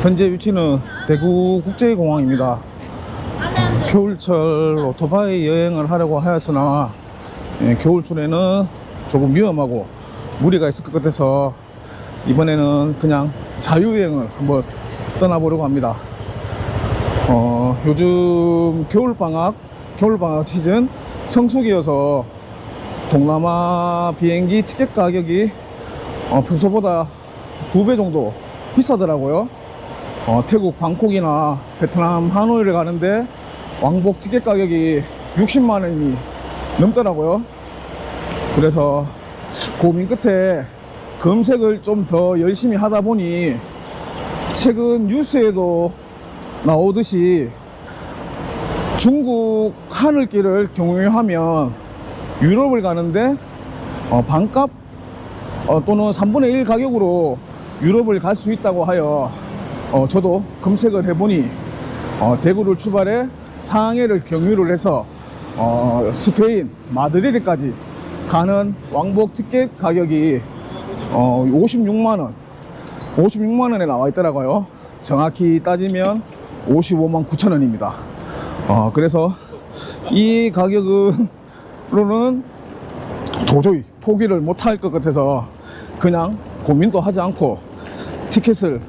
현재 위치는 대구국제공항입니다. 겨울철 오토바이 여행을 하려고 하였으나 겨울철에는 조금 위험하고 무리가 있을 것 같아서 이번에는 그냥 자유여행을 한번 떠나보려고 합니다. 요즘 겨울방학 시즌 성수기여서 동남아 비행기 티켓 가격이 평소보다 2배 정도 비싸더라고요. 태국 방콕이나 베트남 하노이를 가는데 왕복 티켓 가격이 60만 원이 넘더라고요. 그래서 고민 끝에 검색을 좀 더 열심히 하다 보니 최근 뉴스에도 나오듯이 중국 하늘길을 경유하면 유럽을 가는데 반값 또는 3분의 1 가격으로 유럽을 갈 수 있다고 하여 저도 검색을 해보니 대구를 출발해 상해를 경유를 해서 스페인 마드리드까지 가는 왕복 티켓 가격이 56만 원에 나와 있더라고요. 정확히 따지면 55만 9천 원입니다. 그래서 이 가격으로는 도저히 포기를 못할 것 같아서 그냥 고민도 하지 않고 티켓을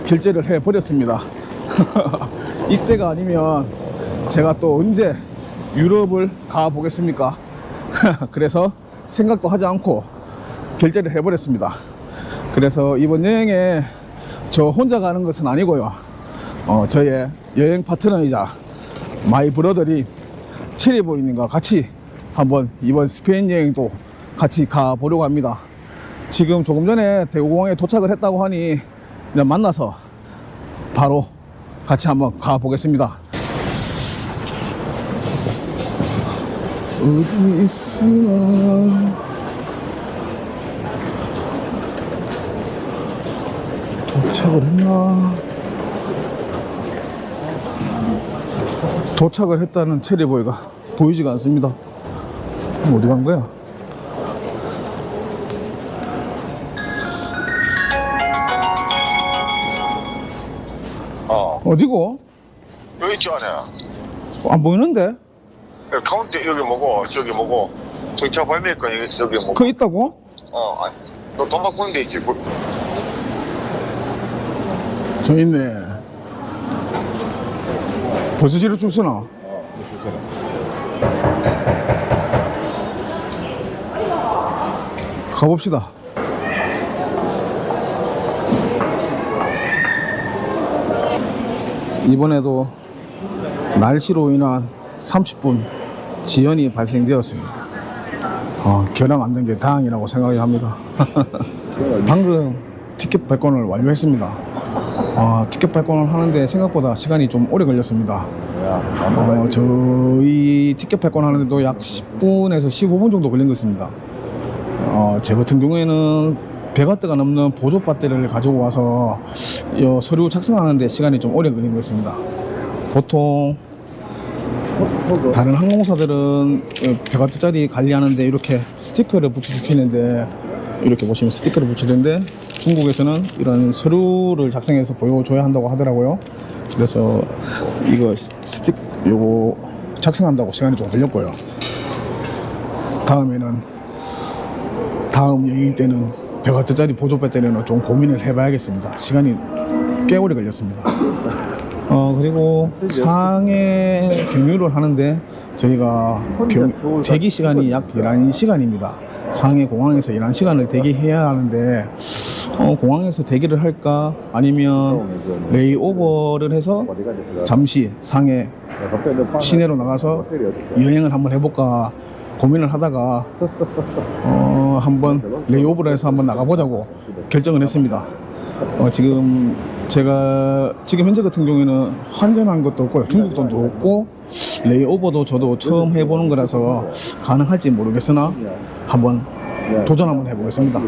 결제를 해 버렸습니다. 이때가 아니면 제가 또 언제 유럽을 가 보겠습니까? 그래서 생각도 하지 않고 결제를 해 버렸습니다. 그래서 이번 여행에 저 혼자 가는 것은 아니고요, 저의 여행 파트너이자 마이 브러더인 체리보이님과 같이 한번 이번 스페인 여행도 같이 가 보려고 합니다. 지금 조금 전에 대구공항에 도착을 했다고 하니 그냥 만나서 바로 같이 한번 가 보겠습니다. 어디 있으나 도착을 했나? 도착을 했다는 체리보이가 보이지가 않습니다. 어디 간 거야? 어디고? 여기 있지 않아? 안 보이는데? 가운데 여기 뭐고 저기 뭐고 정차 발매권 여기 뭐고 그 있다고? 너 돈 바꾸는 데 있지. 저 있네. 벌써 지를 줄 서나? 가봅시다. 이번에도 날씨로 인한 30분 지연이 발생되었습니다. 결항 안 된 게 다행이라고 생각이 합니다. 방금 티켓 발권을 완료했습니다. 티켓 발권을 하는데 생각보다 시간이 좀 오래 걸렸습니다. 저희 티켓 발권하는데도 약 10분에서 15분 정도 걸린 것 같습니다. 제 같은 경우에는 100W가 넘는 보조 배터리를 가지고 와서 서류 작성하는데 시간이 좀 오래 걸린 것 같습니다. 보통 다른 항공사들은 100W짜리 관리하는데 이렇게 스티커를 붙여주시는데, 이렇게 보시면 스티커를 붙이는데 중국에서는 이런 서류를 작성해서 보여줘야 한다고 하더라고요. 그래서 이거 요거 작성한다고 시간이 좀 걸렸고요. 다음 여행 때는 100W짜리 보조 배터리는 좀 고민을 해봐야겠습니다. 시간이 꽤 오래 걸렸습니다. 그리고 상해 경유를 하는데 저희가 대기 시간이 약 11시간입니다. 상해 공항에서 11시간을 대기해야 하는데 공항에서 대기를 할까 아니면 레이오버를 해서 잠시 상해 시내로 나가서 여행을 한번 해볼까 고민을 하다가 한번 레이오버를 해서 한번 나가보자고 결정을 했습니다. 지금 현재 같은 경우에는 환전한 것도 없고요, 중국 돈도 없고, 레이오버도 저도 처음 해보는 거라서 가능할지 모르겠으나 한번 도전 한번 해보겠습니다.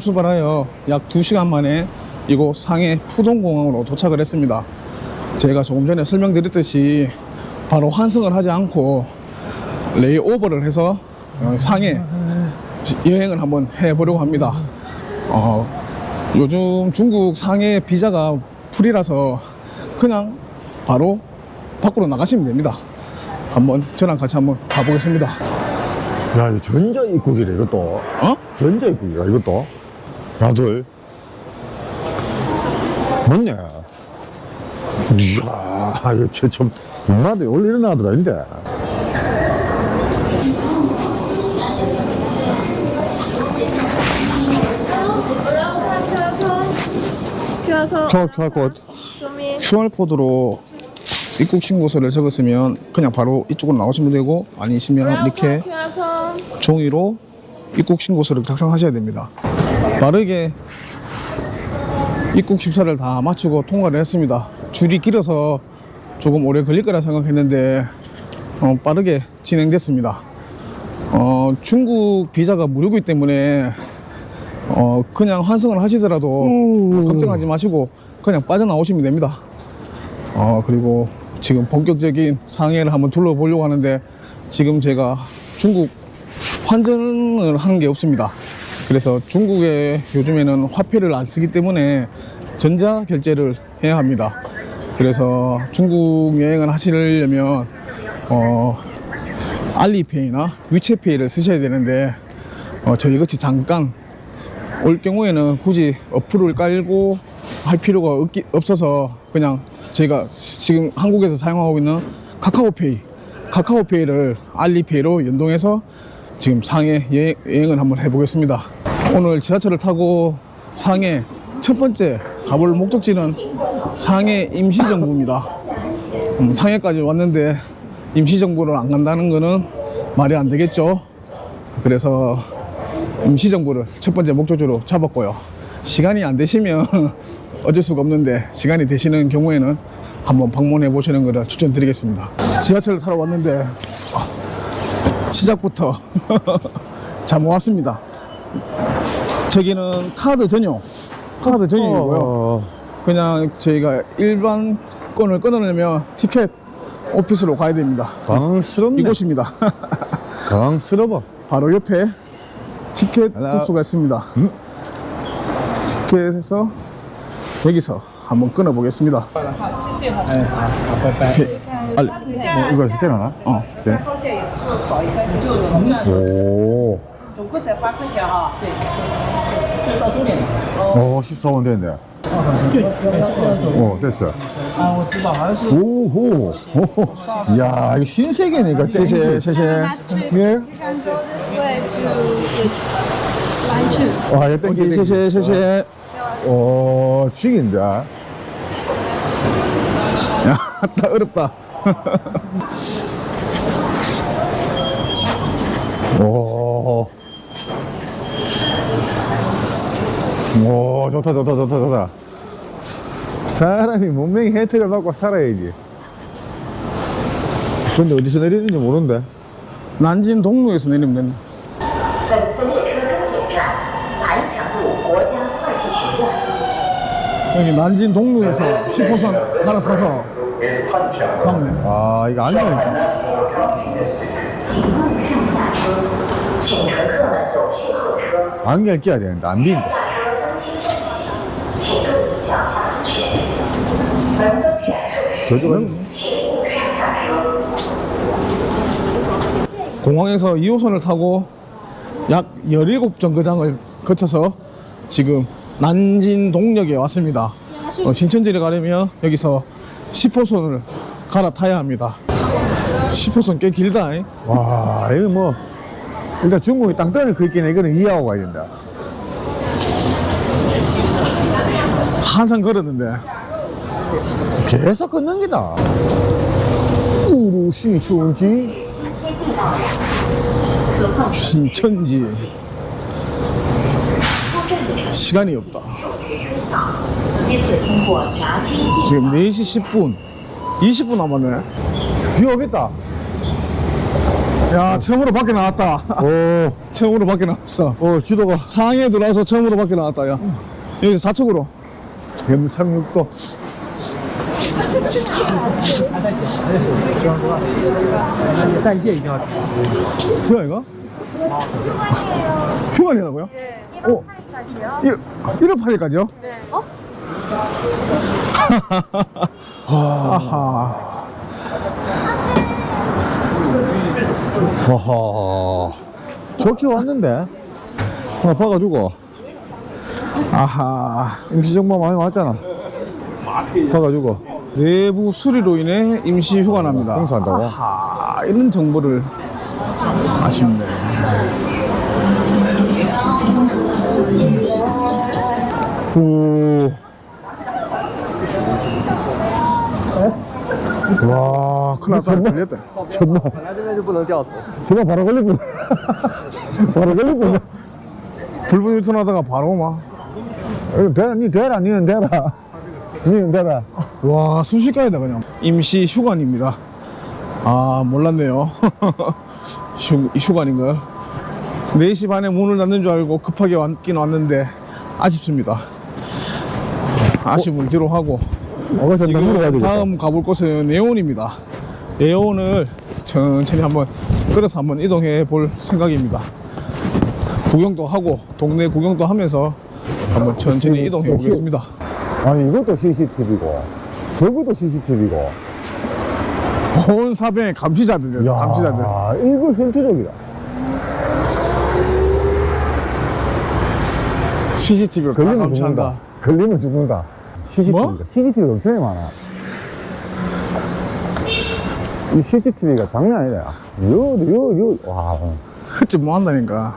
청주를 출발하여 약 2시간 만에 이곳 상해 푸동공항으로 도착을 했습니다. 제가 조금 전에 설명드렸듯이 바로 환승을 하지 않고 레이오버를 해서 상해 여행을 한번 해보려고 합니다. 요즘 중국 상해 비자가 풀이라서 그냥 바로 밖으로 나가시면 됩니다. 한번 저랑 같이 한번 가보겠습니다. 야, 이거 전자 입국이래, 이것도. 어? 전자 입국이야, 이것도. 아들. 맞네. 이야, 이거 참, 나도 원래 이런 아들 아닌데. QR 코드. QR코드로 입국 신고서를 적었으면 그냥 바로 이쪽으로 나오시면 되고, 아니시면 이렇게 종이로 입국 신고서를 작성하셔야 됩니다. 빠르게 입국 심사를 다 마치고 통과를 했습니다. 줄이 길어서 조금 오래 걸릴 거라 생각했는데 빠르게 진행됐습니다. 중국 비자가 무료이기 때문에 그냥 환승을 하시더라도 걱정하지 마시고 그냥 빠져나오시면 됩니다. 그리고 지금 본격적인 상해를 한번 둘러보려고 하는데, 지금 제가 중국 환전을 하는 게 없습니다. 그래서 중국에 요즘에는 화폐를 안 쓰기 때문에 전자 결제를 해야 합니다. 그래서 중국 여행을 하시려면 알리페이나 위챗페이를 쓰셔야 되는데, 저희같이 잠깐 올 경우에는 굳이 어플을 깔고 할 필요가 없어서 그냥 제가 지금 한국에서 사용하고 있는 카카오페이를 알리페이로 연동해서 지금 상해 여행을 한번 해보겠습니다. 오늘 지하철을 타고 상해 첫 번째 가볼 목적지는 상해 임시정부입니다. 상해까지 왔는데 임시정부를 안 간다는 거는 말이 안 되겠죠. 그래서 임시정부를 첫 번째 목적지로 잡았고요. 시간이 안 되시면 어쩔 수가 없는데, 시간이 되시는 경우에는 한번 방문해 보시는 것을 추천드리겠습니다. 지하철을 타러 왔는데 시작부터 잠 왔습니다. 저기는 카드 전용이고요. 그냥 저희가 일반 건을 끊으려면 티켓 오피스로 가야 됩니다. 당황스럽네. 이곳입니다. 당황스러워. 바로 옆에 티켓 부스가 있습니다. 티켓에서 여기서 한번 끊어 보겠습니다. 이거 스캔하나? 네. 오. 14원 됐네. 됐어. 오호. 이야, 이거 신세계네, 이거. 谢谢谢谢 예. You can go this way to Lanchu. 와, 이거 땡기. 谢谢谢谢 죽인다. 야, 다 어렵다. 오. 오, 좋다. 사람이 문명의 혜택을 받고 살아야지. 근데 어디서 내리는지 모르는데. 난진 동로에서 내리면 된다. 本次列车终点站盘祥路国家会计学院。 여기 난진 동로에서 10호선 갈아서서 가면 됩니다. 아, 이거 아니야. 请勿上下车，请乘客们有序候车。 안경 끼야 되는데, 안 비인다. 下车当心问题，请注意脚下安全。门灯闪烁时， 저쪽은? 请勿上下车。 공항에서 2호선을 타고 약 17정거장을 거쳐서 지금 난진동역에 왔습니다. 신천지를 가려면 여기서 10호선을 갈아타야 합니다. 10호선 꽤 길다. 잉? 와, 이거 뭐, 일단 중국이 땅덩이 긁긴 해. 이거는 이해하고 가야 된다. 한참 걸었는데. 계속 걷는 기다. 우루 신천지. 신천지. 시간이 없다. 因此通过闸机 지금 4시 10분. 20분 남았네. 비 오겠다. 야, 처음으로 밖에 나왔다. 오, 처음으로 밖에 나왔어. 지도가 상해에 들어와서 처음으로 밖에 나왔다, 야. 여기서 좌측으로. 영상육도. 뭐야, 이거? 휴관이라고요? 네. 어. 1월 8일까지요? 네. 아하. 하하. 좋게 왔는데. 하나 봐가지고. 아하. 임시정보 많이 왔잖아. 봐가지고. 내부 수리로 인해 임시 휴관합니다. 공사한다고? 아하. 이런 정보를 아쉽네. 오. 와, 큰일 났다. 걸렸다. 정말. 정말 바로 걸릴 뻔. 바로 걸릴 뻔. 불법 유턴하다가 바로 막. 니 대라, 니는 대라. 니는 대라. 와, 순식간이다, 그냥. 임시 휴관입니다. 아, 몰랐네요. 휴관인가요? 4시 반에 문을 닫는 줄 알고 급하게 왔긴 왔는데, 아쉽습니다. 아쉬움을 뒤로 하고, 지금 다음 가볼 곳은 네온입니다. 네온을 천천히 한번 걸어서 한번 이동해 볼 생각입니다. 구경도 하고 동네 구경도 하면서 한번 천천히 이동해 보겠습니다. 아니, 이것도 CCTV고, 저것도 CCTV고. 온 사병의 감시자들이에요. 감시자들. 일거수일투족이다. CCTV를 다 걸리면 감시한다. 죽는다. 걸리면 죽는다. CCTV가. 뭐? CCTV가 엄청 많아. 이 CCTV가 장난 아니다. 와. 그치 뭐 한다니까.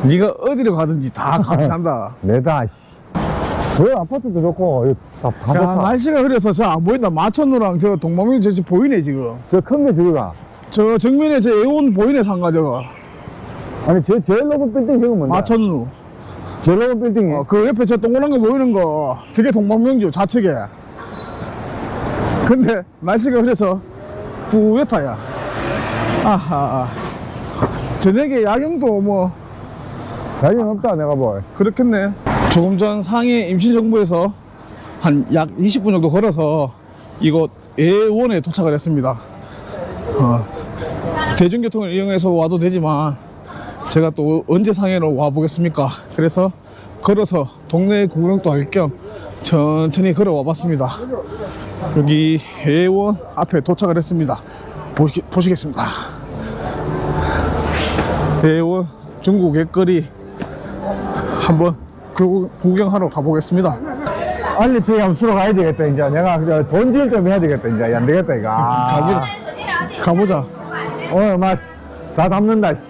네가 어디로 가든지 다 감시한다. 내다, 씨. 저 아파트도 좋고, 다 야, 좋다. 날씨가 흐려서 저 안 보인다. 마천루랑 저 동방면 저 보이네 지금. 저 큰 게 저거가. 저 정면에 저 에온 보이네 상가 저거. 아니, 제일 높은 빌딩 저거 뭔데? 마천루. 제일 높은 빌딩이. 그 옆에 저 동그란 거 보이는 거 저게 동방명주 좌측에. 근데 날씨가 흐려서 뿌옇다야. 아하. 저녁에 야경도 뭐 자리는 없다, 내가 볼. 그렇겠네. 조금 전 상해 임시정부에서 한 약 20분 정도 걸어서 이곳 예원에 도착을 했습니다. 대중교통을 이용해서 와도 되지만 제가 또 언제 상해로 와보겠습니까? 그래서 걸어서 동네 구경도 할 겸 천천히 걸어와 봤습니다. 여기 예원 앞에 도착을 했습니다. 보시겠습니다. 예원 중국 옛거리 한번 구경하러 가보겠습니다. 알리페이 한번 쓰러 가야 되겠다, 이제. 내가 돈 지을 좀 해야 되겠다, 이제. 안 되겠다, 이거. 가보자. 오늘 막, 다 담는다, 씨.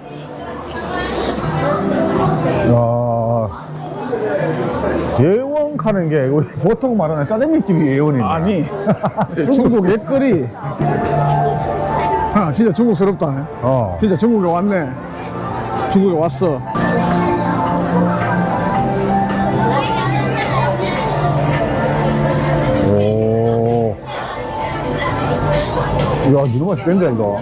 예원 가는 게, 우리 보통 말하는 짜장면집이 예원이네. 아니 중국 옛거리. 진짜 중국스럽다. 진짜 중국에 왔네. 중국에 왔어. 오. 이야, 너무 맛있겠는데, 이거.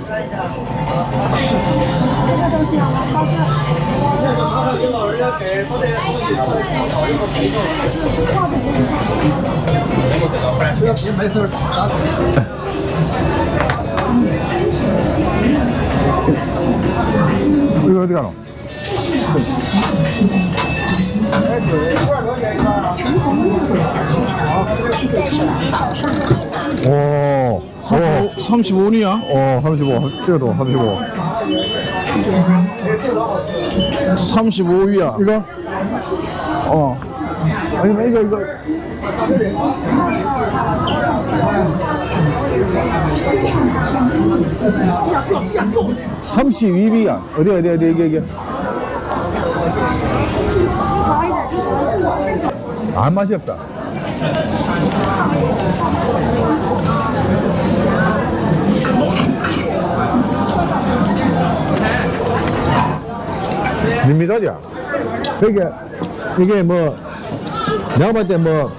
이거 어디 가노? 오, 35원이야? 35. 찍어도 35. 35위야. 이거? 아니면 이거. 32비야. 어디, 이게. 맛이 없다. 밋밋하죠? 이게 뭐, 내가 볼 때 뭐,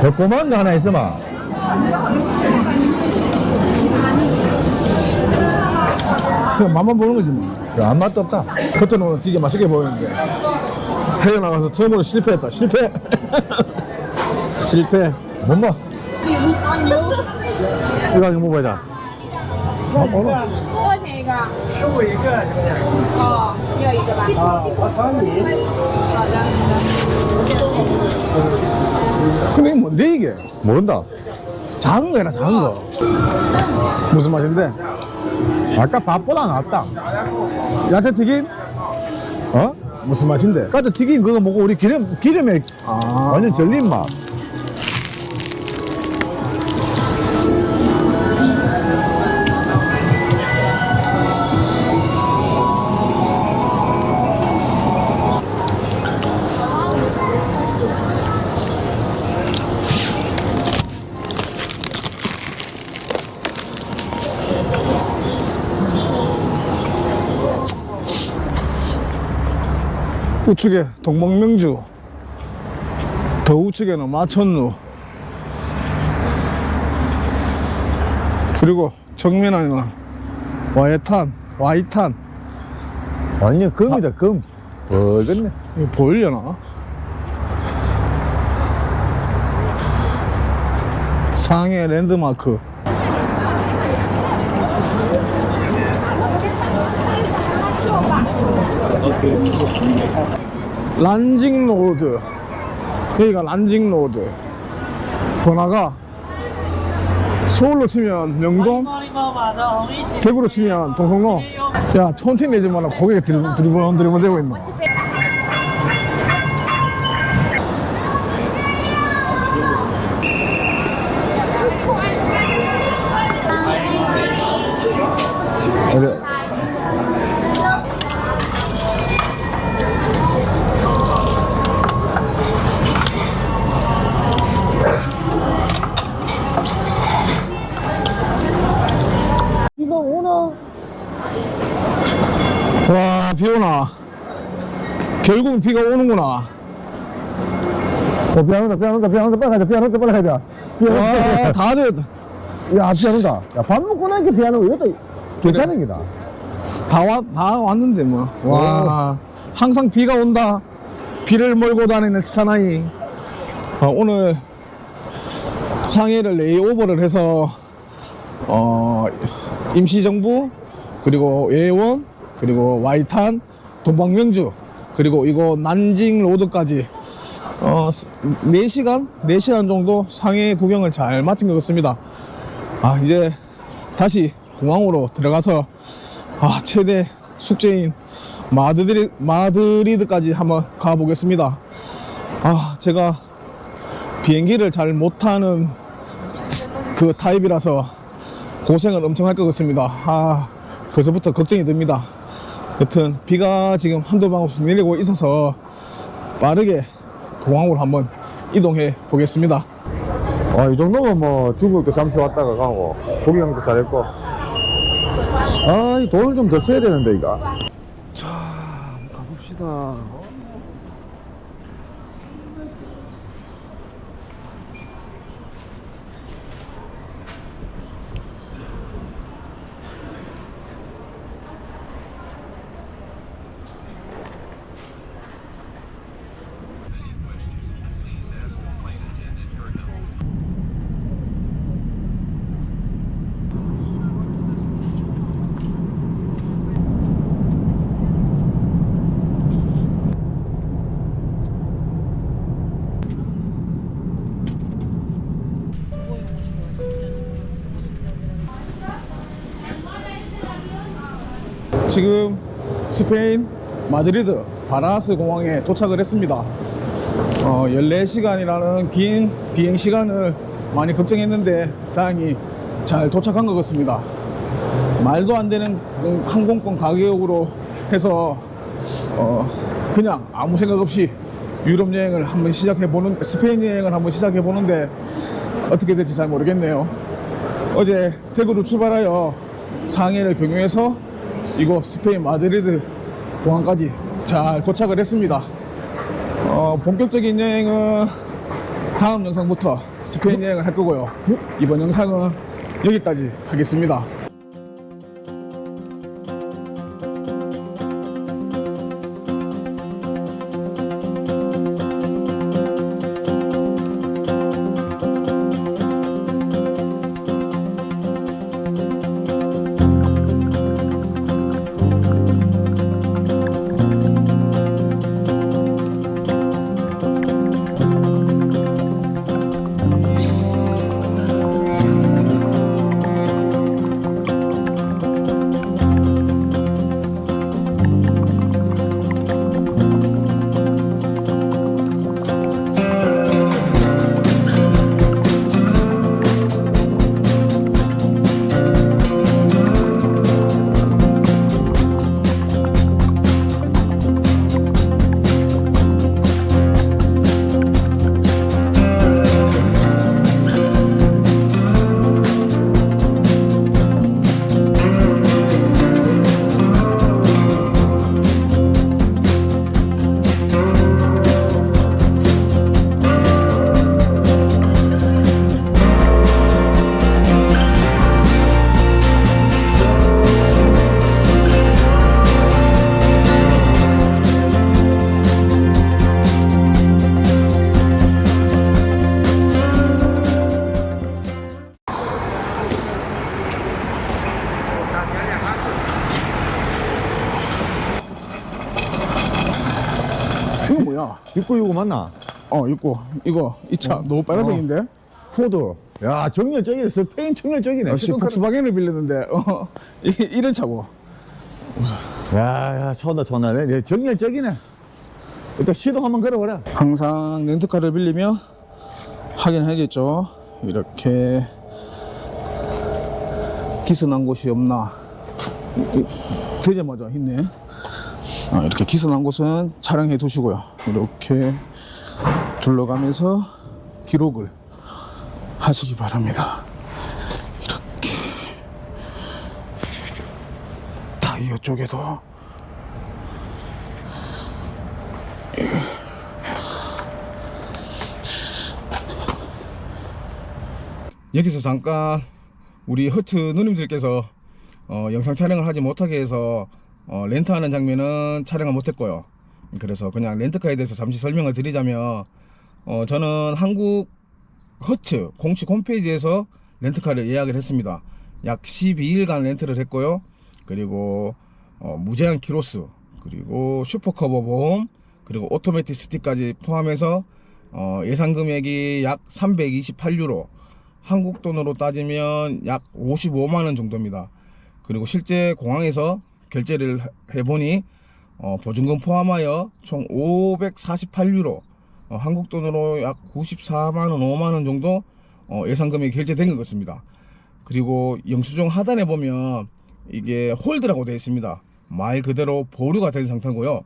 매콤한 거 하나 있으면 그냥 맛만 보는 거지 뭐. 야, 아무 맛도 없다. 겉으로는 되게 맛있게 보이는데 해외 나가서 처음으로 실패했다. 실패. 실패. 못 먹어. 이거 한번 먹어보자. 多少钱一个？15一个。哦，要一个吧。근데 이게 뭔데 이게? 모른다. 작은 거야 작은 거. 무슨 맛인데? 아까 밥보다 낫다. 야채 튀김? 어? 무슨 맛인데? 까지 튀긴 그거 먹고 우리 기름에 아. 완전 절린 맛. 우측에 동방명주, 더 우측에는 마천루, 그리고 정면에는 와이탄. 완전 금이다, 금. 벌겠네. 이거 보이려나? 상해 랜드마크. 란징로드. 여기가 란징로드. 번화가 서울로 치면 명동, 대구로 치면 동성로. 야, 천천히 내지 마라. 고개가 들이번들이번 있노. 그래. 비가 오나? 와, 비 오나? 결국은 비가 오는구나. 비 안 온다, 빨리 가자. 와, 다들 야, 비 안 온다. 야, 밥 먹고 나니까 비 안 오고, 이것도 괜찮은 기다. 다 왔는데 뭐. 와, 항상 비가 온다. 비를 몰고 다니는 사나이. 오늘 상해를 레이오버를 해서 임시정부, 그리고 예원, 그리고 와이탄, 동방명주, 그리고 이거 난징 로드까지 4시간 정도 상해 구경을 잘 마친 것 같습니다. 이제 다시 공항으로 들어가서 최대 숙제인 마드리드까지 한번 가보겠습니다. 제가 비행기를 잘 못하는 그 타입이라서 고생을 엄청 할 것 같습니다. 벌써부터 걱정이 듭니다. 여튼 비가 지금 한두 방울씩 내리고 있어서 빠르게 공항으로 한번 이동해 보겠습니다. 이 정도면 뭐 중국도 잠시 왔다가 가고 구경도 잘했고. 이 돈을 좀 더 써야 되는데 이거. 자, 가봅시다. 지금 스페인 마드리드 바라스 공항에 도착을 했습니다. 14시간이라는 긴 비행 시간을 많이 걱정했는데 다행히 잘 도착한 것 같습니다. 말도 안 되는 항공권 가격으로 해서 그냥 아무 생각 없이 유럽 여행을 한번 스페인 여행을 한번 시작해 보는데 어떻게 될지 잘 모르겠네요. 어제 대구로 출발하여 상해를 경유해서 이곳 스페인 마드리드 공항까지 잘 도착을 했습니다. 본격적인 여행은 다음 영상부터 스페인 여행을 할 거고요. 이번 영상은 여기까지 하겠습니다. 야. 696 맞나? 있고. 이거, 이 차 너무 빨간색인데? 포드. 야, 정열적이네. 스페인 정열적이네. 역시 폭스바겐을 빌렸는데, 이런 차고. 야, 좋다, 좋다. 네, 정열적이네. 일단 시동 한번 걸어보라. 항상 렌트카를 빌리면 확인해야겠죠. 이렇게 기스난 곳이 없나. 되자마자 있네. 이렇게 기스난 곳은 촬영해 두시고요. 이렇게 둘러가면서 기록을 하시기 바랍니다. 이렇게 타이어 쪽에도 여기서 잠깐 우리 허츠 누님들께서 영상 촬영을 하지 못하게 해서 렌트하는 장면은 촬영을 못했고요. 그래서 그냥 렌트카에 대해서 잠시 설명을 드리자면 저는 한국 허츠 공식 홈페이지에서 렌트카를 예약을 했습니다. 약 12일간 렌트를 했고요. 그리고 무제한 키로수, 그리고 슈퍼커버 보험, 그리고 오토매틱 스틱까지 포함해서 예상 금액이 약 328유로, 한국 돈으로 따지면 약 55만원 정도입니다. 그리고 실제 공항에서 결제를 해보니 보증금 포함하여 총 548유로, 한국 돈으로 약 94만원, 5만원 정도 예상 금액이 결제된 것 같습니다. 그리고 영수증 하단에 보면 이게 홀드라고 되어 있습니다. 말 그대로 보류가 된 상태고요.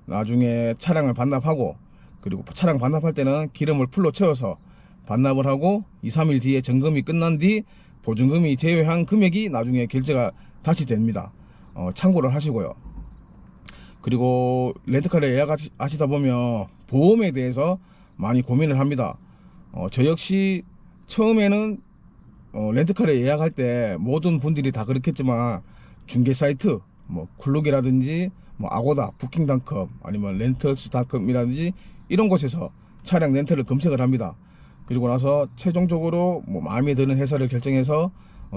나중에 차량을 반납하고, 그리고 차량 반납할 때는 기름을 풀로 채워서 반납을 하고 2, 3일 뒤에 점검이 끝난 뒤 보증금이 제외한 금액이 나중에 결제가 다시 됩니다. 참고를 하시고요. 그리고 렌트카를 예약하시다 보면 보험에 대해서 많이 고민을 합니다. 저 역시 처음에는 렌트카를 예약할 때 모든 분들이 다 그렇겠지만 중개 사이트 뭐 클룩이라든지 뭐 아고다, 부킹닷컴, 아니면 렌털스닷컴이라든지 이런 곳에서 차량 렌트를 검색을 합니다. 그리고 나서 최종적으로 뭐 마음에 드는 회사를 결정해서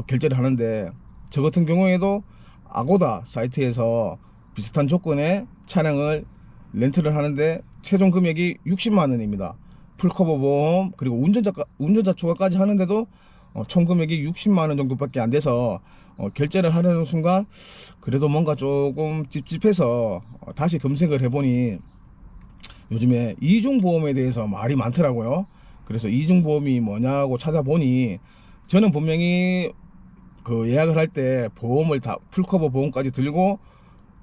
결제를 하는데, 저 같은 경우에도 아고다 사이트에서 비슷한 조건의 차량을 렌트를 하는데 최종 금액이 60만원입니다. 풀커버 보험 그리고 운전자 추가까지 하는데도 총 금액이 60만원 정도밖에 안 돼서 결제를 하려는 순간 그래도 뭔가 조금 찝찝해서 다시 검색을 해보니 요즘에 이중보험에 대해서 말이 많더라고요. 그래서 이중보험이 뭐냐고 찾아보니, 저는 분명히 그 예약을 할 때 보험을 다 풀커버 보험까지 들고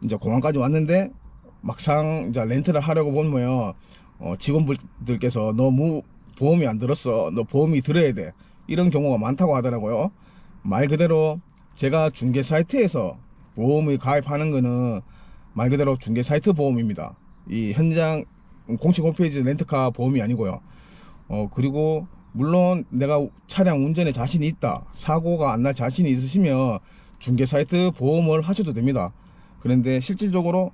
이제 공항까지 왔는데, 막상 이제 렌트를 하려고 보면 직원분들께서 너 보험이 안 들었어, 너 보험이 들어야 돼, 이런 경우가 많다고 하더라고요. 말 그대로 제가 중개 사이트에서 보험을 가입하는 거는 말 그대로 중개 사이트 보험입니다. 이 현장 공식 홈페이지 렌트카 보험이 아니고요. 그리고 물론 내가 차량 운전에 자신이 있다, 사고가 안 날 자신이 있으시면 중개 사이트 보험을 하셔도 됩니다. 그런데 실질적으로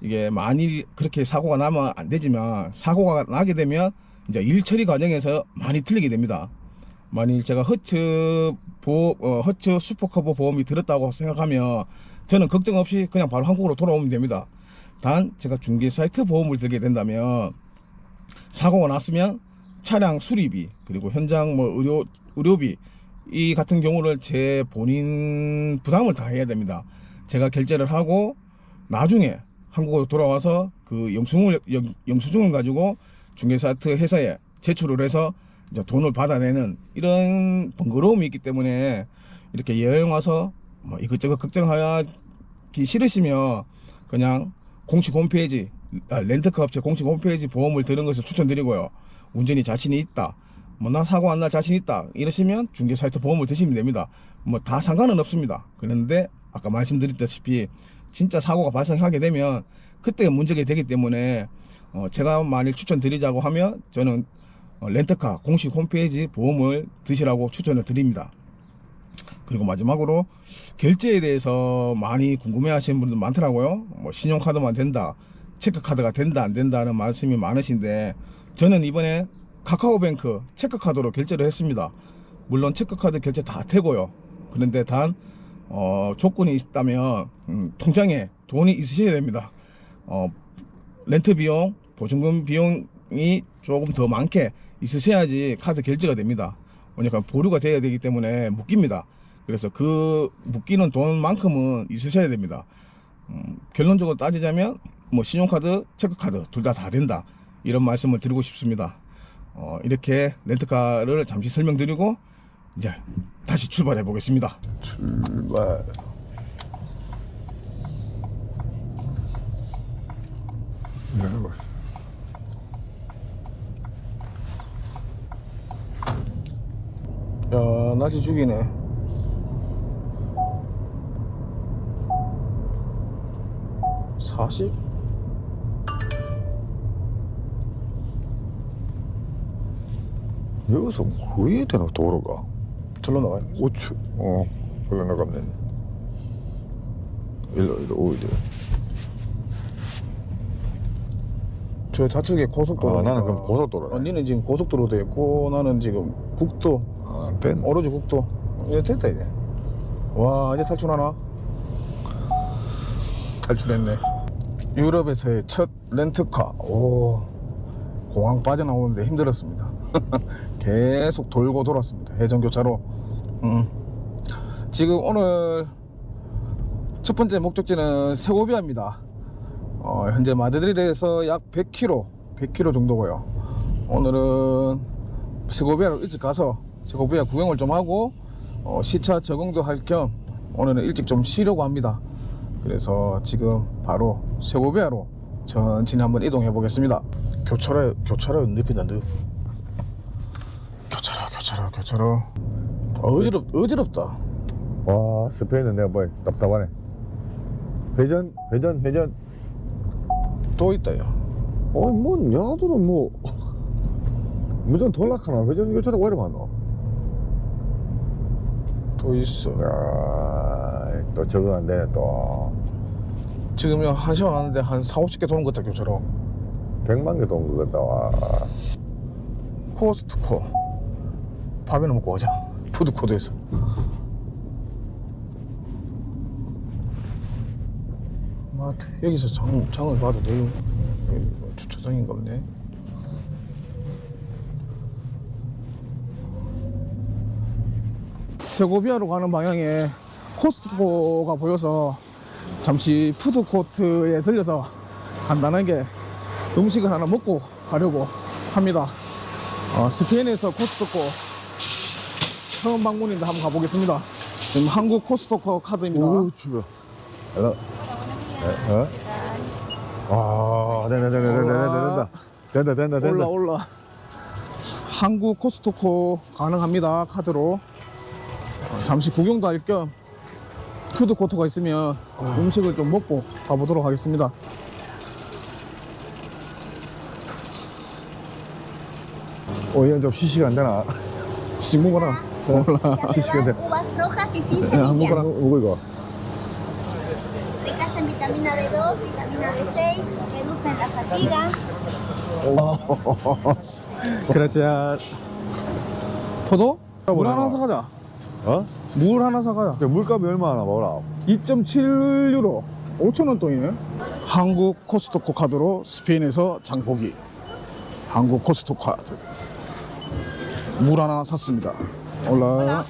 이게 만일 그렇게 사고가 나면 안 되지만, 사고가 나게 되면 이제 일 처리 과정에서 많이 틀리게 됩니다. 만일 제가 허츠 슈퍼커버 보험이 들었다고 생각하면 저는 걱정 없이 그냥 바로 한국으로 돌아오면 됩니다. 단 제가 중개 사이트 보험을 들게 된다면 사고가 났으면 차량 수리비, 그리고 현장 뭐 의료비, 이 같은 경우를 제 본인 부담을 다 해야 됩니다. 제가 결제를 하고 나중에 한국으로 돌아와서 그 영수증을 가지고 중개사이트 회사에 제출을 해서 이제 돈을 받아내는 이런 번거로움이 있기 때문에, 이렇게 여행 와서 뭐 이것저것 걱정하기 싫으시면 그냥 공식 홈페이지, 렌트카 업체 공식 홈페이지 보험을 드는 것을 추천드리고요. 운전이 자신이 있다, 뭐 나 사고 안 날 자신 있다 이러시면 중개 사이트 보험을 드시면 됩니다. 뭐 다 상관은 없습니다. 그런데 아까 말씀드렸다시피 진짜 사고가 발생하게 되면 그때 문제가 되기 때문에 제가 만일 추천드리자고 하면 저는 렌트카 공식 홈페이지 보험을 드시라고 추천을 드립니다. 그리고 마지막으로 결제에 대해서 많이 궁금해 하시는 분들 많더라고요. 뭐 신용카드만 된다, 체크카드가 된다 안 된다는 말씀이 많으신데, 저는 이번에 카카오뱅크 체크카드로 결제를 했습니다. 물론 체크카드 결제 다 되고요. 그런데 단 조건이 있다면 통장에 돈이 있으셔야 됩니다. 렌트 비용, 보증금 비용이 조금 더 많게 있으셔야지 카드 결제가 됩니다. 왜냐하면 보류가 돼야 되기 때문에 묶입니다. 그래서 그 묶이는 돈만큼은 있으셔야 됩니다. 결론적으로 따지자면 뭐 신용카드, 체크카드 둘 다 된다, 이런 말씀을 드리고 싶습니다. 이렇게 렌트카를 잠시 설명드리고 이제 다시 출발해 보겠습니다. 출발. 야, 날씨 죽이네. (40) 여기서 거의 되나 도로가? 절로 나가요. 우측. 별로 나갔네. 일로 오이드. 저 좌측에 고속도로. 아, 나는 그럼 고속도로네. 니는 지금 고속도로 돼 있고 나는 지금 국도, 뺀. 오로지 국도. 이제 됐다 이제. 와, 이제 탈출하나? 탈출했네. 유럽에서의 첫 렌트카. 오, 공항 빠져나오는데 힘들었습니다. 계속 돌고 돌았습니다. 해전교차로. 지금 오늘 첫 번째 목적지는 세고비아입니다. 현재 마드리드에서 약 100km 정도고요. 오늘은 세고비아로 일찍 가서 세고비아 구경을 좀 하고 시차 적응도 할 겸 오늘은 일찍 좀 쉬려고 합니다. 그래서 지금 바로 세고비아로 천천히 한번 이동해 보겠습니다. 교차로 늪이다, 늪. 교차로. 어지럽다. 와, 스페인은 내가 뭐 답답하네. 회전. 또 있다, 야. 뭐, 야도는 뭐, 무전 돌락하나? 회전 교차도 왜 이래 많어? 또 있어. 야, 또 적응 안 되네, 또. 지금 1시간 왔는데 한 4, 50개 도는 것 같다, 교차로. 100만 개 돈 것 같다, 와. 코스트코. 밥이나 먹고 가자. 푸드코드에서. 마트. 여기서 장을 봐도 돼요. 여기 뭐 주차장인가 보네. 세고비아로 가는 방향에 코스트코가 보여서 잠시 푸드코트에 들려서 간단하게 음식을 하나 먹고 가려고 합니다. 스페인에서 코스트코 처음 방문인데 한번 가보겠습니다. 지금 한국 코스트코 카드입니다. 오, 추워. 된다. 올라. 한국 코스트코 가능합니다. 카드로. 잠시 구경도 할 겸 푸드코트가 있으면 음식을 좀 먹고 가보도록 하겠습니다. 이건 좀 시시가 안 되나? 먹어라. 시시가 안 돼. Uvas rojas y sin 한 semilla. 거랑 뭐고, 이거? Ricas en vitamina B2, vitamina B6, reducen la fatiga. 그렇지. 포도? 물 하나 사가자. 물 하나 사가자. 물값이 얼마나 뭐라? 2.7유로 5,000원 돈이네. 한국 코스트코 카드로 스페인에서 장보기. 한국 코스트코 카드. 물 하나 샀습니다. 올라.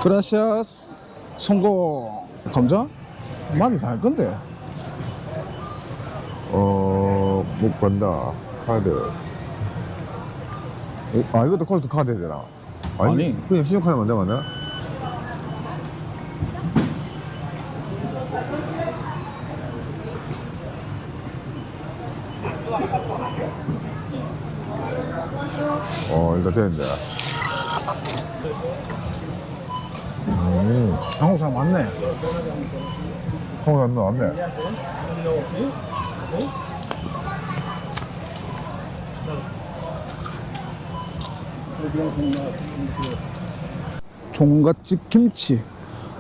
그라시아스. 성공. 감자? 많이 살 건데. 못 간다. 카드. 이것도 코스트 카드 해야 되나? 아니. 그냥 신용카드 만들면 안 되나? 일단 되는데. 한국 사람 많네. 통화 안 나왔네. 종갓집 김치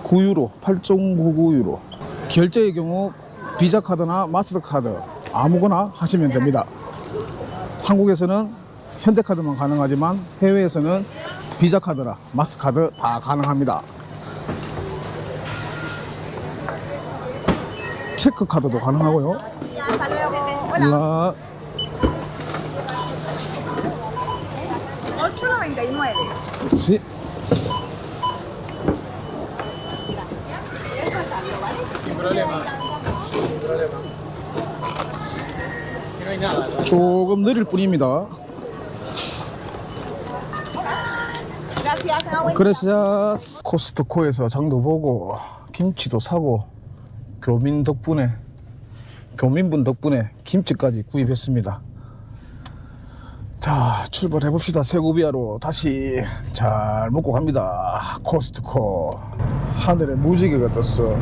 9유로, 8.99유로. 결제의 경우 비자 카드나 마스터카드 아무거나 하시면 됩니다. 한국에서는 현대카드만 가능하지만 해외에서는 비자 카드나 마스터카드 다 가능합니다. 체크카드도 가능하고요. 라 8.99. 그렇지. 조금 느릴 뿐입니다. 그래서 코스트코에서 장도 보고 김치도 사고 교민분 덕분에 김치까지 구입했습니다. 자, 출발해 봅시다. 세고비아로 다시 잘 먹고 갑니다. 코스트코. 하늘에 무지개가 떴어.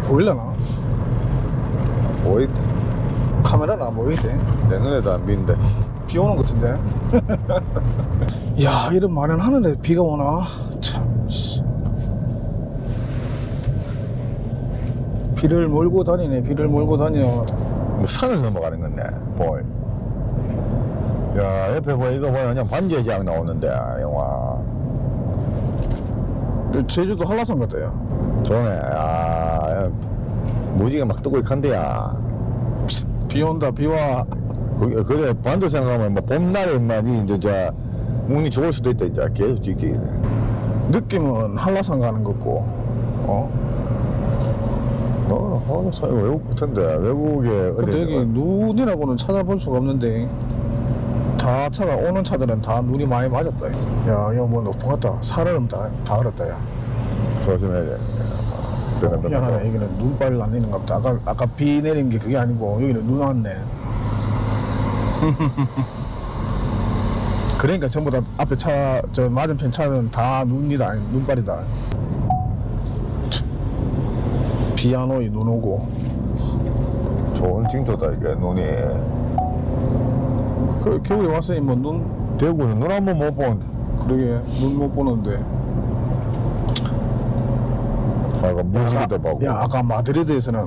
보일려나? 보이대. 카메라는 안 보이대. 내 눈에도 안 보인다. 비 오는 것 같은데. 야, 이런 많은 하늘에 비가 오나? 참. 씨. 비를 몰고 다니네. 비를 몰고 다녀. 뭐 산을 넘어가는 건데, 볼. 야, 옆에 뭐 이거 보면 그냥 반지의 제왕 나오는데, 영화. 제주도 한라산 같아요. 좋네. 야, 무지개 막 뜨고 있간데야. 비 온다, 비 와. 그래, 반도 생각하면 뭐 봄날에 인마니 이제 운이 좋을 수도 있다, 이제 계속 찍지. 느낌은 한라산 가는 것 같고, 한라산 외국 같은데, 외국에 근데 어디. 여기 눈이라고는 찾아볼 수가 없는데, 다 차가 오는 차들은 다 눈이 많이 맞았다. 야, 이거 뭐 높은 것 같다. 살얼음 다 얼었다, 야. 조심해야 돼. 희한하네. 여기는 눈발 안 내리는 것 같다. 아까 비 내린 게 그게 아니고 여기는 눈 왔네. 그러니까 전부 다 앞에 차, 저 맞은편 차는 다 눈이다. 눈발이다. 비 안 오이 눈 오고. 좋은 징조다, 이게, 눈이. 그 겨울에 왔으니 뭐 눈, 대구는 눈 한 번 못 보는데. 그러게 눈 못 보는데. 아까 무지개도 보고. 야, 아까 마드리드에서는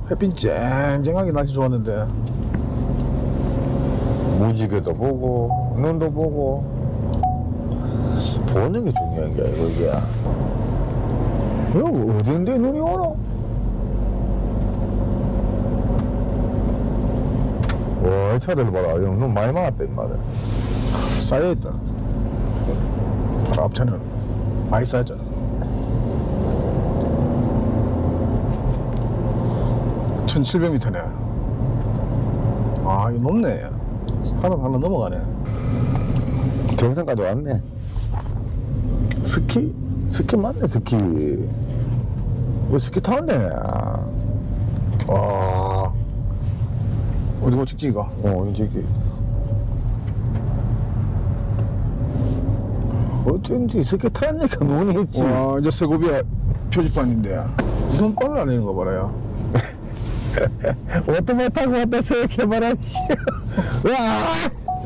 햇빛 쨍쨍하게 날씨 좋았는데. 무지개도 보고, 눈도 보고. 보는 게 중요한 게 아니고, 이게. 여기 어딘데 눈이 오나? 와, 이 차들 봐라. 형, 눈 많이 많았다, 인마들. 쌓여있다. 바로 앞차는 많이 쌓였잖아. (1700m) 아, 이거 높네. 하나 넘어가네. 정상까지 왔네. 스키 맞네, 스키. 이거 스키 타는 데네. 아, 어디 뭐 찍지 이거? 저기. 어쩐지 스키 타니까 눈이 있지. 와, 이제 세고비아 표지판인데 눈빨 날리는 거 봐라요. 오토바이 타고 왔다 생각해봐라. 와!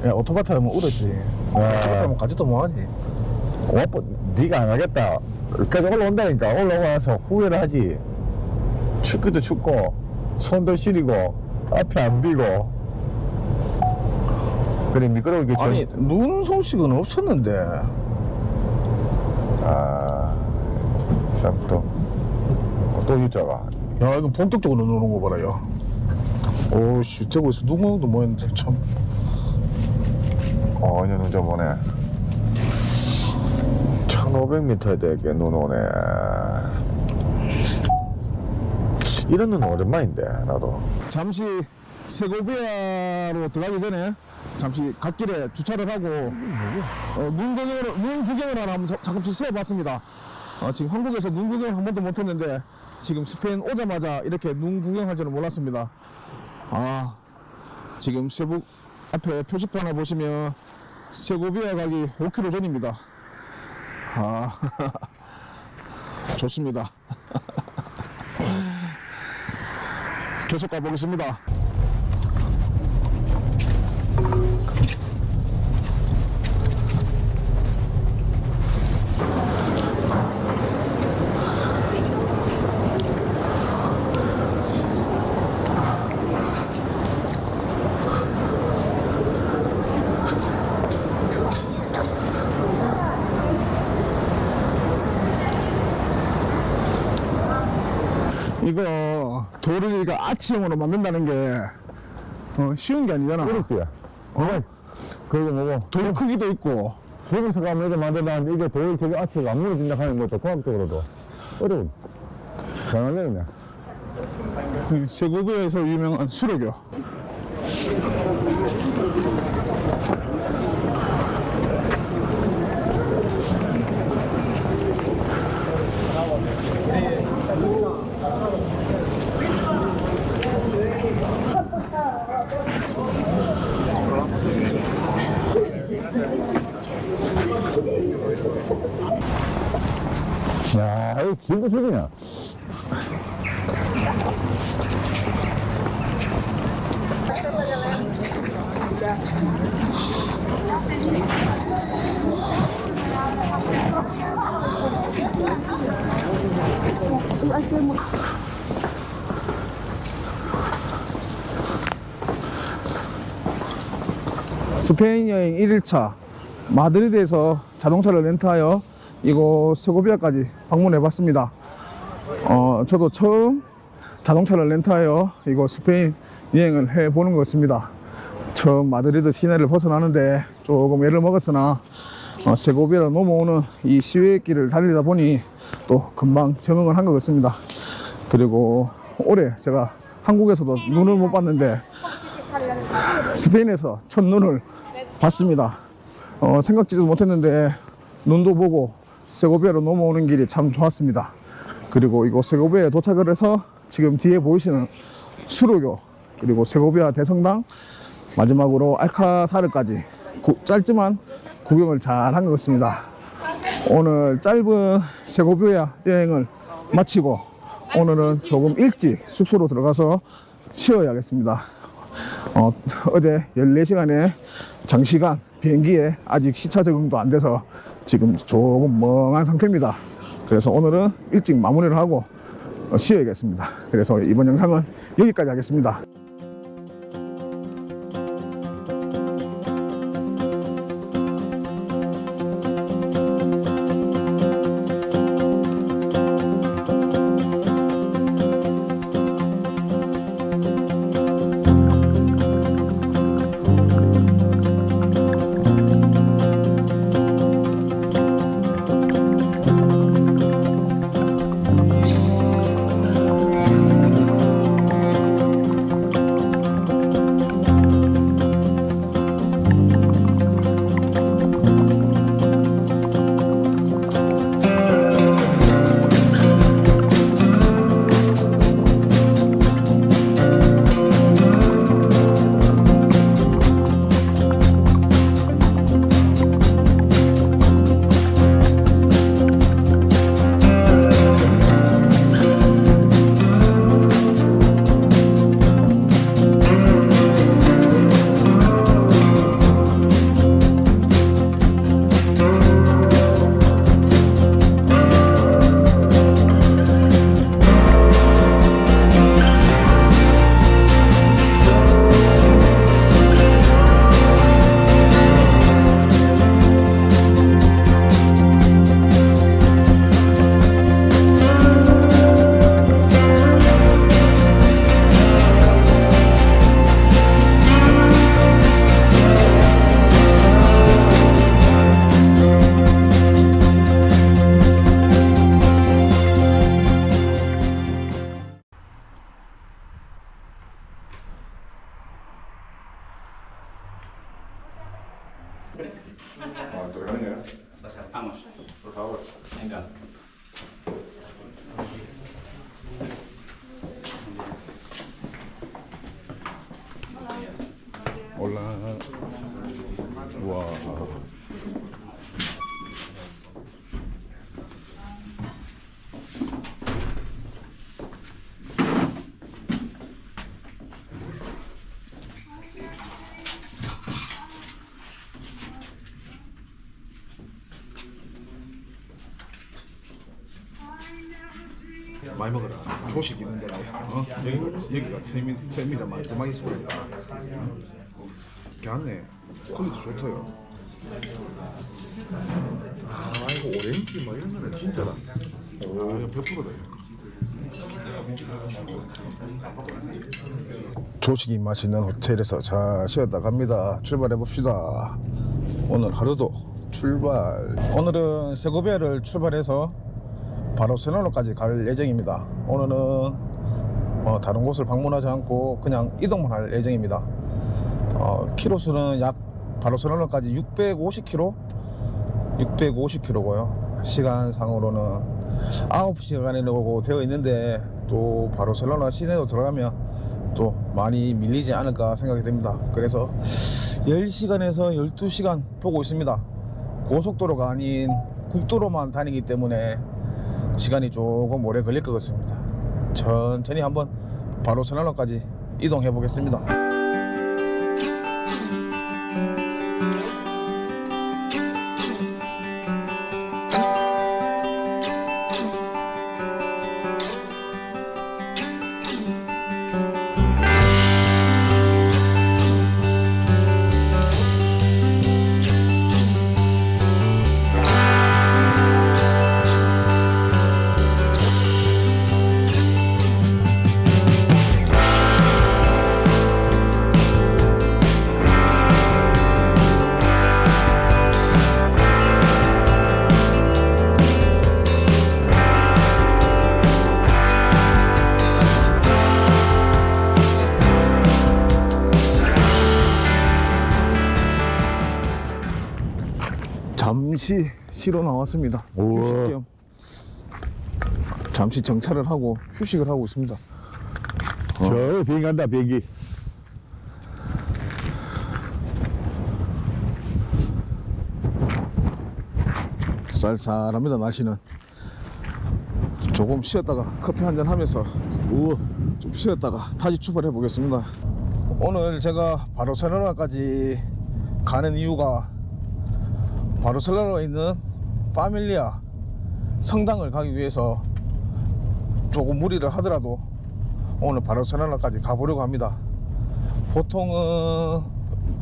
야, 오토바이 타면 울었지. 오토바이 타면 가지도 못하지. 와빠, 니가 안 하겠다. 계속 올라온다니까. 올라와서 후회를 하지. 춥기도 춥고, 손도 시리고, 앞에 안 비고. 그래, 미끄러우게 아니, 눈 소식은 없었는데. 참 또 유자가. 야, 이건 본격적으로 눈 오는 거 봐라요. 오씨, 대구에서 눈 오는 것도 뭐였는데 참. 눈 좀 오네. 1500m에 되게 눈 오네. 이런 눈은 오랜만인데, 나도. 잠시 세고비아로 들어가기 전에 잠시 갓길에 주차를 하고 눈 구경을 하나 한번 잠깐씩 세워봤습니다. 지금 한국에서 눈 구경을 한 번도 못했는데 지금 스페인 오자마자 이렇게 눈 구경할 줄은 몰랐습니다. 지금 세부 앞에 표지판을 보시면 세고비아 가기 5km 전입니다. 좋습니다. 계속 가보겠습니다. 이거 돌을 이렇게 아치형으로 만든다는 게 쉬운 게 아니잖아. 어렵지? 그리고 뭐고 돌 크기도 있고. 기본서 가면 이렇게 만든다는데 이게 돌 저기 아치가 안 무너진다 하는 것도 과학적으로도 어려운 장난이네. 세고비아에서 유명한 수로교. 야, 이거 진짜 수준이야. 스페인 여행 1일차 마드리드에서 자동차를 렌트하여 이곳 세고비아까지 방문해 봤습니다. 저도 처음 자동차를 렌트하여 이곳 스페인 여행을 해 보는 것 같습니다. 처음 마드리드 시내를 벗어나는데 조금 애를 먹었으나 세고비아로 넘어오는 이 시외길을 달리다 보니 또 금방 적응을 한 것 같습니다. 그리고 올해 제가 한국에서도 눈을 못 봤는데 스페인에서 첫눈을 봤습니다. 생각지도 못했는데 눈도 보고 세고비아로 넘어오는 길이 참 좋았습니다. 그리고 이곳 세고비아에 도착을 해서 지금 뒤에 보이시는 수로교, 그리고 세고비아 대성당, 마지막으로 알카사르까지 짧지만 구경을 잘 한 것 같습니다. 오늘 짧은 세고비아 여행을 마치고 오늘은 조금 일찍 숙소로 들어가서 쉬어야겠습니다. 어제 14시간의 장시간 비행기에 아직 시차 적응도 안 돼서 지금 조금 멍한 상태입니다. 그래서 오늘은 일찍 마무리를 하고 쉬어야겠습니다. 그래서 이번 영상은 여기까지 하겠습니다. 올라. 와. 많이 먹어라. 조식 있는 데라. 여기가 재미자 마지막에 수고했다. 괜찮네. 퀄리티 좋다요. 아 이거 오렌지 뭐 이런 거는 진짜다. 아 이거 100%다. 조식이 맛있는 호텔에서 잘 쉬었다 갑니다. 출발해 봅시다. 오늘 하루도 출발. 오늘은 세고비아를 출발해서 바르셀로나까지 갈 예정입니다. 오늘은 다른 곳을 방문하지 않고 그냥 이동만 할 예정입니다. 키로수는 약 바르셀로나까지 650km고요. 시간상으로는 9시간이라고 되어 있는데 또 바르셀로나 시내로 들어가면 또 많이 밀리지 않을까 생각이 듭니다. 그래서 10시간에서 12시간 보고 있습니다. 고속도로가 아닌 국도로만 다니기 때문에 시간이 조금 오래 걸릴 것 같습니다. 천천히 한번 바르셀로나까지 이동해 보겠습니다. 잠시 쉬러 나왔습니다. 우와. 휴식 겸 잠시 정차를 하고 휴식을 하고 있습니다. 저 비행기 간다, 비행기. 쌀쌀합니다. 날씨는. 조금 쉬었다가 커피 한잔 하면서 좀 쉬었다가 다시 출발해 보겠습니다. 오늘 제가 바르셀로나까지 가는 이유가 바르셀로나에 있는 파밀리아 성당을 가기 위해서 조금 무리를 하더라도 오늘 바르셀로나까지 가보려고 합니다. 보통은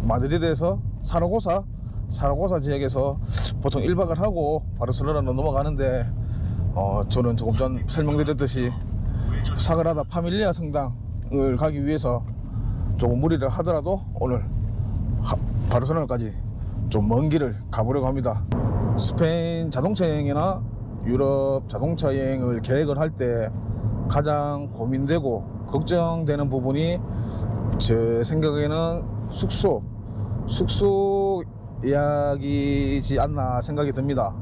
마드리드에서 사라고사 지역에서 보통 1박을 하고 바르셀로나로 넘어가는데 저는 조금 전 설명드렸듯이 사그라다 파밀리아 성당을 가기 위해서 조금 무리를 하더라도 오늘 바르셀로나까지 좀 먼 길을 가보려고 합니다. 스페인 자동차 여행이나 유럽 자동차 여행을 계획을 할 때 가장 고민되고 걱정되는 부분이 제 생각에는 숙소 예약이지 않나 생각이 듭니다.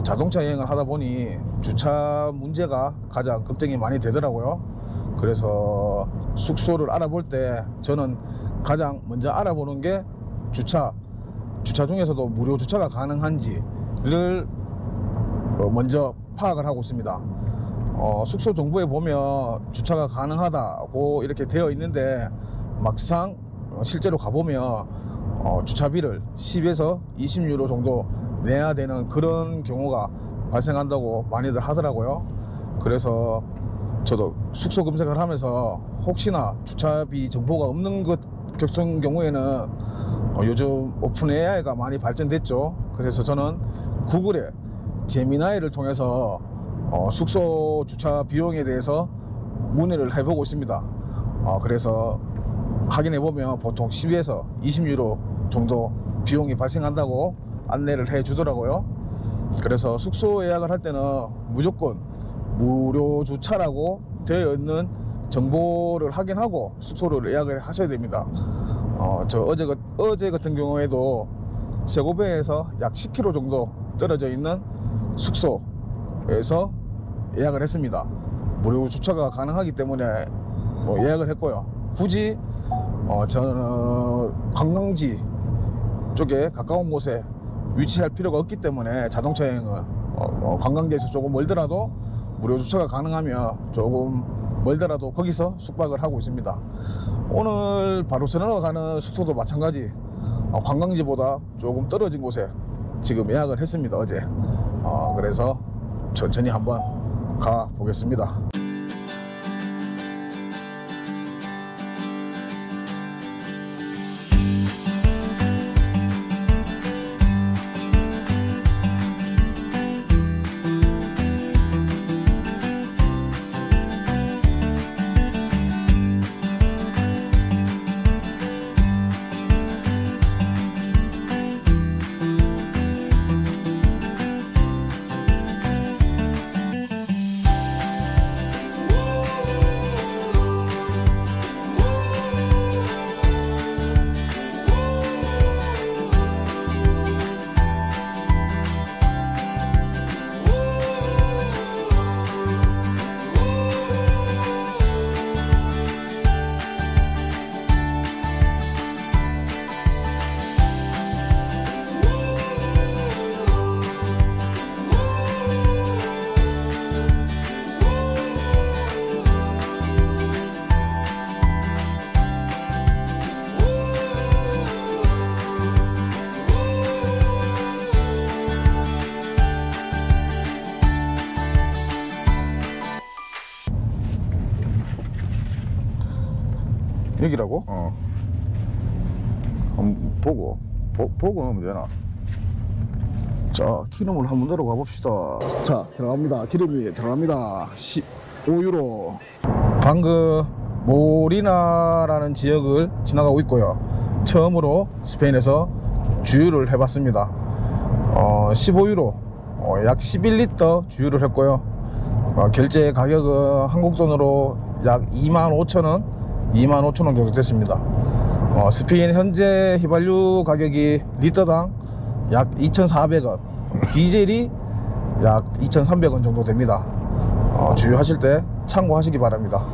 자동차 여행을 하다 보니 주차 문제가 가장 걱정이 많이 되더라고요. 그래서 숙소를 알아볼 때 저는 가장 먼저 알아보는 게 주차 중에서도 무료 주차가 가능한지를 먼저 파악을 하고 있습니다. 숙소 정보에 보면 주차가 가능하다고 이렇게 되어 있는데 막상 실제로 가보면 주차비를 10에서 20유로 정도 내야 되는 그런 경우가 발생한다고 많이들 하더라고요. 그래서 저도 숙소 검색을 하면서 혹시나 주차비 정보가 없는 것 같은 경우에는 요즘 오픈 AI가 많이 발전됐죠. 그래서 저는 구글에 제미나이를 통해서 숙소 주차 비용에 대해서 문의를 해보고 있습니다. 그래서 확인해보면 보통 10에서 20유로 정도 비용이 발생한다고 안내를 해 주더라고요. 그래서 숙소 예약을 할 때는 무조건 무료 주차라고 되어 있는 정보를 확인하고 숙소를 예약을 하셔야 됩니다. 저 어제 같은 경우에도 세고베에서 약 10km 정도 떨어져 있는 숙소에서 예약을 했습니다. 무료 주차가 가능하기 때문에 예약을 했고요. 굳이 저는 관광지 쪽에 가까운 곳에 위치할 필요가 없기 때문에 자동차 여행은 관광지에서 조금 멀더라도 무료 주차가 가능하면 조금 멀더라도 거기서 숙박을 하고 있습니다. 오늘 바르셀로나 가는 숙소도 마찬가지 관광지보다 조금 떨어진 곳에 지금 예약을 했습니다. 어제. 그래서 천천히 한번 가 보겠습니다. 여기라고? 한번 보고 넣으면 되나? 자, 기름을 한번 넣어가 봅시다. 자, 들어갑니다. 기름이 들어갑니다. 15유로. 방금 모리나라는 지역을 지나가고 있고요. 처음으로 스페인에서 주유를 해봤습니다. 15유로, 약 11리터 주유를 했고요. 결제 가격은 한국 돈으로 약 25,000원, 25,000원 정도 됐습니다. 스페인 현재 휘발유 가격이 리터당 약 2,400원, 디젤이 약 2,300원 정도 됩니다. 주유하실 때 참고하시기 바랍니다.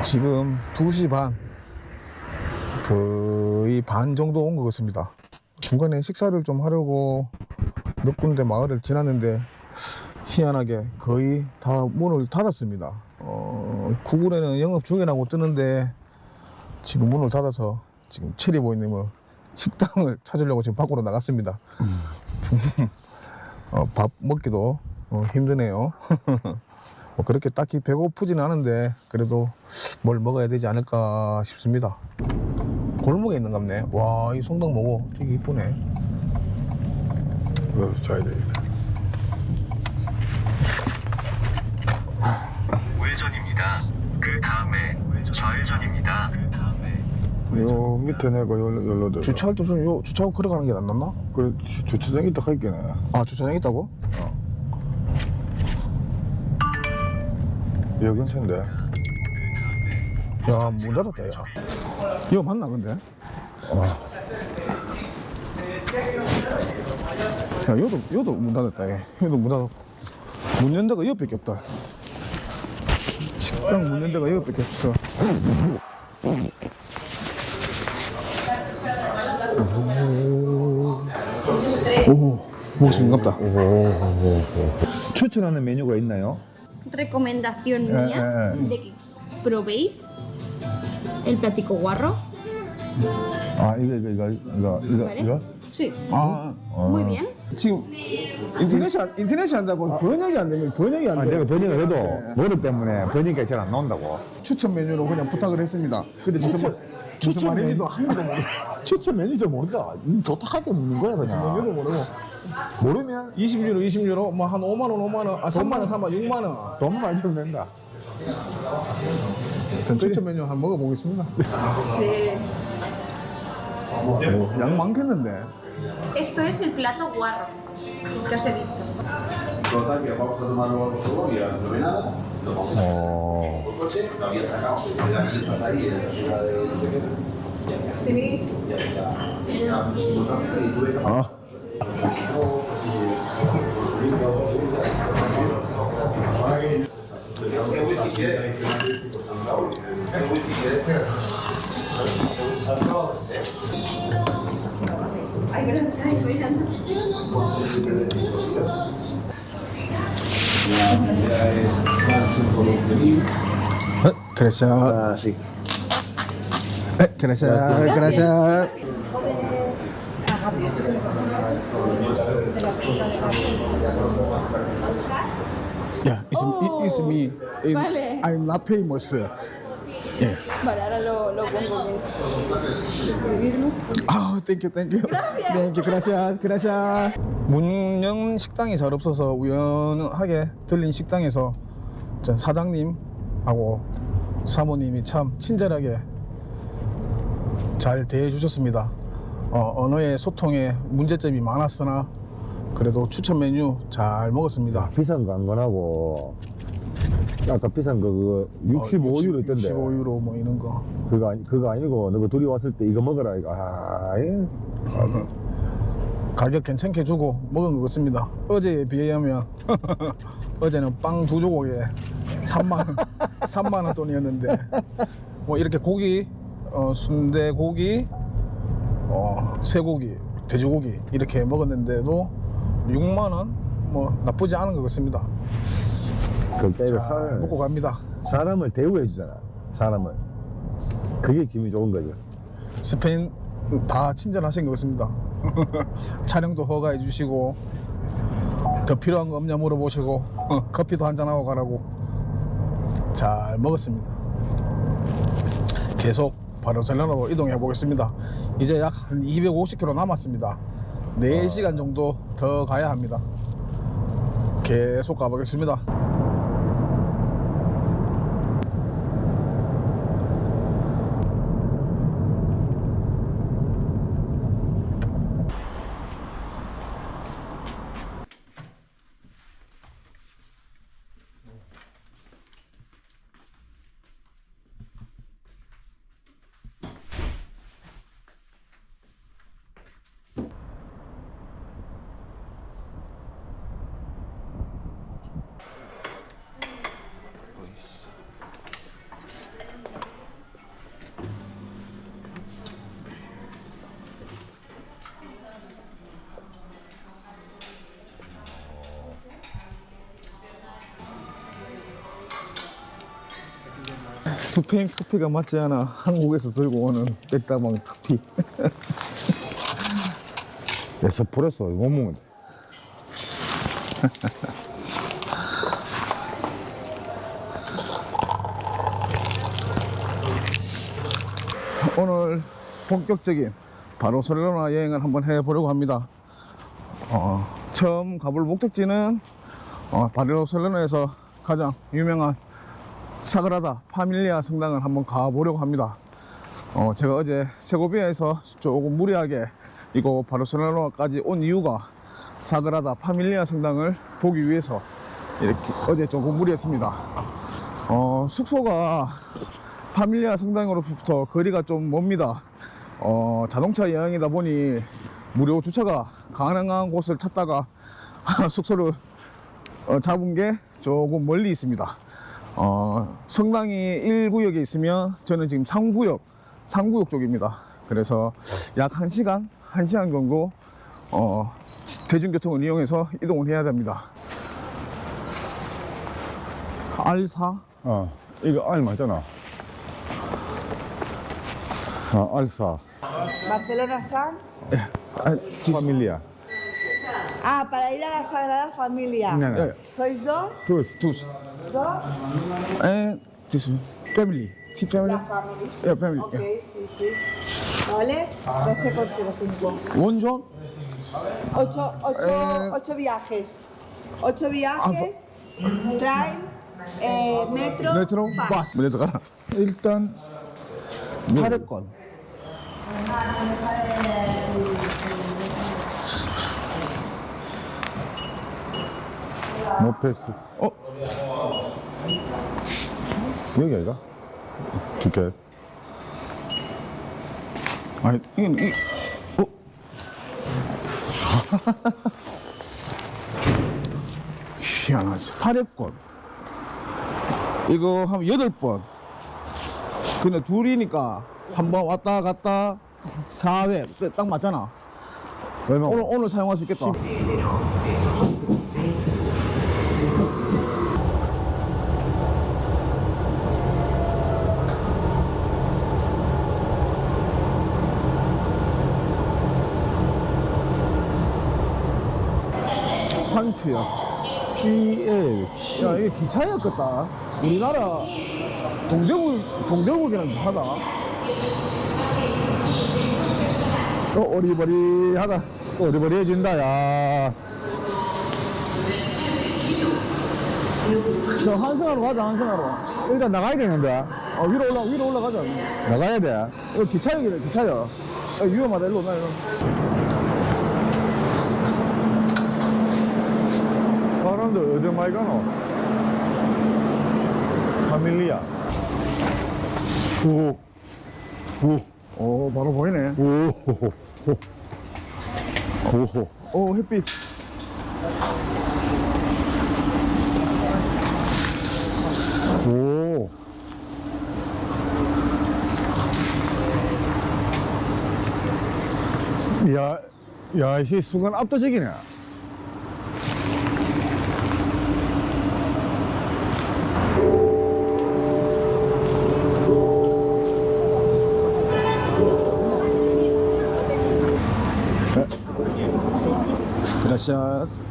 지금 2시 반, 거의 반 정도 온 것 같습니다. 중간에 식사를 좀 하려고 몇 군데 마을을 지났는데 희한하게 거의 다 문을 닫았습니다. 구글에는 영업 중이라고 뜨는데 지금 문을 닫아서 지금 체리보이님은 식당을 찾으려고 지금 밖으로 나갔습니다. 밥 먹기도 힘드네요. 뭐 그렇게 딱히 배고프지는 않은데 그래도 뭘 먹어야 되지 않을까 싶습니다. 골목에 있는 갑네. 와, 이 성당 뭐고 되게 이쁘네. 이거 줘야 되겠다. 우회전입니다. 그 다음에 좌회전입니다. 요 밑에 내가 열로 들어. 주차할 때 무슨 요 주차하고 걸어가는 게 낫나? 그래, 주차장 있다 할게네. 아, 주차장 있다고? 여기 근처인데. 야, 문 닫았다, 야. 이거 맞나, 근데? 야, 여도 문 닫았다, 야. 여도 문 닫았고. 문 연 데가 이것밖에 없다. 식당 문 연 데가 이것밖에 없어. 오, 목숨갑다. 추천하는 메뉴가 있나요? Recomendación mía de que probéis el platico guarro. 아, 이거? Sí, 아, muy bien. 지금 인터넷이 한다고 번역이 안 되면 번역이 안 아, 돼. 내가 번역을 해도 머리 때문에 번역이 잘 안 나온다고. 추천 메뉴로 그냥 부탁을 했습니다. 근데 무슨 말인지도 한 번도 모르고. 추천 메뉴도 모른다. 도탁하게 먹는 거야, 그냥. 메뉴도 모르고. 모르면 20유로, 뭐 한 5만 원, 5만 원, 아 3만 원, 4만 원, 6만 원. 돈만 많이 주면 된다. 전 추천 메뉴 한번 먹어보겠습니다. Sí. 양 많겠는데. Esto es el plato guarro que os he dicho. Tenéis Gracias. 아, sí. Gracias. Yeah, it's me. vale. I'm not famous. Yeah. Vale, ahora lo pongo bien. Escribirlo. 아, 땡큐. 땡큐, gracias. 문연 식당이 잘 없어서 우연하게 들린 식당에서 저 사장님하고 사모님이 참 친절하게 잘 대해주셨습니다. 언어의 소통에 문제점이 많았으나 그래도 추천 메뉴 잘 먹었습니다. 비싼 거 안 건하고 아까 비싼 거 그거 65유로 있던데 65유로 뭐 이런 거. 그거 아니고 너가 둘이 왔을 때 이거 먹어라 이거 예. 가격 괜찮게 주고 먹은 것 같습니다. 어제에 비하면 어제는 빵 2조각에 3만 원 돈이었는데 뭐 이렇게 고기, 순대고기, 쇠고기, 돼지고기 이렇게 먹었는데도 6만 원 뭐 나쁘지 않은 것 같습니다. 그러니까 이거 잘 먹고 갑니다. 사람을 대우해 주잖아. 사람을 그게 기분이 좋은 거죠. 스페인 다 친절하신 것 같습니다. 촬영도 허가해 주시고 더 필요한 거 없냐 물어보시고 커피도 한잔하고 가라고 잘 먹었습니다. 계속 바르셀로나로 이동해 보겠습니다. 이제 약 한 250km 남았습니다. 4시간 정도 더 가야 합니다. 계속 가보겠습니다. 스페인 커피가 맞지 않아 한국에서 들고 오는 백다방 커피. 에스프레소 못 먹는데. 오늘 본격적인 바르셀로나 여행을 한번 해보려고 합니다. 처음 가볼 목적지는 바르셀로나에서 가장 유명한 사그라다 파밀리아 성당을 한번 가보려고 합니다. 제가 어제 세고비아에서 조금 무리하게 이곳 바르셀로나까지 온 이유가 사그라다 파밀리아 성당을 보기 위해서 이렇게 어제 조금 무리했습니다. 숙소가 파밀리아 성당으로부터 거리가 좀 멉니다. 자동차 여행이다 보니 무료 주차가 가능한 곳을 찾다가 숙소를 잡은 게 조금 멀리 있습니다. 성당이 1구역에 있으면 저는 지금 3구역 쪽입니다. 그래서 약 1시간 정도 대중교통을 이용해서 이동을 해야 됩니다. 알사? 이거 알 맞잖아. 알사 Barcelona Sans. 파밀리아. Ah, para ir a la Sagrada Familia. 네. ¿Sois dos? Dos. ¿Dos? And this one. Family. T family? La family. Yeah, family. Ok, Yeah. sí, sí. Vale, 13,05. 원전? 8 viajes. 8 viajes. Train, metro, 메트로? bus. 버스. 먼저 들어가라. 일단 8회권. 노패스. 여기 아이가? 티켓. 아니, 이건 희한하지. 8회권. 이거 하면 8번. 근데 둘이니까 한 번 왔다 갔다 4회. 딱 맞잖아. 얼마? 오늘 사용할 수 있겠다. 상치야. CL. 야, 이게 기차였겠다. 우리나라 동대문이랑 비슷하다. 저 환승하러 가자, 환승하러. 일단 나가야 되는데. 위로 올라가자. 나가야 돼. 이거 기차역이래, 기차역. 위험하다, 일로 오나, 일로. 사람들 어디 많이 가노? 파밀리아. 오, 바로 보이네. 오, 햇빛. 오. 야, 이 순간 압도적이네. 그라시아스.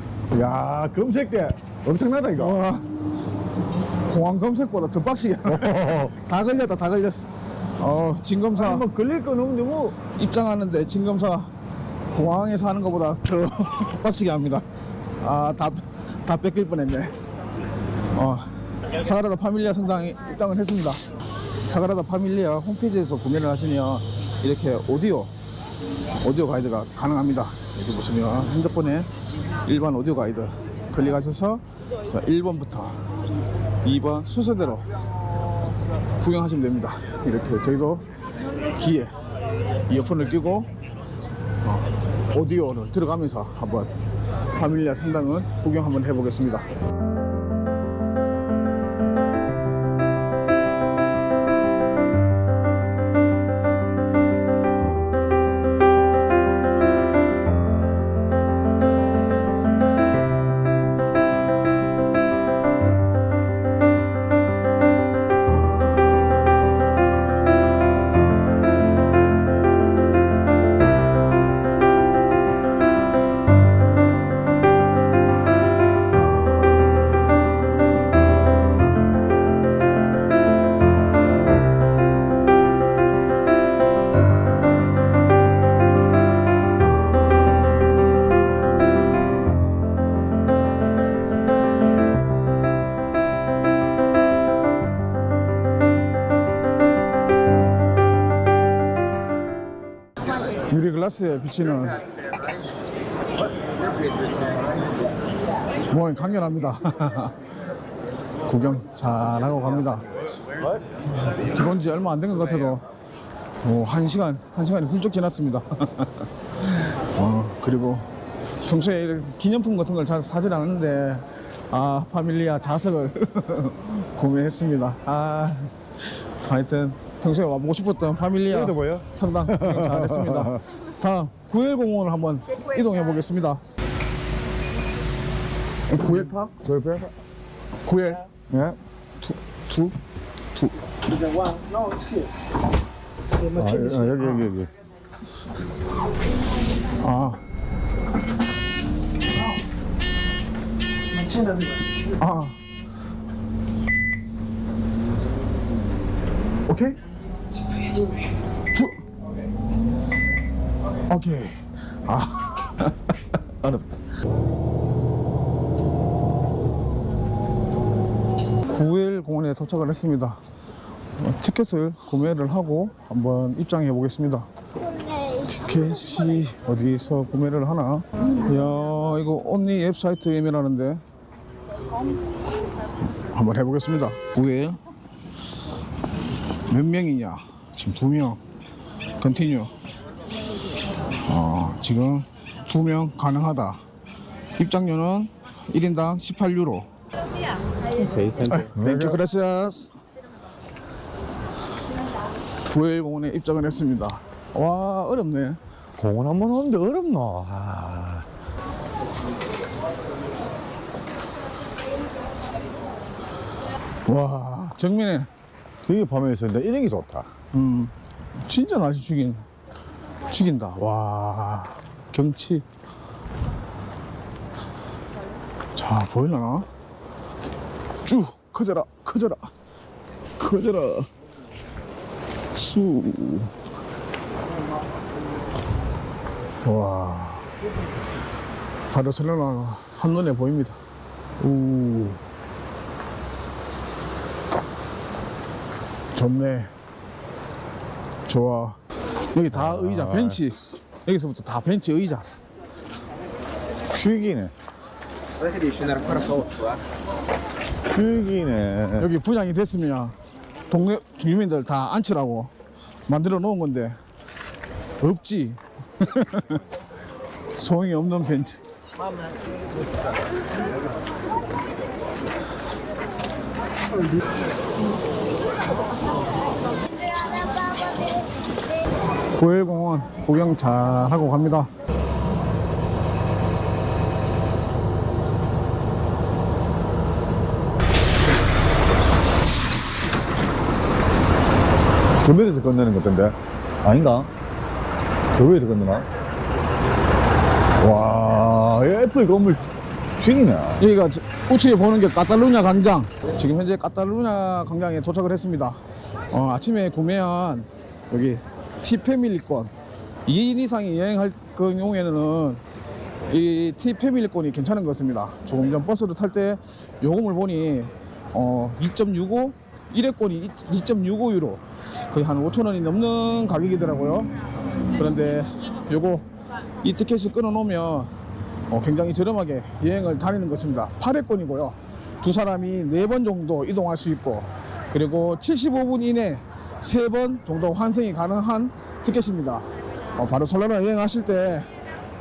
야, 검색대 엄청나다, 이거. 와, 공항 검색보다 더 빡시게. 다 걸렸다, 다 걸렸어. 진검사. 아니, 뭐, 걸릴 건 없는데, 뭐. 입장하는데 진검사 공항에서 하는 것보다 더 빡시게 합니다. 다 뺏길 뻔했네. 사그라다 파밀리아 성당에 입당을 했습니다. 사그라다 파밀리아 홈페이지에서 구매를 하시면 이렇게 오디오 가이드가 가능합니다. 여기 보시면 핸드폰에 일반 오디오 가이드 클릭하셔서 1번부터 2번 순서대로 구경하시면 됩니다. 이렇게 저희도 귀에 이어폰을 끼고 오디오를 들어가면서 한번 파밀리아 성당을 구경 한번 해보겠습니다. 유리 글라스에 비치는 모양이 강렬합니다. 구경 잘하고 갑니다. 들어온 지 얼마 안 된 것 같아도 1시간이 훌쩍 지났습니다. 그리고 평소에 이렇게 기념품 같은 걸 잘 사진 않았는데 파밀리아 자석을 구매했습니다. 하여튼 평소에 와보고 싶었던 파밀리아 여기도 보여? 성당 구경 잘했습니다. 다음 구엘공원을 한번 이동해 보겠습니다. 구엘파? 구엘 예? 투 여기. 오케이? 오케이. 어렵다. 구엘 공원에 도착을 했습니다. 티켓을 구매를 하고 한번 입장해 보겠습니다. 티켓이 어디서 구매를 하나? 이야, 이거 언니 웹사이트 예매라는데 한번 해보겠습니다. 구엘 몇 명이냐? 지금 2명. 컨티뉴. 지금 2명 가능하다. 입장료는 1인당 18유로. 오케이, 땡큐 그라시아스. 구엘 공원에 입장을 했습니다. 와, 어렵네. 공원 한 번 오는데 어렵노? 와, 정면에 되게 밤에 있었는데 이런 게 좋다. 진짜 날씨 죽인다. 와, 경치. 자, 보이려나? 쭉 커져라. 수. 와, 바르셀로나가 한눈에 보입니다. 좋네. 좋아. 여기 다 의자, 벤치. 여기서부터 다 벤치 의자. 휴기네. 휴기네. 여기 분양이 됐으면 동네 주민들 다 앉히라고 만들어 놓은 건데 없지. 소용이 없는 벤치. 구엘공원 구경 잘 하고 갑니다. 저 밑에서 건너는 것 같던데? 아닌가? 저 위에서 건너나? 와, 애플 건물 죽이네. 여기가 우측에 보는 게 카탈루냐 광장. 지금 현재 카탈루냐 광장에 도착을 했습니다. 아침에 구매한 여기 티패밀리권 2인 이상이 여행할 그 경우에는 이 티패밀리권이 괜찮은 것 같습니다. 조금 전 버스를 탈 때 요금을 보니 2.65 1회권이 2.65유로 거의 한 5,000원이 넘는 가격이더라고요. 그런데 요거 이 티켓을 끊어 놓으면 굉장히 저렴하게 여행을 다니는 것입니다. 8회권이고요. 두 사람이 4번 정도 이동할 수 있고, 그리고 75분 이내 3번 정도 환승이 가능한 티켓입니다. 바르셀로나 여행하실 때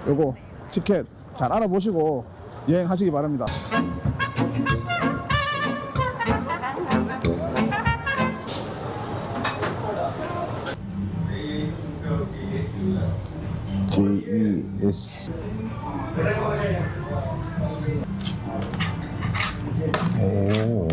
요거 티켓 잘 알아보시고 여행하시기 바랍니다. JES. 오.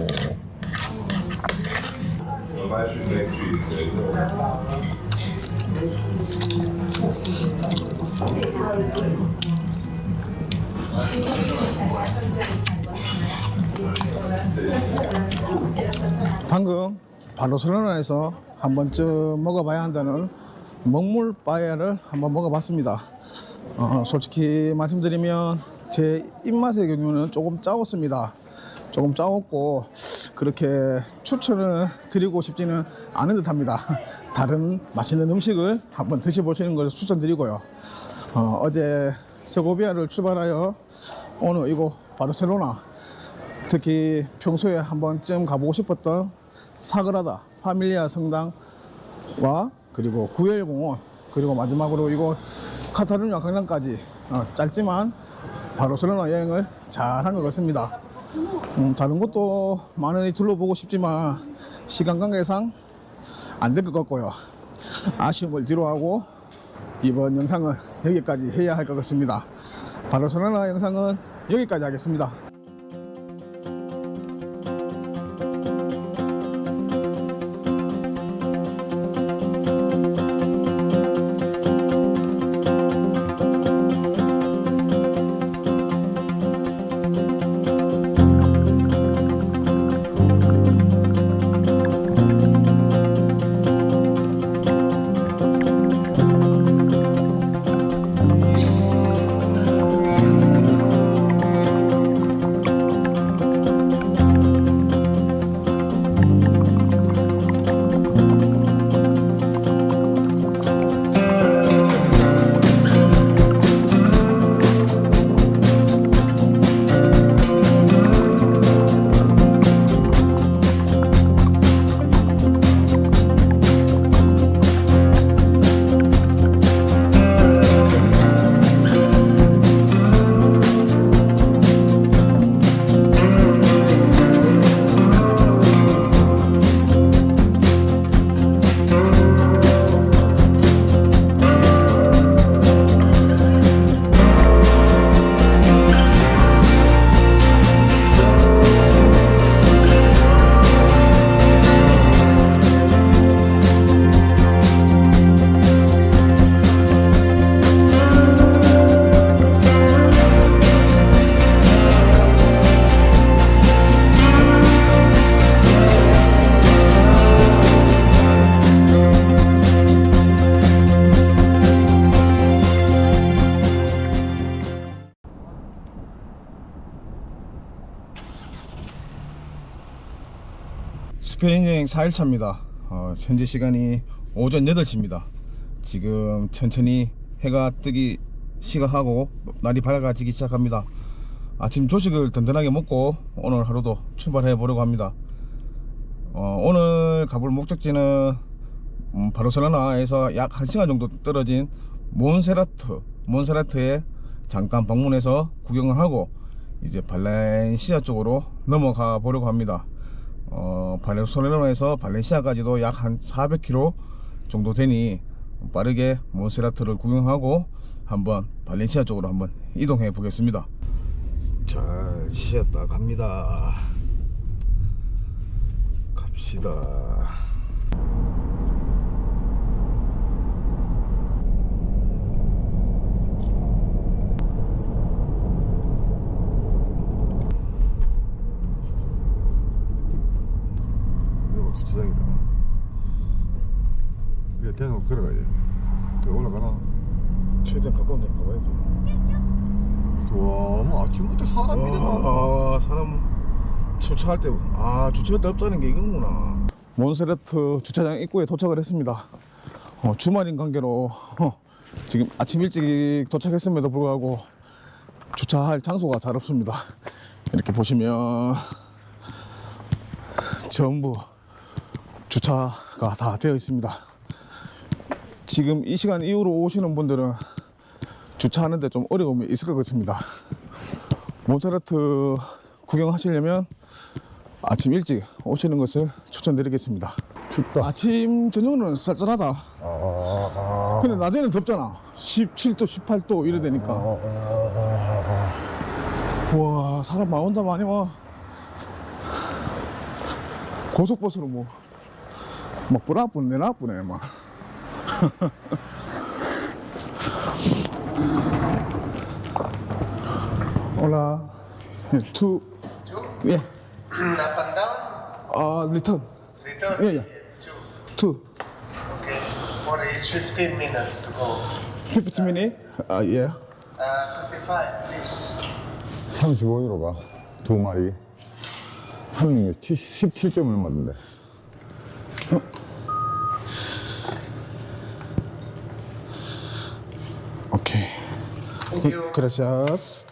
방금 바르셀로나에서 한 번쯤 먹어봐야 한다는 먹물 빠에야를 한번 먹어봤습니다. 솔직히 말씀드리면 제 입맛의 경우는 조금 짜웠습니다. 조금 짜웠고 그렇게 추천을 드리고 싶지는 않은 듯 합니다. 다른 맛있는 음식을 한번 드셔보시는 것을 추천드리고요. 어제 세고비아를 출발하여 오늘 이곳 바르셀로나, 특히 평소에 한 번쯤 가보고 싶었던 사그라다 파밀리아 성당과 그리고 구엘공원, 그리고 마지막으로 이곳 카타루냐 광장까지 짧지만 바르셀로나 여행을 잘 한 것 같습니다. 다른 곳도 많이 둘러보고 싶지만 시간 관계상 안 될 것 같고요. 아쉬움을 뒤로하고 이번 영상은 여기까지 해야 할 것 같습니다. 바르셀로나 영상은 여기까지 하겠습니다. 스페인 여행 4일차입니다. 현재 시간이 오전 8시입니다. 지금 천천히 해가 뜨기 시작하고 날이 밝아지기 시작합니다. 아침 조식을 든든하게 먹고 오늘 하루도 출발해 보려고 합니다. 오늘 가볼 목적지는 바르셀로나에서 약 1시간 정도 떨어진 몬세라트에 잠깐 방문해서 구경을 하고 이제 발렌시아 쪽으로 넘어가 보려고 합니다. 바르셀로나에서 발렌시아까지도 약 한 400km 정도 되니 빠르게 몬세라트를 구경하고 한번 발렌시아 쪽으로 한번 이동해 보겠습니다. 잘 쉬었다 갑니다. 갑시다. 이거 주차장이다. 이거 대놓고 걸어가야 돼. 더 올라가나? 최대한 가까운 데 가봐야지. 와, 뭐 아침부터 사람이 많아. 사람 주차할 때 주차할 데 없다는 게 이건구나. 몬세라트 주차장 입구에 도착을 했습니다. 주말인 관계로 지금 아침 일찍 도착했음에도 불구하고 주차할 장소가 잘 없습니다. 이렇게 보시면 전부 주차가 다 되어 있습니다. 지금 이 시간 이후로 오시는 분들은 주차하는데 좀 어려움이 있을 것 같습니다. 몬세라트 구경하시려면 아침 일찍 오시는 것을 추천드리겠습니다. 춥다. 아침 저녁은 쌀쌀하다. 근데 낮에는 덥잖아. 17도 18도 이래 되니까. 와, 사람 많이 온다. 많이 와. 고속버스로 막 불아뿐 내나쁘네 막. Hola. Two. Yeah. Up and down? Return. Return? Yeah. Two. Okay. For is 15 minutes to go. 15 minutes? Yeah. 25, please. 35유로 가. 두 마리. 한 명이 17점 얼마던데. 오케이. Gracias.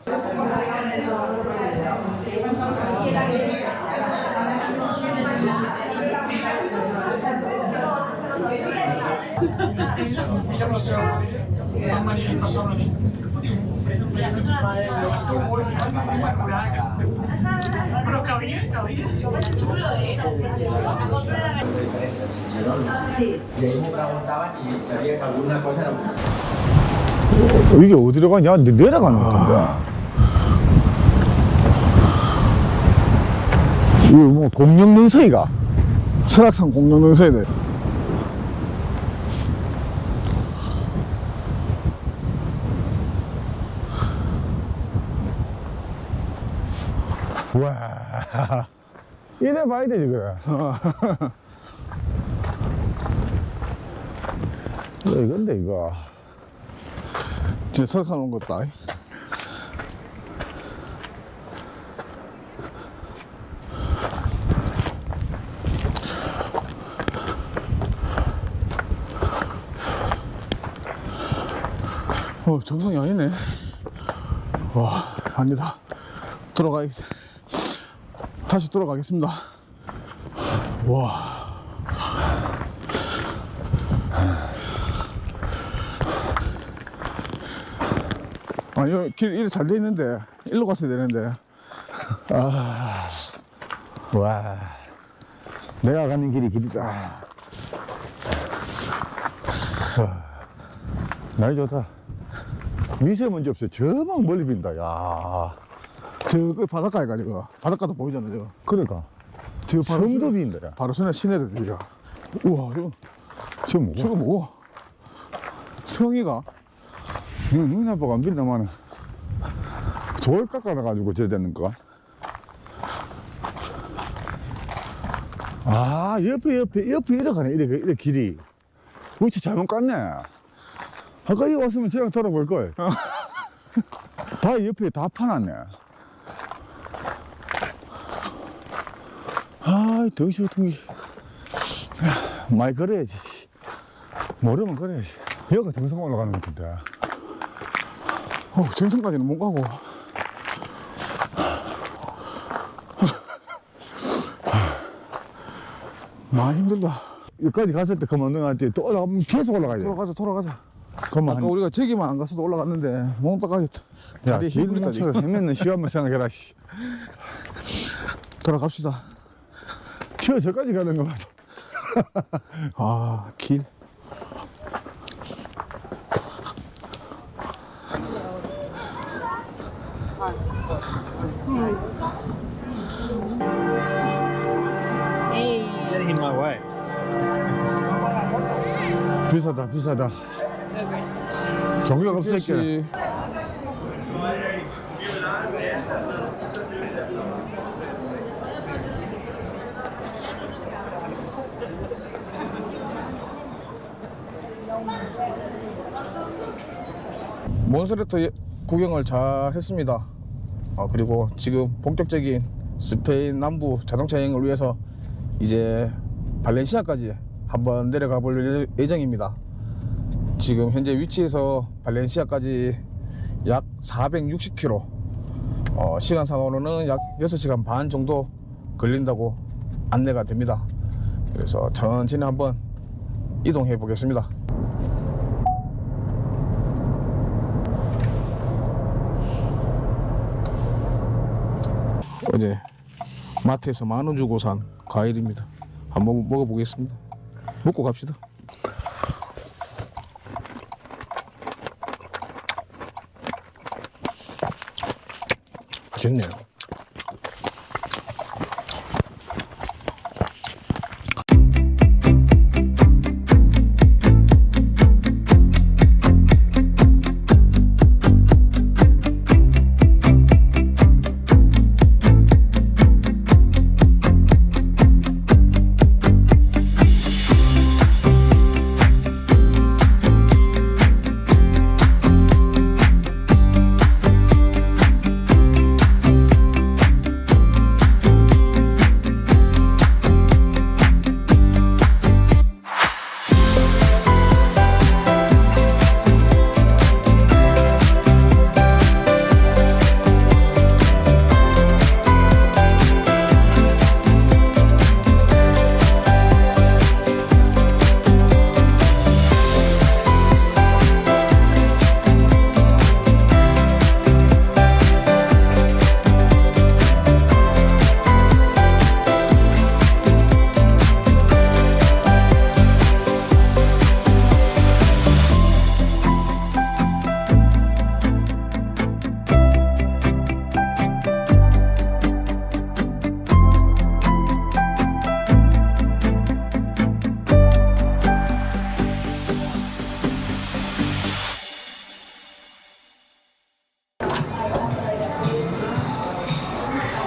이게 어디로 가냐? 내려가는 것 같은데. 이거 뭐 공룡능서이가? 설악산 공룡능서에 돼. 와, 이래 봐야 되지 그래. 이건데 이거. 진짜 설악산 온 것다. 정상이 아니네. 와, 아니다. 다시 돌아가겠습니다. 와. 아니, 길 이래 잘 돼 있는데, 일로 갔어야 되는데. 와, 내가 가는 길이 길이다. 날이 좋다. 미세먼지 없어. 저만 멀리 빈다. 야, 저거 바닷가에 가지고 바닷가도 보이잖아, 저거. 그러니까 저 섬도 빈다. 야. 바르셀로나 시내들 저기가. 우와, 저 뭐고? 저거 뭐고? 성이가? 이거 눈이 아빠가 안 빈다마는 돌 깎아놔가지고 저래 되는 거. 아, 옆에 이렇게 이렇게 길이. 위치 잘못 갔네. 아까 여기 왔으면 저랑 돌아볼걸. 다 옆에 다 파놨네. 아, 덩치 같은 게. 많이 걸어야지. 모르면 걸어야지. 여기가 정상 올라가는 건데. 정상까지는 못 가고. 많이 힘들다. 여기까지 갔을 때 그만 너한테 또 올라가면 계속 올라가야 돼. 돌아가자. 그만 아까 우리가 저기만 안 갔어도 올라갔는데 몸 닦아야겠다. 야, 다리에 길 힘들다, 맞춰 지금. 헤매는 시간만 생각해라. 씨. 돌아갑시다. 저까지 가는 거 맞아. 아, 길. 비싸다, 비싸다. 종류가 없을 게. 씨. 몬스레터 구경을 잘 했습니다. 그리고 지금 본격적인 스페인 남부 자동차 여행을 위해서 이제 발렌시아까지 한번 내려가 볼 예정입니다. 지금 현재 위치에서 발렌시아까지 약 460km, 시간상으로는 약 6시간 반 정도 걸린다고 안내가 됩니다. 그래서 천천히 한번 이동해 보겠습니다. 어제 마트에서 10,000원 주고 산 과일입니다. 한번 먹어보겠습니다. 먹고 갑시다. 맛있네요.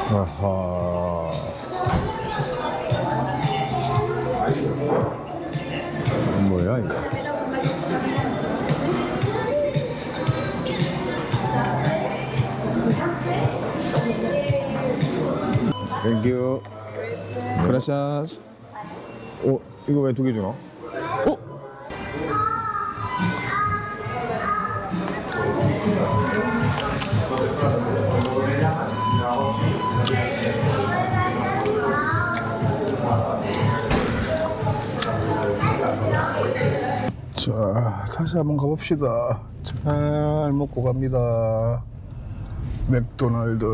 아하. 뭐야 이거? 땡큐. 그라시아스. 이거 왜 2개 주노? 자, 다시 한번 가봅시다. 잘 먹고 갑니다. 맥도날드.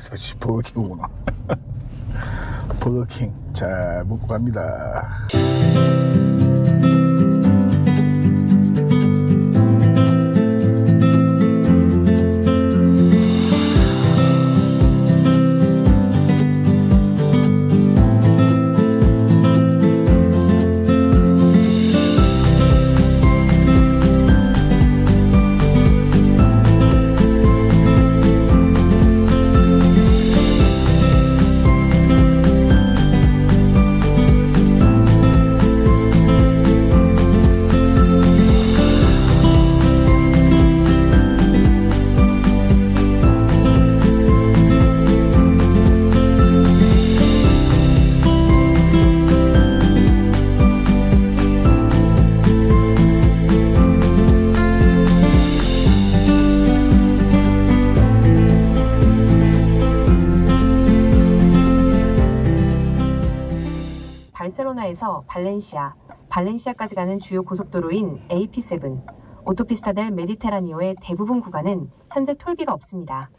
다시 버거킹이구나. 버거킹. 잘 먹고 갑니다. 세고비아에서 발렌시아, 발렌시아까지 가는 주요 고속도로인 AP7, 오토피스타 델 메디테라니오의 대부분 구간은 현재 톨비가 없습니다.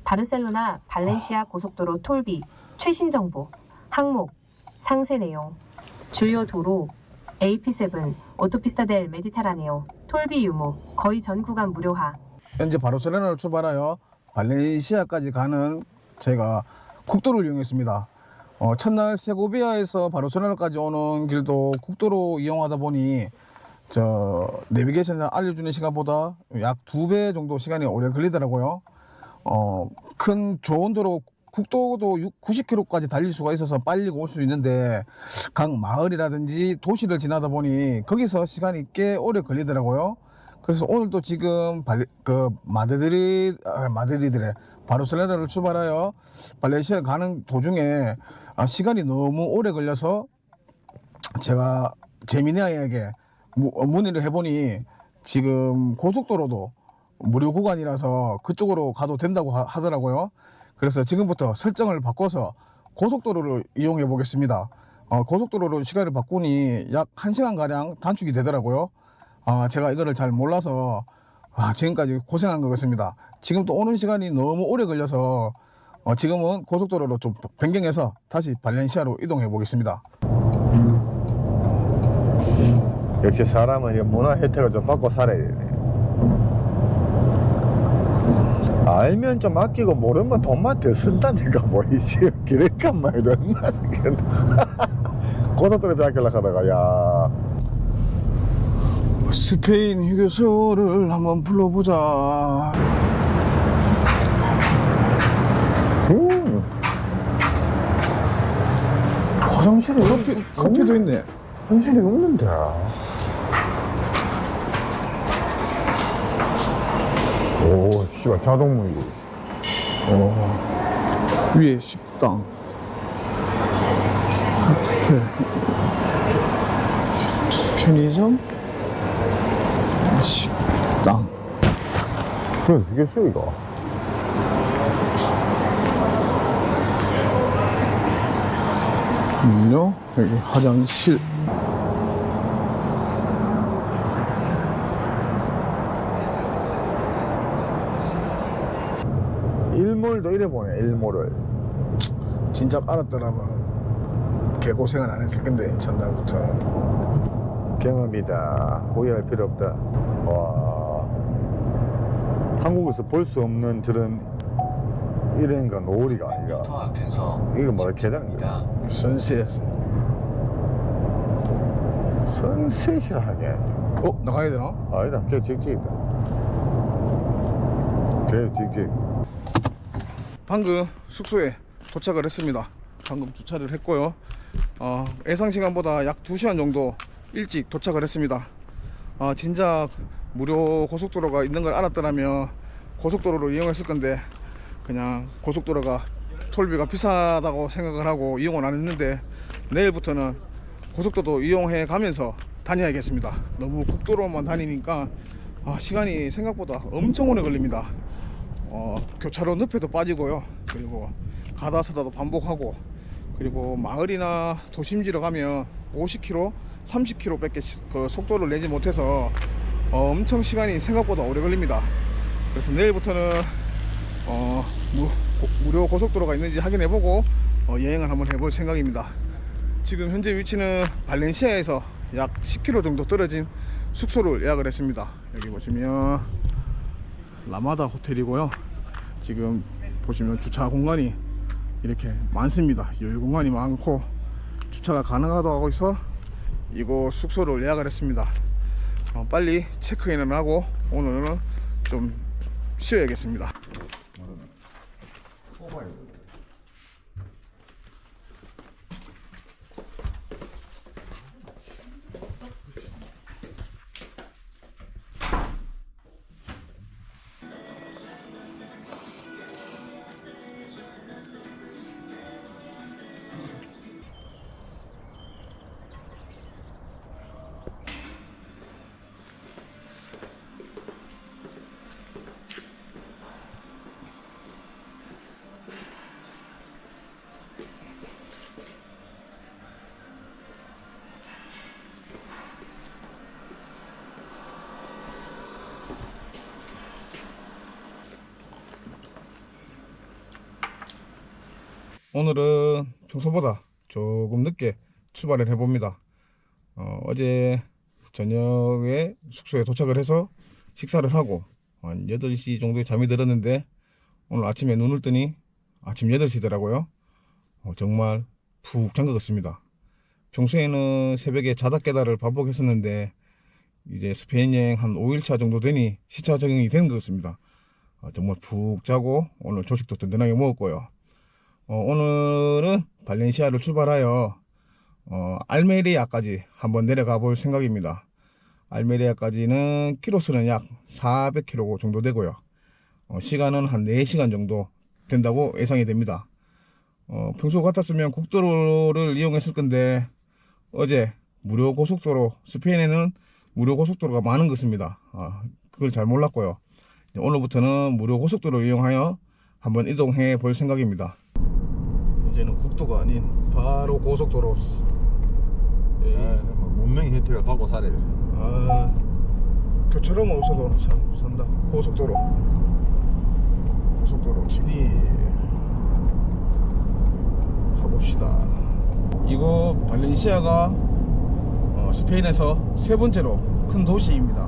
바르셀로나 발렌시아 고속도로 톨비 최신 정보, 항목, 상세 내용, 주요 도로, AP7, 오토피스타 델 메디테라니오, 톨비 유무, 거의 전 구간 무료화. 현재 바르셀로나를 출발하여 발렌시아까지 가는 제가 국도를 이용했습니다. 첫날 세고비아에서 바르셀로나까지 오는 길도 국도로 이용하다 보니 내비게이션에 알려주는 시간보다 약 2배 정도 시간이 오래 걸리더라고요. 큰 좋은 도로 국도도 90km까지 달릴 수가 있어서 빨리 올 수 있는데 각 마을이라든지 도시를 지나다 보니 거기서 시간이 꽤 오래 걸리더라고요. 그래서 오늘도 지금 마드리드래 바르셀로나를 출발하여 발렌시아 가는 도중에 시간이 너무 오래 걸려서 제가 제미니아에게 문의를 해보니 지금 고속도로도 무료 구간이라서 그쪽으로 가도 된다고 하더라고요. 그래서 지금부터 설정을 바꿔서 고속도로를 이용해 보겠습니다. 고속도로로 시간을 바꾸니 약 1시간가량 단축이 되더라고요. 제가 이거를 잘 몰라서 지금까지 고생한 것 같습니다. 지금 또 오는 시간이 너무 오래 걸려서 지금은 고속도로로 좀 변경해서 다시 발렌시아로 이동해 보겠습니다. 역시 사람은 이 문화 혜택을 좀 받고 살아야 되네. 알면 좀 아끼고 모르면 돈만 더 쓴다니까 뭐 이씨 기름값 말도 얼마나 쓰겠나. 고속도로 뺏기려고 하다가 야 스페인 휴게소를 한번 불러보자. 화장실에 커피도 있네. 화장실이 없는데. 오, 씨발 자동문이고. 위에 식당, 카페, 편의점, 식당. 그래, 이게 수이가. 음료, 여기 화장실. 일몰도 이래 보네, 일몰을. 진작 알았더라면 개고생은 안 했을 건데 전날부터. 경험이다. 후회할 필요 없다. 와, 한국에서 볼 수 없는 저런 이런가 노을이가 아니라 이거 뭐야 계단입니다. 선셋. 선셋이라 하게. 나가야 되나? 아니다, 걔 직직이다. 걔 직직. 방금 숙소에 도착을 했습니다. 방금 주차를 했고요. 예상 시간보다 약 2시간 정도 일찍 도착을 했습니다. 진작 무료 고속도로가 있는 걸 알았더라면 고속도로를 이용했을 건데 그냥 고속도로가 톨비가 비싸다고 생각을 하고 이용을 안 했는데 내일부터는 고속도로 이용해 가면서 다녀야겠습니다. 너무 국도로만 다니니까 시간이 생각보다 엄청 오래 걸립니다. 교차로 늪에도 빠지고요. 그리고 가다 서다도 반복하고, 그리고 마을이나 도심지로 가면 50km, 30km밖에 그 속도를 내지 못해서 엄청 시간이 생각보다 오래 걸립니다. 그래서 내일부터는 무료 고속도로가 있는지 확인해보고 여행을 한번 해볼 생각입니다. 지금 현재 위치는 발렌시아에서 약 10km 정도 떨어진 숙소를 예약을 했습니다. 여기 보시면 라마다 호텔이고요. 지금 보시면 주차 공간이 이렇게 많습니다. 여유 공간이 많고 주차가 가능하다고 해서 이곳 숙소를 예약을 했습니다. 빨리 체크인을 하고 오늘은 좀 쉬어야겠습니다. 오늘은 평소보다 조금 늦게 출발을 해봅니다. 어제 저녁에 숙소에 도착을 해서 식사를 하고 한 8시 정도에 잠이 들었는데 오늘 아침에 눈을 뜨니 아침 8시더라고요. 정말 푹 잠겼습니다. 평소에는 새벽에 자다 깨다를 반복했었는데 이제 스페인 여행 한 5일차 정도 되니 시차 적응이 된 것 같습니다. 정말 푹 자고 오늘 조식도 든든하게 먹었고요. 오늘은 발렌시아를 출발하여 알메리아까지 한번 내려가 볼 생각입니다. 알메리아까지는 키로수는 약 400km 정도 되고요. 시간은 한 4시간 정도 된다고 예상이 됩니다. 평소 같았으면 국도로를 이용했을 건데 어제 무료 고속도로, 스페인에는 무료 고속도로가 많은 것입니다. 그걸 잘 몰랐고요. 오늘부터는 무료 고속도로를 이용하여 한번 이동해 볼 생각입니다. 이제는 국도가 아닌 바로 고속도로. 문명의 혜택을 받고 살아야 돼. 교차로만 없어도 참 산다. 고속도로 진입 가봅시다. 이거 발렌시아가 스페인에서 세 번째로 큰 도시입니다.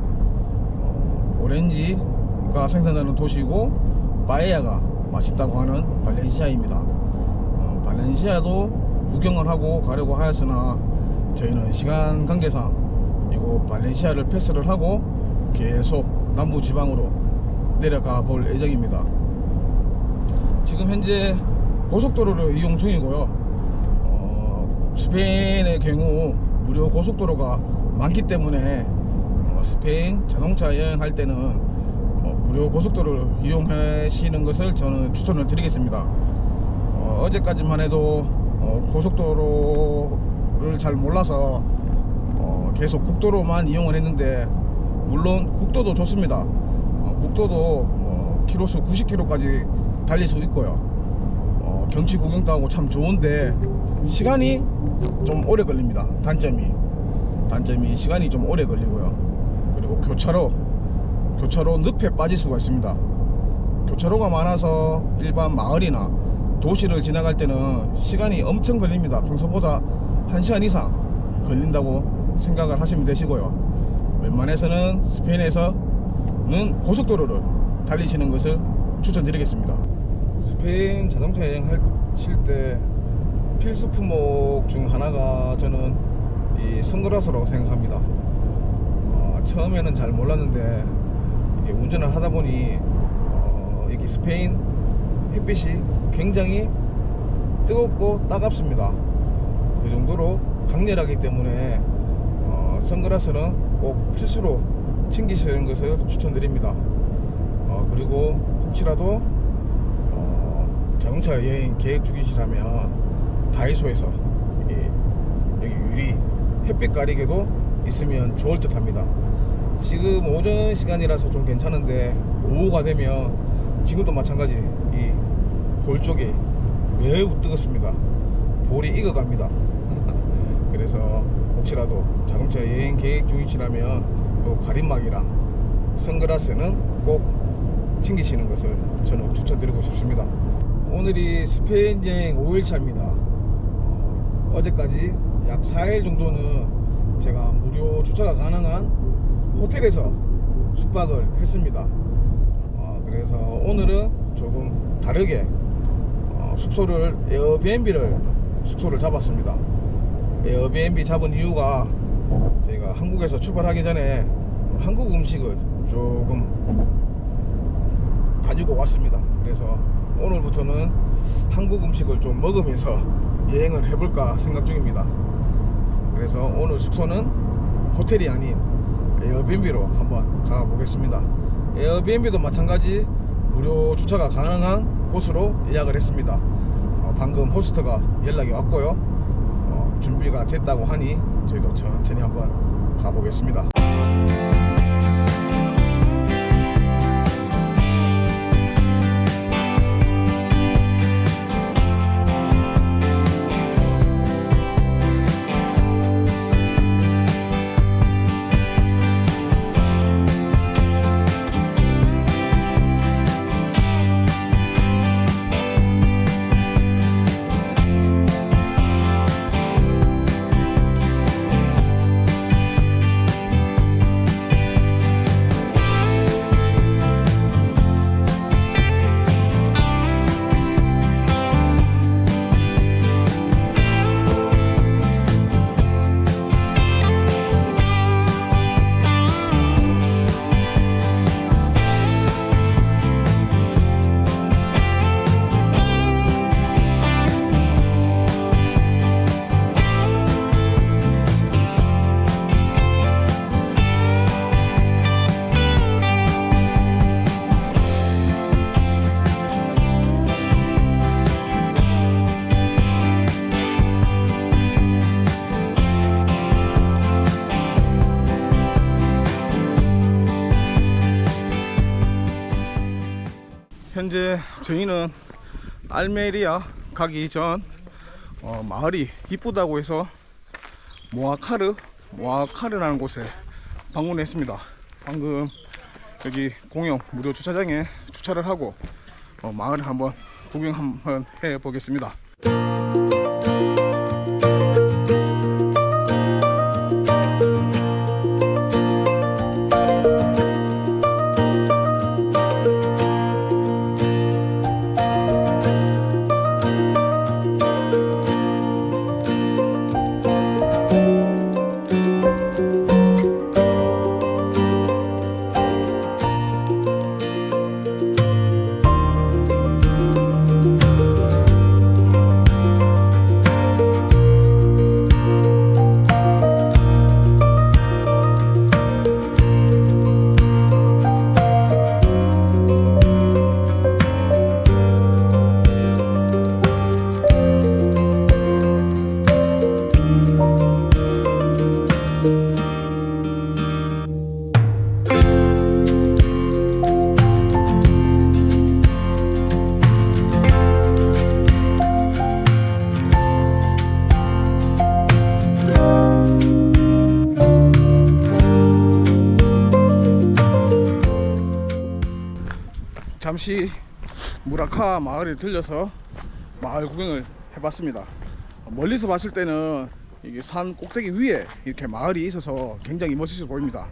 오렌지가 생산하는 도시고 빠에야가 맛있다고 하는 발렌시아입니다. 발렌시아도 구경을 하고 가려고 하였으나 저희는 시간 관계상 이거 발렌시아를 패스를 하고 계속 남부 지방으로 내려가 볼 예정입니다. 지금 현재 고속도로를 이용 중이고요. 스페인의 경우 무료 고속도로가 많기 때문에 스페인 자동차 여행할 때는 무료 고속도로를 이용하시는 것을 저는 추천을 드리겠습니다. 어제까지만 해도 고속도로를 잘 몰라서 계속 국도로만 이용을 했는데 물론 국도도 좋습니다. 국도도 키로수 90km까지 달릴 수 있고요. 경치 구경도 하고 참 좋은데 시간이 좀 오래 걸립니다. 단점이 시간이 좀 오래 걸리고요. 그리고 교차로 늪에 빠질 수가 있습니다. 교차로가 많아서 일반 마을이나 도시를 지나갈 때는 시간이 엄청 걸립니다. 평소보다 1시간 이상 걸린다고 생각을 하시면 되시고요. 웬만해서는 스페인에서는 고속도로를 달리시는 것을 추천드리겠습니다. 스페인 자동차 여행 하실 때 필수 품목 중 하나가 저는 이 선글라스라고 생각합니다. 처음에는 잘 몰랐는데 이게 운전을 하다 보니 여기 스페인 햇빛이 굉장히 뜨겁고 따갑습니다. 그 정도로 강렬하기 때문에 선글라스는 꼭 필수로 챙기시는 것을 추천드립니다. 그리고 혹시라도 자동차 여행 계획 중이시라면 다이소에서 여기 유리 햇빛 가리개도 있으면 좋을 듯 합니다. 지금 오전 시간이라서 좀 괜찮은데 오후가 되면 지금도 마찬가지 이 볼 쪽이 매우 뜨겁습니다. 볼이 익어갑니다. 그래서 혹시라도 자동차 여행 계획 중이시라면 가림막이랑 선글라스는 꼭 챙기시는 것을 저는 추천드리고 싶습니다. 오늘이 스페인 여행 5일차입니다. 어제까지 약 4일 정도는 제가 무료 주차가 가능한 호텔에서 숙박을 했습니다. 그래서 오늘은 조금 다르게 숙소를 에어비앤비를 숙소를 잡았습니다. 에어비앤비 잡은 이유가 제가 한국에서 출발하기 전에 한국 음식을 조금 가지고 왔습니다. 그래서 오늘부터는 한국 음식을 좀 먹으면서 여행을 해볼까 생각 중입니다. 그래서 오늘 숙소는 호텔이 아닌 에어비앤비로 한번 가보겠습니다. 에어비앤비도 마찬가지 무료 주차가 가능한 곳으로 예약을 했습니다. 방금 호스트가 연락이 왔고요. 준비가 됐다고 하니 저희도 천천히 한번 가보겠습니다. 현재 저희는 알메리아 가기 전 마을이 이쁘다고 해서 모아카르라는 곳에 방문했습니다. 방금 여기 공영 무료 주차장에 주차를 하고 마을을 한번 구경 한번 해 보겠습니다. 잠시 무라카 마을에 들려서 마을 구경을 해봤습니다. 멀리서 봤을 때는 이게 산 꼭대기 위에 이렇게 마을이 있어서 굉장히 멋있어 보입니다.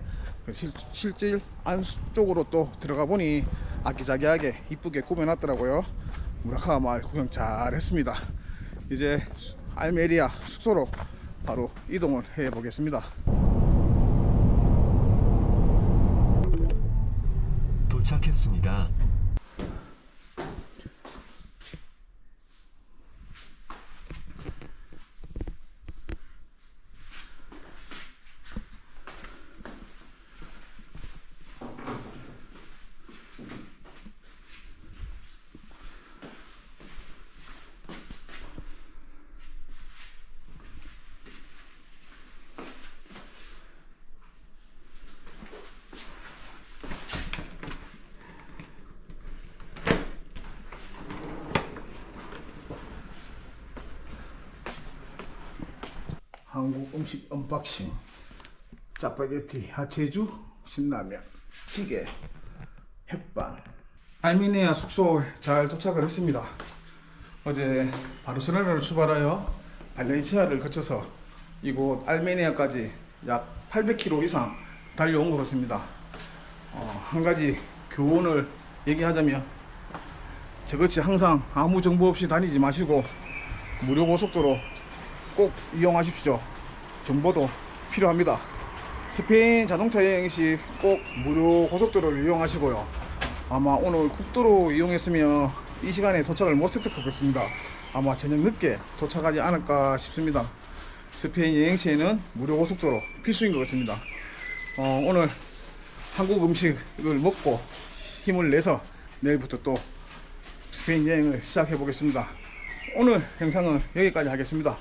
실질 안쪽으로 또 들어가 보니 아기자기하게 이쁘게 꾸며놨더라고요. 무라카 마을 구경 잘 했습니다. 이제 알메리아 숙소로 바로 이동을 해 보겠습니다. 도착했습니다. 한국 음식 언박싱. 짜파게티, 하체주, 신라면, 찌개, 햇반. 알메니아 숙소에 잘 도착을 했습니다. 어제 바르셀로나를 출발하여 발렌시아를 거쳐서 이곳 알메니아까지 약 800km 이상 달려온 것 같습니다. 한 가지 교훈을 얘기하자면 저같이 항상 아무 정보 없이 다니지 마시고 무료 고속도로 꼭 이용하십시오. 정보도 필요합니다. 스페인 자동차 여행 시 꼭 무료 고속도로를 이용하시고요. 아마 오늘 국도로 이용했으면 이 시간에 도착을 못했을 것 같습니다. 아마 저녁 늦게 도착하지 않을까 싶습니다. 스페인 여행 시에는 무료 고속도로 필수인 것 같습니다. 오늘 한국 음식을 먹고 힘을 내서 내일부터 또 스페인 여행을 시작해 보겠습니다. 오늘 영상은 여기까지 하겠습니다.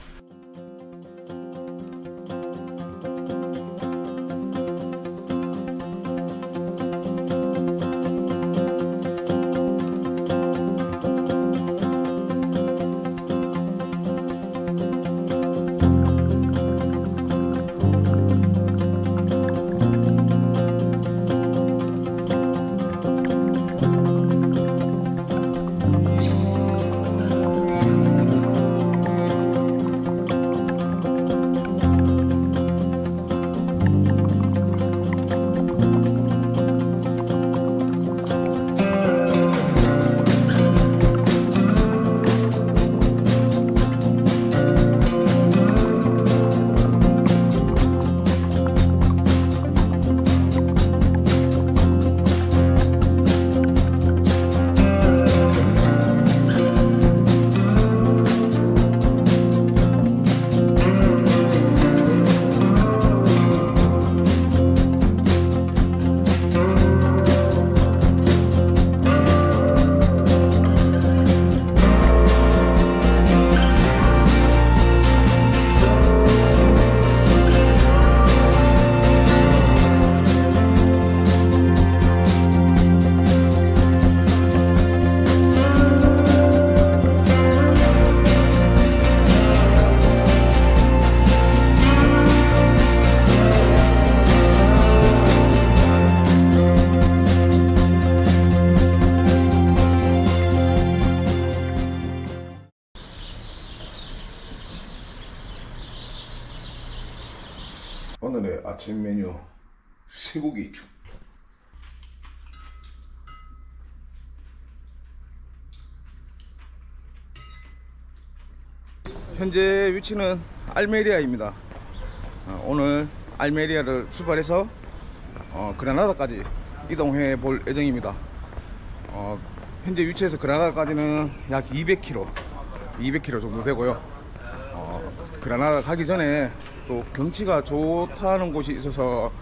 오늘의 아침 메뉴 쇠고기죽. 현재 위치는 알메리아입니다. 오늘 알메리아를 출발해서 그라나다까지 이동해 볼 예정입니다. 현재 위치에서 그라나다까지는 약 200km 정도 되고요. 그라나다 가기 전에 또 경치가 좋다는 곳이 있어서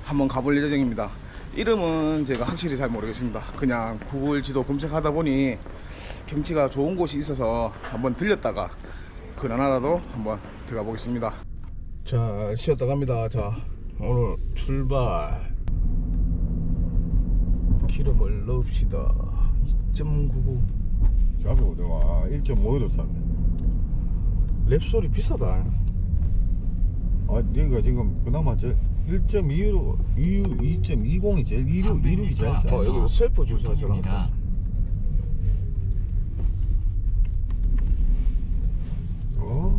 한번 가볼 예정입니다. 이름은 제가 확실히 잘 모르겠습니다. 그냥 구글 지도 검색하다 보니 경치가 좋은 곳이 있어서 한번 들렸다가 그라나다도 한번 들어가 보겠습니다. 자, 쉬었다 갑니다. 자, 오늘 출발. 기름을 넣읍시다. 2.99. 가격 내가 1.5유로 샀네. 랩솔이 비싸다. 아, 네가 지금 그나마 1.2유로 2.20이 제일 2룩이 제일 싸. 여기 셀프 주차하잖아. 입니다. 오.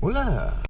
올라.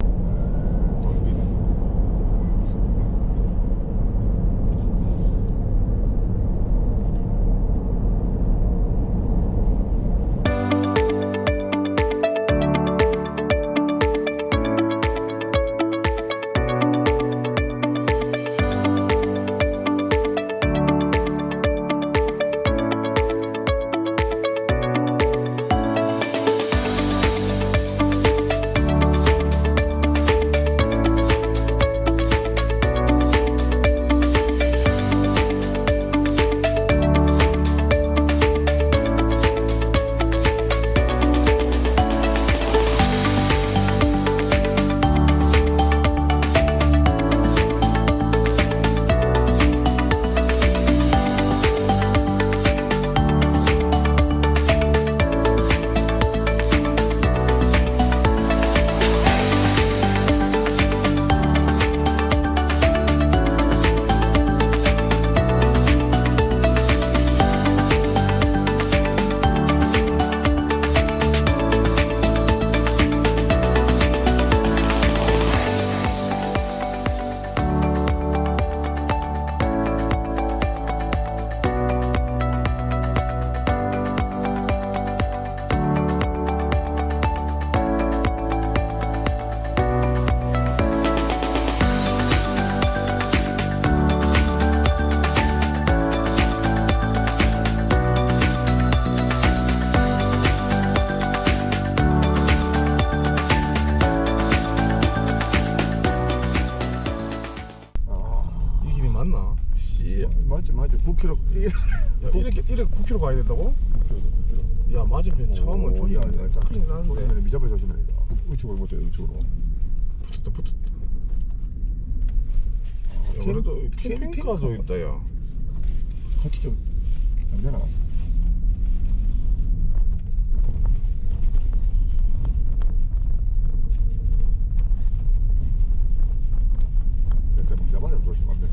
이 길이 맞나? 씨. 맞지 9km. 이렇게 9km 가야 된다고? 9km. 야, 맞은편 처음은 존이 안 돼. 큰일 나는데. 그러면 미잡에 조심해. 우측으로 못해 우측으로. 붙었다. 그래도 캠핑카도 있다, 야. 같이 좀 안 되나? 일단 미잡아를 조심하면 돼.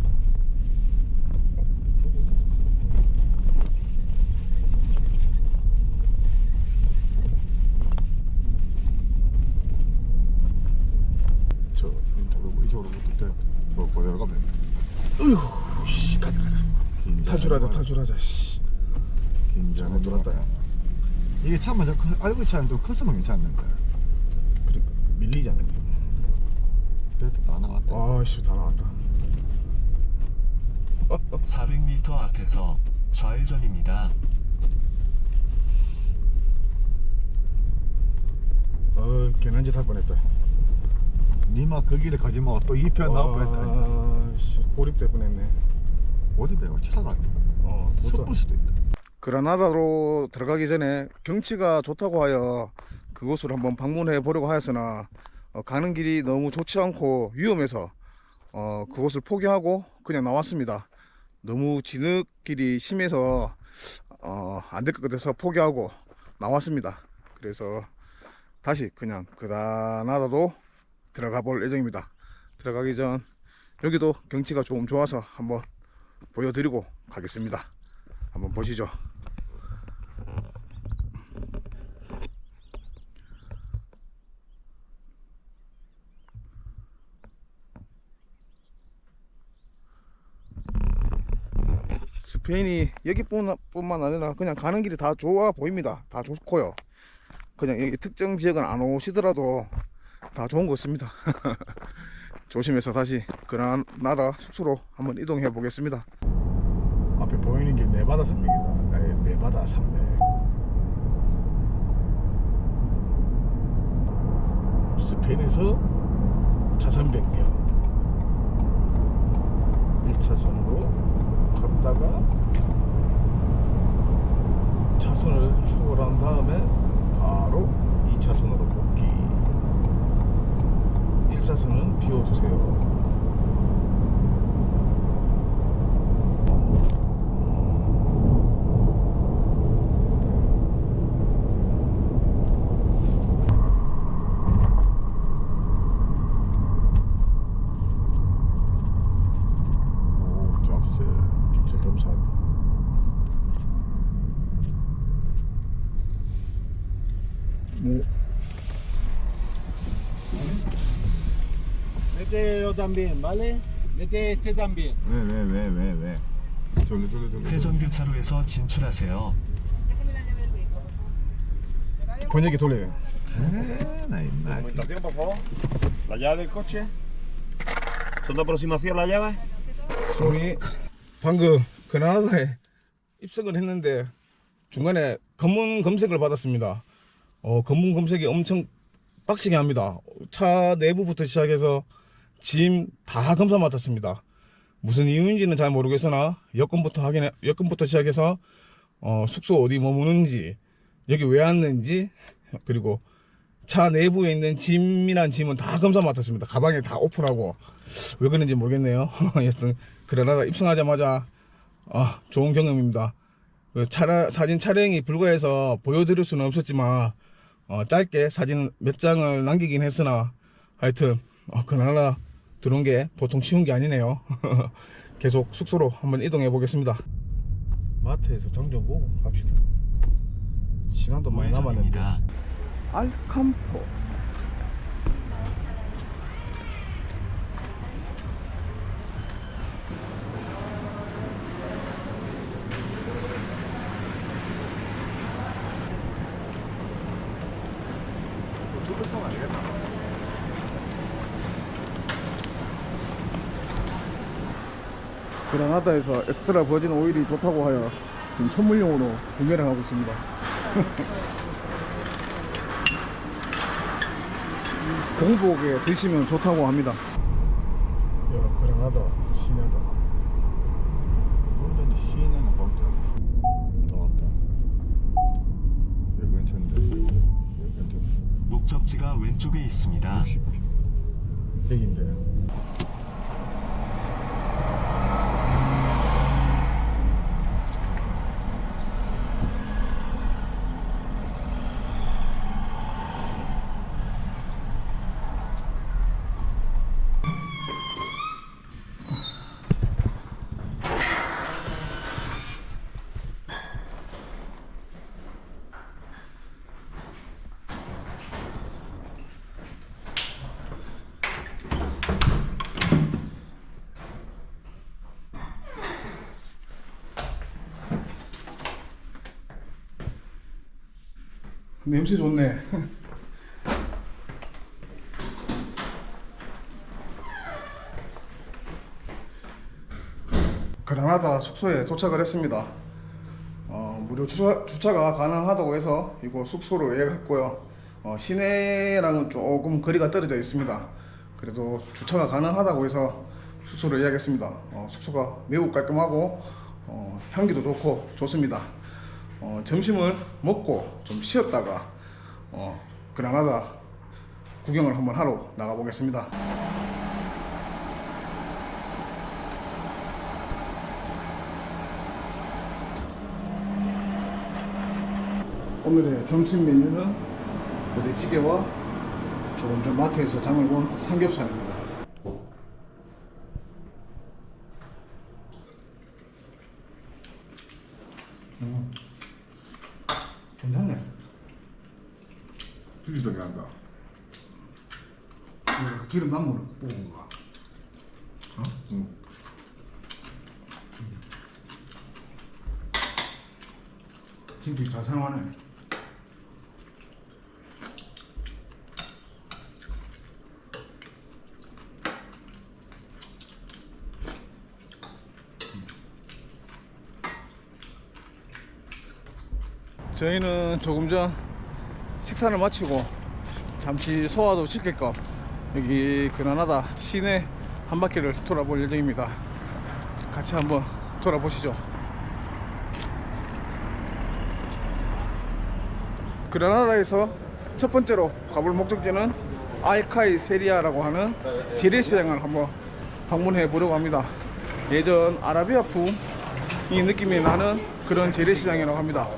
저 이쪽으로 붙을 때 그대로 가면 돼. 으휴, 씨, 가자. 탈출하자, 씨. 긴장을 잘못 들었다, 야. 이게 차만 알고 있지 않아도 컸으면 괜찮은데. 그러니까 밀리잖아. 그래도 다 나왔다. 아씨, 다 나왔다. 400m 앞에서 좌회전입니다. 괜한 짓 할 뻔했다. 니마 그 길에 가지 마. 또 2편 나올 뻔했다. 씨, 고립될 뻔했네. 고립에 차가 섞을 수도 있다. 그라나다로 들어가기 전에 경치가 좋다고 하여 그곳을 한번 방문해 보려고 하였으나 가는 길이 너무 좋지 않고 위험해서 그곳을 포기하고 그냥 나왔습니다. 너무 진흙길이 심해서 안 될 것 같아서 포기하고 나왔습니다. 그래서 다시 그냥 그라나다도 들어가 볼 예정입니다. 들어가기 전 여기도 경치가 좀 좋아서 한번 보여드리고 가겠습니다. 한번 보시죠. 스페인이 여기뿐만 아니라 그냥 가는 길이 다 좋아 보입니다. 다 좋고요. 그냥 여기 특정 지역은 안 오시더라도 다 좋은 거 있습니다. 조심해서 다시 그라나다 숙소로 한번 이동해 보겠습니다. 앞에 보이는 게 네바다 산맥이다. 네바다 산맥. 스페인에서 차선 변경 1차선으로 갔다가 차선을 추월한 다음에 바로 2차선으로 복귀. 1차선은 비워두세요. Mete yo también, ¿vale? Mete este también. 왜? 돌려. 회전교차로에서 진출하세요. 번역기 돌려요. 나 임마. Documentación, por favor. La llave del coche. ¿Son aproximación la llave? 소리. 방금 그라나다에 입성을 했는데 중간에 검문 검색을 받았습니다. 검문 검색이 엄청 빡시게 합니다. 차 내부부터 시작해서 짐 다 검사 맡았습니다. 무슨 이유인지는 잘 모르겠으나 여권부터 시작해서 숙소 어디 머무는지, 여기 왜 왔는지, 그리고 차 내부에 있는 짐이란 짐은 다 검사 맡았습니다. 가방에 다 오픈하고. 왜 그런지 모르겠네요. 여튼 그라나다 입성하자마자 좋은 경험입니다. 사진 촬영이 불가해서 보여드릴 수는 없었지만 짧게 사진 몇 장을 남기긴 했으나 하여튼 그라나다 들어온 게 보통 쉬운 게 아니네요. 계속 숙소로 한번 이동해 보겠습니다. 마트에서 정정 보고 갑시다. 시간도 많이 남았는데. 우회전입니다. 알캄포. 그라나다에서 엑스트라 버진 오일이 좋다고 하여 지금 선물용으로 구매를 하고 있습니다. 공복에 드시면 좋다고 합니다. 여기 그라나다 시내다. 완전히 시내는 거기다. 다 왔다. 여기 괜찮은데. 여기 괜찮아. 목적지가 왼쪽에 있습니다. 여기인데. 냄새 좋네. 그라나다 숙소에 도착을 했습니다. 무료 주차가 가능하다고 해서 이곳 숙소로 예약했고요. 시내랑은 조금 거리가 떨어져 있습니다. 그래도 주차가 가능하다고 해서 숙소를 예약했습니다. 숙소가 매우 깔끔하고 향기도 좋고 좋습니다. 점심을 먹고 좀 쉬었다가 그라나다 구경을 한번 하러 나가 보겠습니다. 오늘의 점심 메뉴는 부대찌개와 조금 전 마트에서 장을 본 삼겹살입니다. 괜찮네. 비리도 난다. 기름 나물을 뽑은 거. 김치 잘 사용하네. 저희는 조금 전 식사를 마치고 잠시 소화도 시킬 겸 여기 그라나다 시내 한 바퀴를 돌아볼 예정입니다. 같이 한번 돌아보시죠. 그라나다에서 첫 번째로 가볼 목적지는 알카이 세리아라고 하는 재래시장을 한번 방문해 보려고 합니다. 예전 아라비아풍 이 느낌이 나는 그런 재래시장이라고 합니다.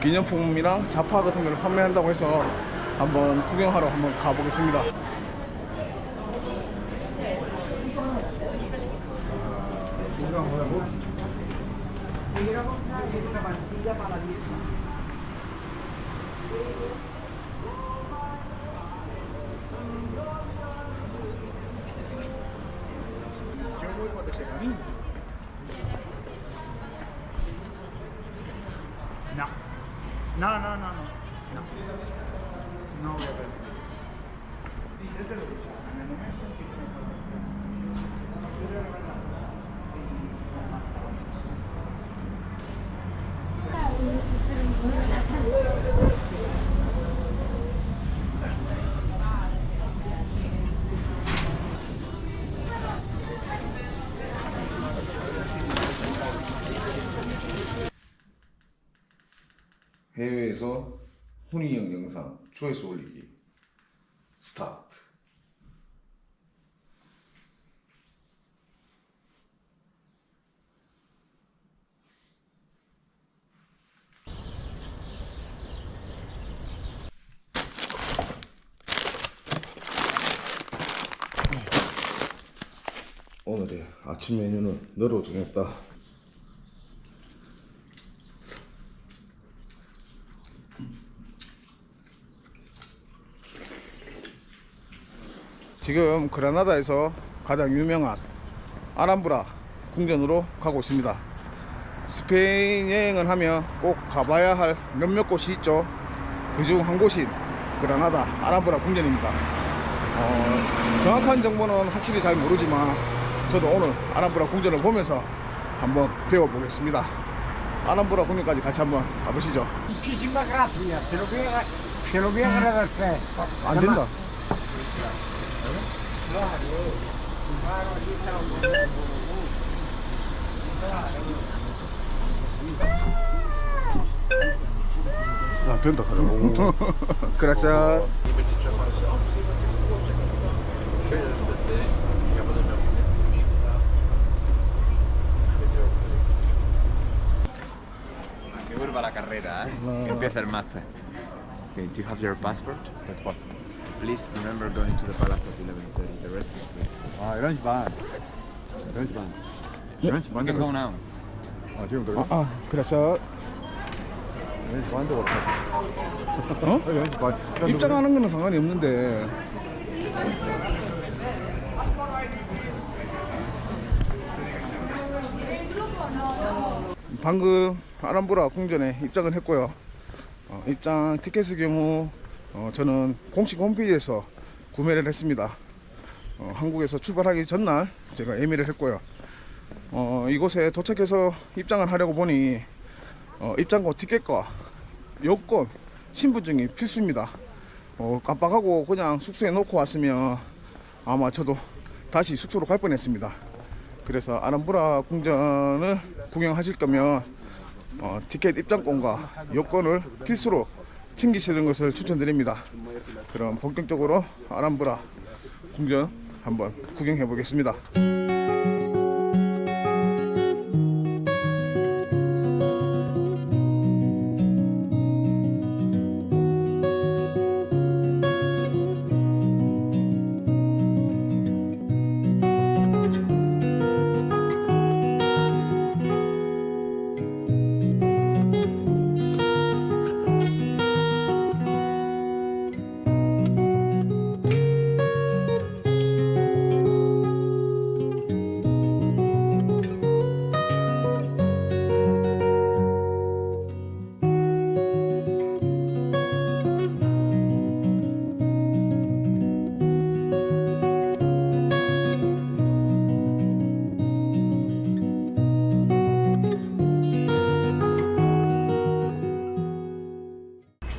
기념품이랑 자파 같은 걸 판매한다고 해서 한번 구경하러 한번 가보겠습니다. No, no, no, no. No. No, 해외에서 훈이형 영상 조회수 올리기 스타트. 오늘의 아침 메뉴는 너로 정했다. 지금 그라나다에서 가장 유명한 아람브라 궁전으로 가고 있습니다. 스페인 여행을 하면 꼭 가봐야 할 몇몇 곳이 있죠. 그중 한 곳인 그라나다 아람브라 궁전입니다. 정확한 정보는 확실히 잘 모르지만 저도 오늘 아람브라 궁전을 보면서 한번 배워보겠습니다. 아람브라 궁전까지 같이 한번 가보시죠. 안 된다. 아, 된다, 사람. 그라시아. Que vuelva la carrera, ¿eh? Que empiece el máster. Okay, do you have your passport? That's what. Please remember going to the palace at 11:30. The rest is free. 아, 11시 반. 11시 반. 11시 반 You can go now. 아, 지금 들어? 그라시아. 11시 반 되고 없어. 어? 11시 반. 입장하는 거는 상관이 없는데 방금 아람브라 궁전에 입장을 했고요. 입장 티켓의 경우 저는 공식 홈페이지에서 구매를 했습니다. 한국에서 출발하기 전날 제가 예매를 했고요. 이곳에 도착해서 입장을 하려고 보니 입장권 티켓과 여권, 신분증이 필수입니다. 깜빡하고 그냥 숙소에 놓고 왔으면 아마 저도 다시 숙소로 갈 뻔했습니다. 그래서 아람브라 궁전을 구경하실 거면 티켓 입장권과 여권을 필수로 챙기시는 것을 추천드립니다. 그럼 본격적으로 아람브라 궁전 한번 구경해 보겠습니다.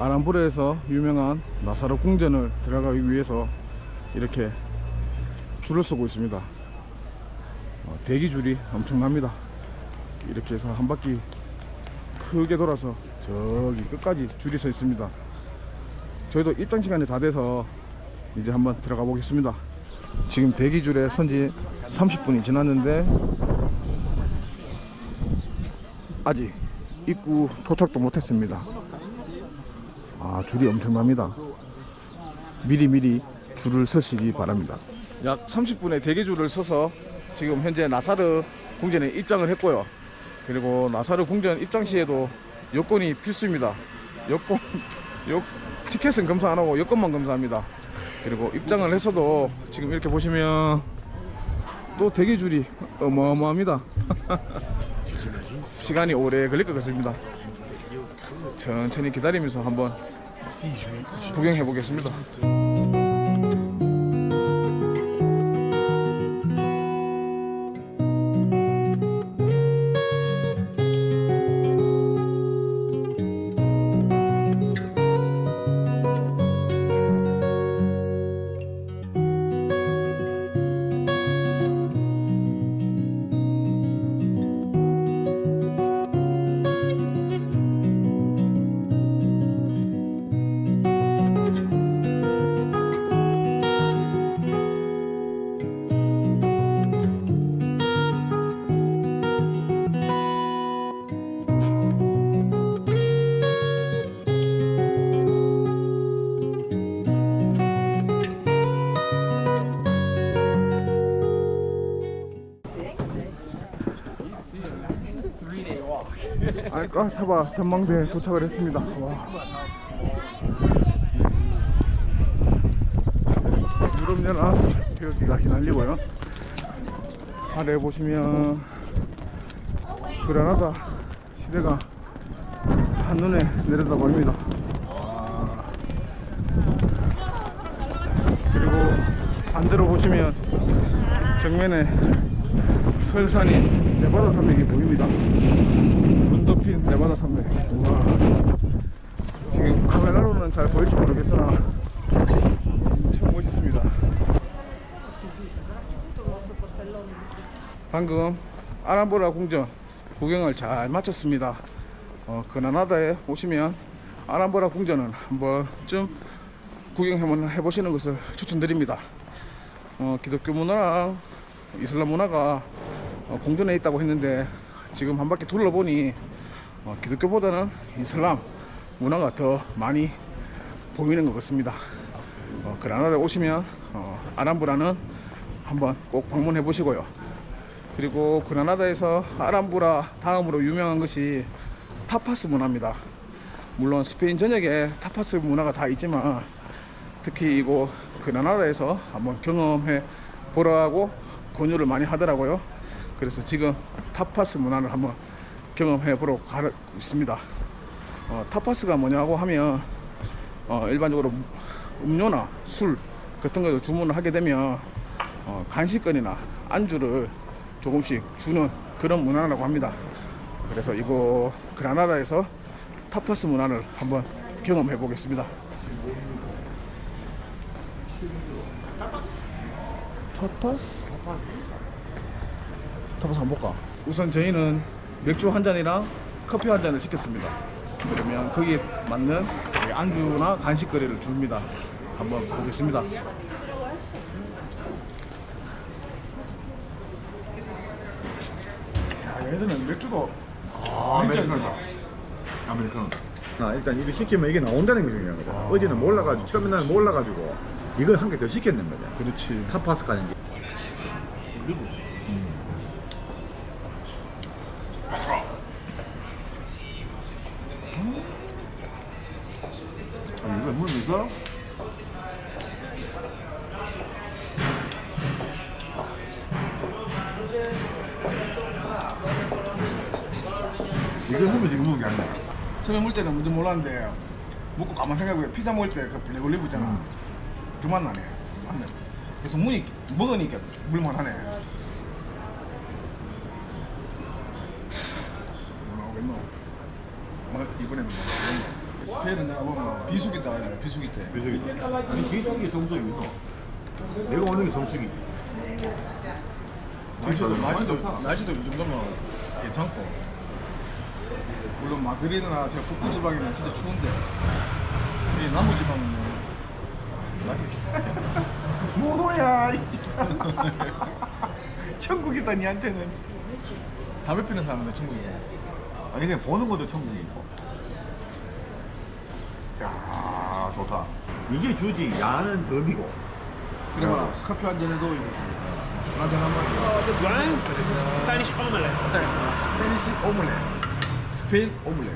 아람브레에서 유명한 나사르 궁전을 들어가기 위해서 이렇게 줄을 서고 있습니다. 대기 줄이 엄청납니다. 이렇게 해서 한 바퀴 크게 돌아서 저기 끝까지 줄이 서 있습니다. 저희도 입장 시간이 다 돼서 이제 한번 들어가 보겠습니다. 지금 대기줄에 선지 30분이 지났는데 아직 입구 도착도 못했습니다. 줄이 엄청납니다. 미리미리 줄을 서시기 바랍니다. 약 30분의 대기줄을 서서 지금 현재 나사르 궁전에 입장을 했고요. 그리고 나사르 궁전 입장 시에도 여권이 필수입니다. 티켓은 검사 안 하고 여권만 검사합니다. 그리고 입장을 해서도 지금 이렇게 보시면 또 대기줄이 어마어마합니다. 시간이 오래 걸릴 것 같습니다. 천천히 기다리면서 한번 구경해 보겠습니다. 알까사바 전망대에 도착을 했습니다. 와. 유럽연합 태극기가 휘날리고요. 아래 보시면 그라나다 시대가 한눈에 내려다 보입니다. 그리고 반대로 보시면 정면에 설산이 네바다 산맥이 보입니다. 눈 덮인 네바다 산맥. 우와. 지금 카메라로는 잘 보일지 모르겠으나 엄청 멋있습니다. 방금 아람브라 궁전 구경을 잘 마쳤습니다. 그라나다에 오시면 아람브라 궁전은 한 번쯤 구경해 보시는 것을 추천드립니다. 기독교 문화랑 이슬람 문화가 공존해 있다고 했는데 지금 한 바퀴 둘러보니 기독교보다는 이슬람 문화가 더 많이 보이는 것 같습니다. 그라나다에 오시면 아람브라는 한번 꼭 방문해 보시고요. 그리고 그라나다에서 아람브라 다음으로 유명한 것이 타파스 문화입니다. 물론 스페인 전역에 타파스 문화가 다 있지만 특히 이곳 그라나다에서 한번 경험해 보라고 권유를 많이 하더라고요. 그래서 지금 타파스 문화를 한번 경험해 보러 가고 있습니다. 타파스가 뭐냐고 하면 일반적으로 음료나 술 같은 거 주문을 하게 되면 간식거리나 안주를 조금씩 주는 그런 문화라고 합니다. 그래서 이곳 그라나다에서 타파스 문화를 한번 경험해 보겠습니다. 타파스 한번 볼까? 우선 저희는 맥주 한 잔이랑 커피 한 잔을 시켰습니다. 그러면 거기에 맞는 안주나 간식거리를 줍니다. 한번 보겠습니다. 야, 얘들은 맥주도 아메리카노. 일단 이거 시키면 이게 나온다는 게 중요한 거다. 어제는 몰라가지고 처음에 나는 몰라가지고 이걸 한 개 더 시켰는 거죠. 그렇지. 타파스까지. 이거 뭐 있어? 이걸 하면 지금 먹은 게 아니야. 처음에 먹을 때는 뭔지 몰랐는데 먹고 가만 생각해보면 피자 먹을 때 그 블랙 올리브 있잖아. 그 맛 나네. 맞네. 그래서 문이 먹으니까 물만하네. 뭐 나오겠노? 이번에는 뭐 나오겠노? 스페인은 내가 보면 비수기다 아니야 비수기태. 비수기. 아니 비수기 정수기입니다. 내가 오는 게 정수기. 날씨도 이 정도면 괜찮고. 물론 마드리드나 제가 북부 지방이나 진짜 추운데 이 남부 지방은 날씨 뭐야 이제. 천국이다 니한테는. 담배 피는 사람들 천국이야. 아니 그냥 보는 것도 천국이고. 야 좋다. 이게 주지. 야는 덤이고. 그래 봐라 커피 한 잔에도 이거 술 한잔 하면 This one, this is Spanish omelette. 스페니시 오믈렛 스페인 오믈렛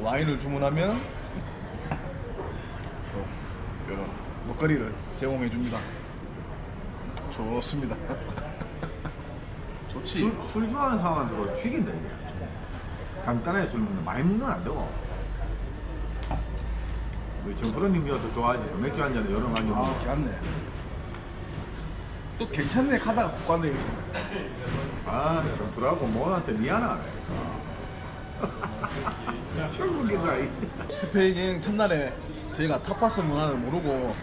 와인을 주문하면 또 이런 먹거리를 제공해 줍니다. 좋습니다. 좋지. 술 좋아하는 사람한테 죽인다 이게. 간단하게 술 먹는 많이 먹는 건 안 되고. 우리 정프로님이어도 좋아하지. 맥주 한 잔에 여러 가지. 아 괜찮네. 또 괜찮네 카다가 훅 갔네 이렇게. 아 정프로하고 모한테 미안하네. 천국이다. 스페인 여행 첫날에 저희가 타파스 문화를 모르고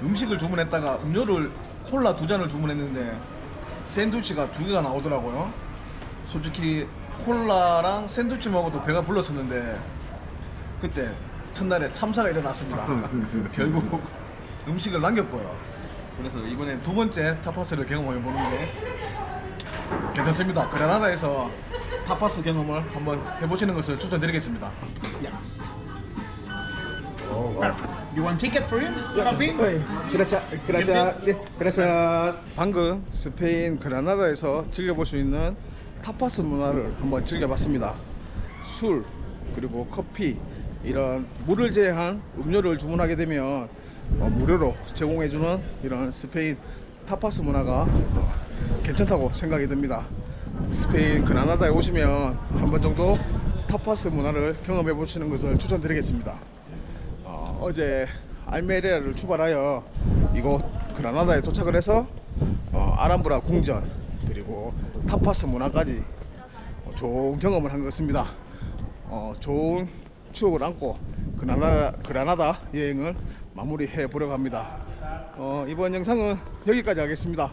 음식을 주문했다가 음료를 콜라 2잔을 주문했는데 샌드위치가 2개가 나오더라고요. 솔직히 콜라랑 샌드위치 먹어도 배가 불렀었는데 그때 첫날에 참사가 일어났습니다. 결국 음식을 남겼고요. 그래서 이번에 2번째 타파스를 경험해 보는데 괜찮습니다. 그라나다에서 타파스 경험을 한번 해보시는 것을 추천드리겠습니다. You want ticket for you? Coffee? 그라샤. 방금 스페인 그라나다에서 즐겨볼 수 있는 타파스 문화를 한번 즐겨봤습니다. 술 그리고 커피 이런 물을 제외한 음료를 주문하게 되면 무료로 제공해주는 이런 스페인 타파스 문화가 괜찮다고 생각이 듭니다. 스페인 그라나다에 오시면 한 번 정도 타파스 문화를 경험해 보시는 것을 추천드리겠습니다. 어제 알메리아를 출발하여 이곳 그라나다에 도착을 해서 아람브라 궁전 그리고 타파스 문화까지 좋은 경험을 한 것 같습니다. 좋은 추억을 안고 그라나다 여행을 마무리해 보려고 합니다. 이번 영상은 여기까지 하겠습니다.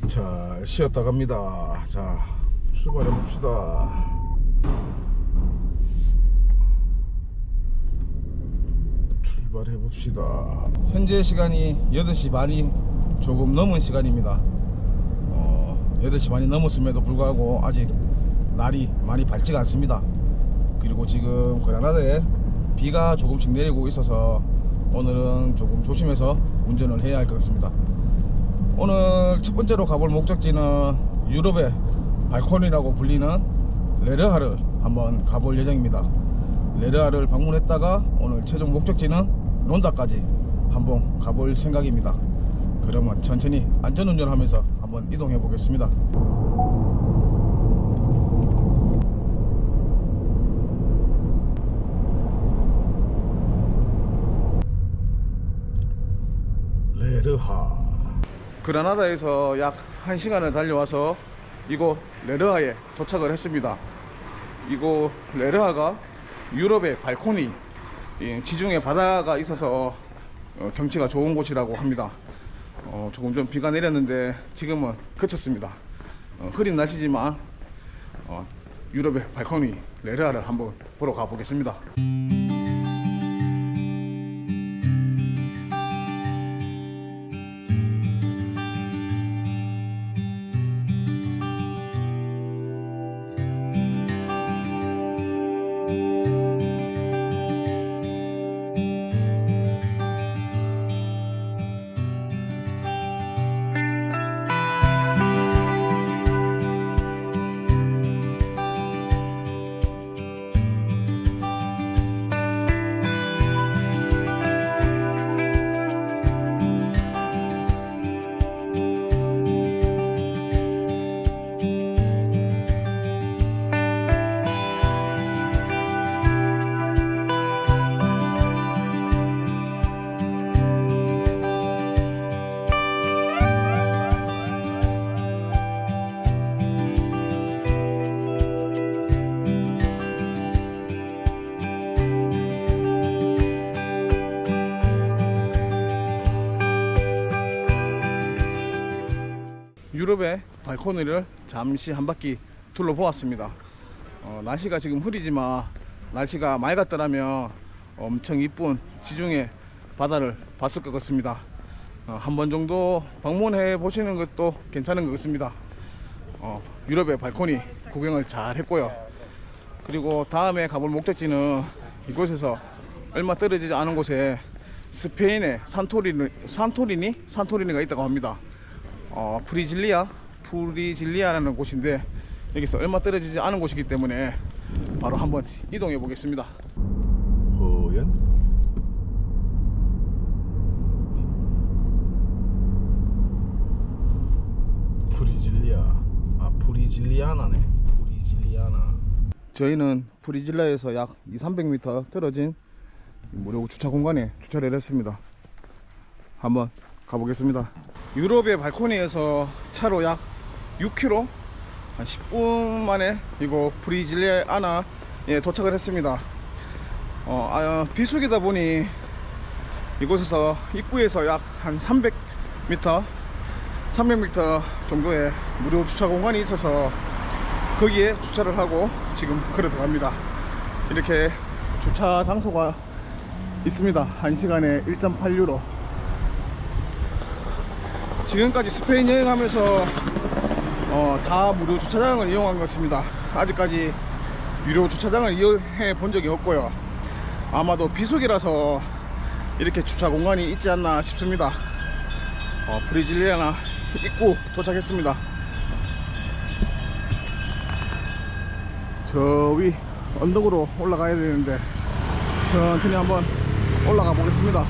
자, 쉬었다 갑니다. 자, 출발해 봅시다. 출발해 봅시다. 현재 시간이 8시 반이 조금 넘은 시간입니다. 8시 반이 넘었음에도 불구하고 아직 날이 많이 밝지가 않습니다. 그리고 지금 그라나다에 비가 조금씩 내리고 있어서 오늘은 조금 조심해서 운전을 해야 할 것 같습니다. 오늘 첫 번째로 가볼 목적지는 유럽의 발코니라고 불리는 레르하를 한번 가볼 예정입니다. 레르하를 방문했다가 오늘 최종 목적지는 론다까지 한번 가볼 생각입니다. 그러면 천천히 안전운전하면서 한번 이동해 보겠습니다. 레르하. 그라나다에서 약 1시간을 달려와서 이곳 레르하에 도착을 했습니다. 이곳 레르하가 유럽의 발코니, 지중해 바다가 있어서 경치가 좋은 곳이라고 합니다. 조금 좀 비가 내렸는데 지금은 그쳤습니다. 흐린 날씨지만 유럽의 발코니 레르하를 한번 보러 가보겠습니다. 유럽의 발코니를 잠시 한 바퀴 둘러보았습니다. 날씨가 지금 흐리지만 날씨가 맑았더라면 엄청 이쁜 지중해 바다를 봤을 것 같습니다. 한 번 정도 방문해 보시는 것도 괜찮은 것 같습니다. 유럽의 발코니 구경을 잘 했고요. 그리고 다음에 가볼 목적지는 이곳에서 얼마 떨어지지 않은 곳에 스페인의 산토리니가 있다고 합니다. 프리질리아라는 곳인데 여기서 얼마 떨어지지 않은 곳이기 때문에 바로 한번 이동해 보겠습니다. 호연 프리질리아나네. 프리질리아나. 저희는 프리질리아에서 약 200-300m 떨어진 무료 주차 공간에 주차를 했습니다. 한번 가보겠습니다. 유럽의 발코니에서 차로 약 6km, 한 10분 만에 이곳 프리질리아나에 도착을 했습니다. 비수기다 보니 이곳에서 입구에서 약 한 300m 정도의 무료 주차 공간이 있어서 거기에 주차를 하고 지금 걸어 들어갑니다. 이렇게 주차 장소가 있습니다. 1시간에 1.8유로. 지금까지 스페인 여행하면서 다 무료 주차장을 이용한 것 같습니다. 아직까지 유료 주차장을 이용해 본 적이 없고요. 아마도 비수기라서 이렇게 주차 공간이 있지 않나 싶습니다. 프리질리아나 입구 도착했습니다. 저 위 언덕으로 올라가야 되는데 천천히 한번 올라가 보겠습니다.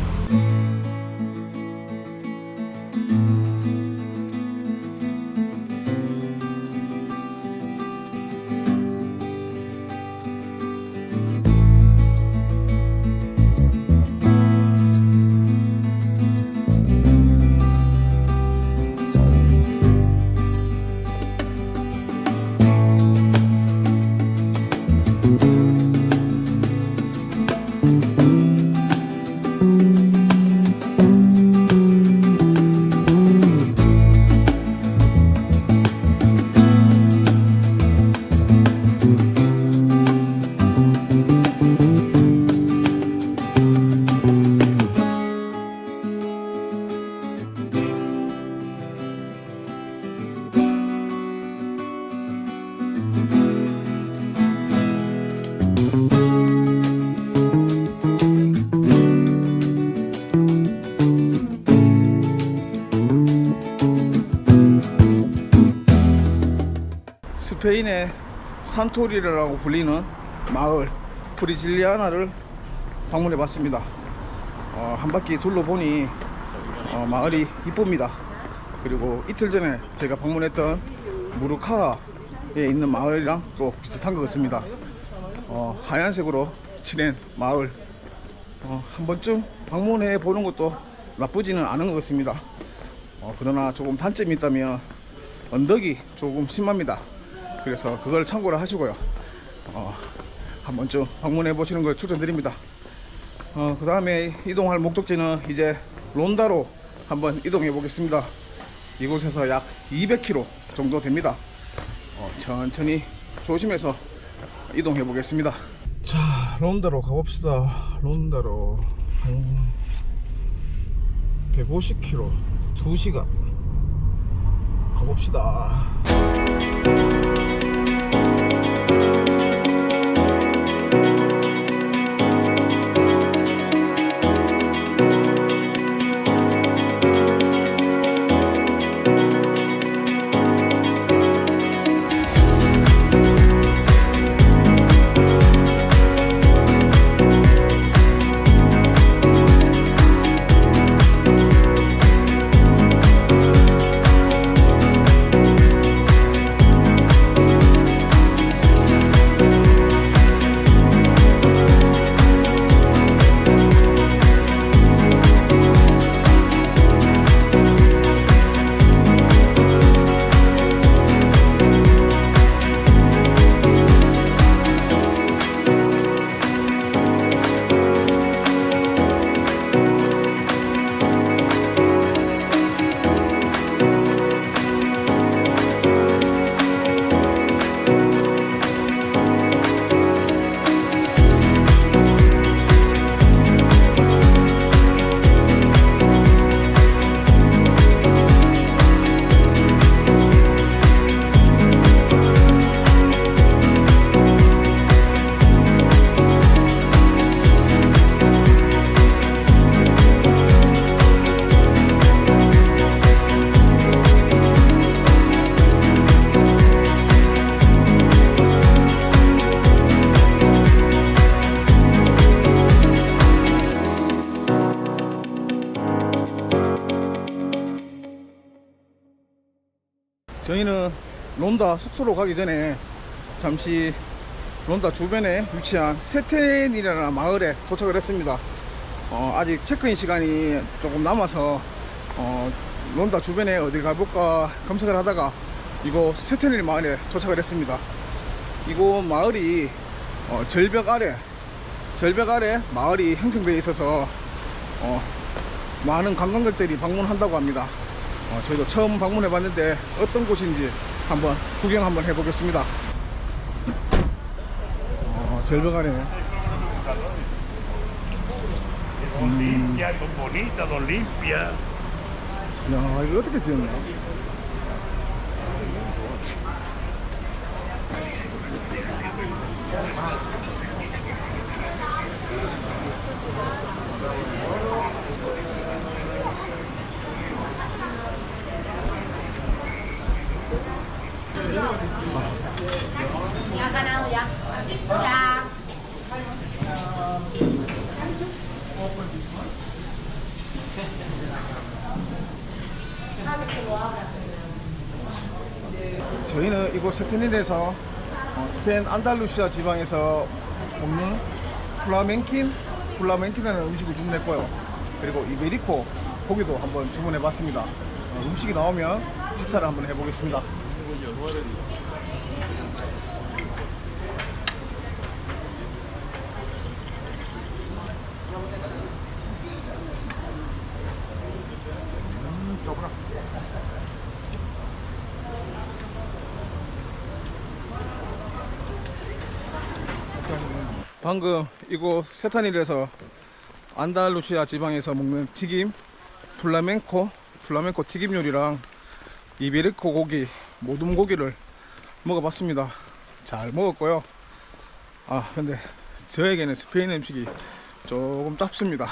스페인의 산토리라고 불리는 마을 프리질리아나를 방문해 봤습니다. 한 바퀴 둘러보니 마을이 이쁩니다. 그리고 이틀 전에 제가 방문했던 무르카에 있는 마을이랑 또 비슷한 것 같습니다. 하얀색으로 칠한 마을, 한 번쯤 방문해 보는 것도 나쁘지는 않은 것 같습니다. 그러나 조금 단점이 있다면 언덕이 조금 심합니다. 그래서 그걸 참고를 하시고요. 한 번쯤 방문해 보시는 걸 추천드립니다. 그 다음에 이동할 목적지는 이제 론다로 한번 이동해 보겠습니다. 이곳에서 약 200km 정도 됩니다. 천천히 조심해서 이동해 보겠습니다. 자, 론다로 가봅시다. 론다로 한 150km 2시간 가봅시다. 저희는 론다 숙소로 가기 전에 잠시 론다 주변에 위치한 세텐이라는 마을에 도착을 했습니다. 아직 체크인 시간이 조금 남아서 론다 주변에 어디 가볼까 검색을 하다가 이곳 세텐일 마을에 도착을 했습니다. 이곳 마을이 절벽 아래 마을이 형성되어 있어서 많은 관광객들이 방문한다고 합니다. 저희도 처음 방문해 봤는데 어떤 곳인지 한번 구경 한번 해보겠습니다. 절벽 아래. 야, 이거 어떻게 지었냐? Dạ, cái nào vậy? Dạ. 저희는 이곳 세테닐에서 스페인 안달루시아 지방에서 먹는 플라멘킨이라는 음식을 주문했고요. 그리고 이베리코 고기도 한번 주문해 봤습니다. 음식이 나오면 식사를 한번 해보겠습니다. 방금 이곳 세타닐에서 안달루시아 지방에서 먹는 튀김 플라멘코 튀김 요리랑 이베리코 고기 모둠 고기를 먹어봤습니다. 잘 먹었고요. 근데 저에게는 스페인 음식이 조금 짭습니다.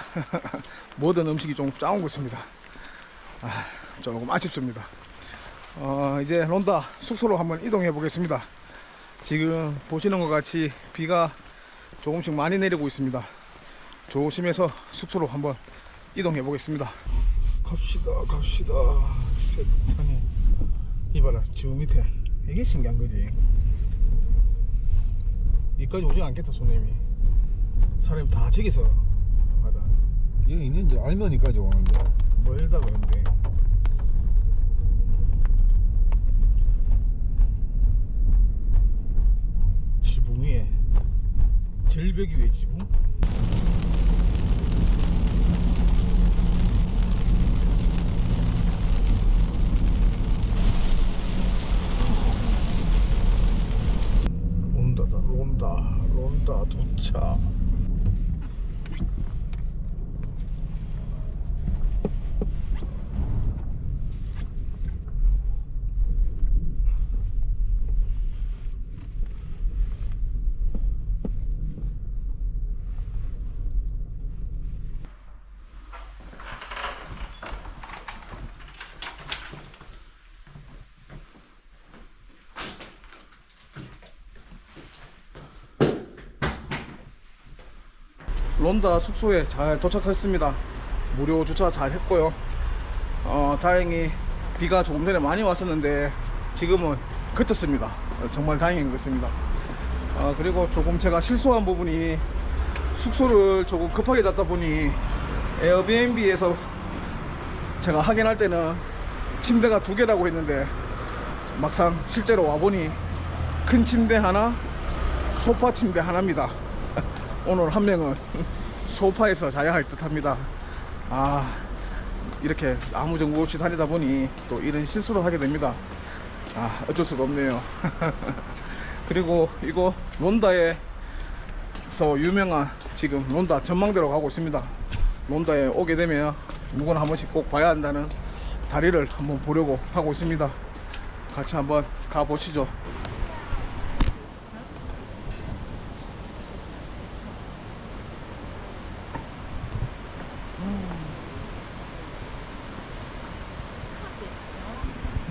모든 음식이 좀 짜온 것 같습니다. 조금 아쉽습니다. 이제 론다 숙소로 한번 이동해 보겠습니다. 지금 보시는 것 같이 비가 조금씩 많이 내리고 있습니다. 조심해서 숙소로 한번 이동해 보겠습니다. 갑시다. 세상에. 이봐라, 지붕 밑에. 이게 신기한 거지. 여기까지 오지 않겠다, 손님이. 사람이 다 저기서 하다. 여기 있는지 알면이까지 오는데. 멀다 그런데. 지붕 위에. 절벽이 위에 지붕? 론다 도착. 론다 숙소에 잘 도착했습니다. 무료 주차 잘 했고요. 다행히 비가 조금 전에 많이 왔었는데 지금은 그쳤습니다. 정말 다행인 것 같습니다. 그리고 조금 제가 실수한 부분이 숙소를 조금 급하게 잡다 보니 에어비앤비에서 제가 확인할 때는 침대가 2개라고 했는데 막상 실제로 와보니 큰 침대 하나, 소파 침대 하나입니다. 오늘 한 명은 소파에서 자야 할 듯 합니다. 이렇게 아무 정보 없이 다니다 보니 또 이런 실수를 하게 됩니다. 어쩔 수가 없네요. 그리고 이거 론다에서 유명한 지금 론다 전망대로 가고 있습니다. 론다에 오게 되면 누구나 한 번씩 꼭 봐야 한다는 다리를 한번 보려고 하고 있습니다. 같이 한번 가보시죠.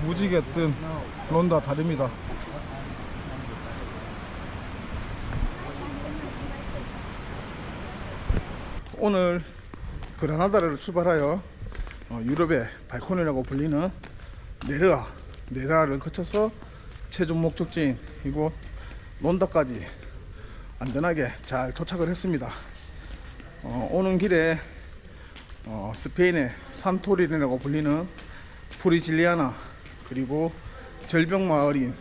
무지개 뜬 론다 다리입니다. 오늘 그라나다를 출발하여 유럽의 발코니라고 불리는 네르아를 거쳐서 최종 목적지인 이곳 론다까지 안전하게 잘 도착을 했습니다. 오는 길에 스페인의 산토리니라고 불리는 프리질리아나 그리고 절벽 마을인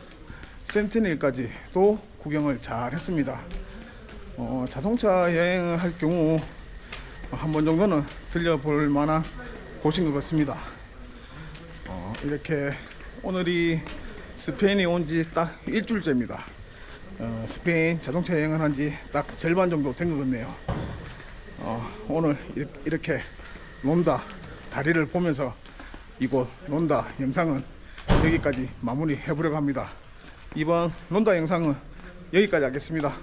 센티넬까지도 구경을 잘 했습니다. 자동차 여행을 할 경우 한 번 정도는 들려볼 만한 곳인 것 같습니다. 이렇게 오늘이 스페인에 온 지 딱 일주일째입니다. 스페인 자동차 여행을 한 지 딱 절반 정도 된 것 같네요. 오늘 이렇게 론다 다리를 보면서 이곳 론다 영상은 여기까지 마무리 해보려고 합니다. 이번 론다 영상은 여기까지 하겠습니다.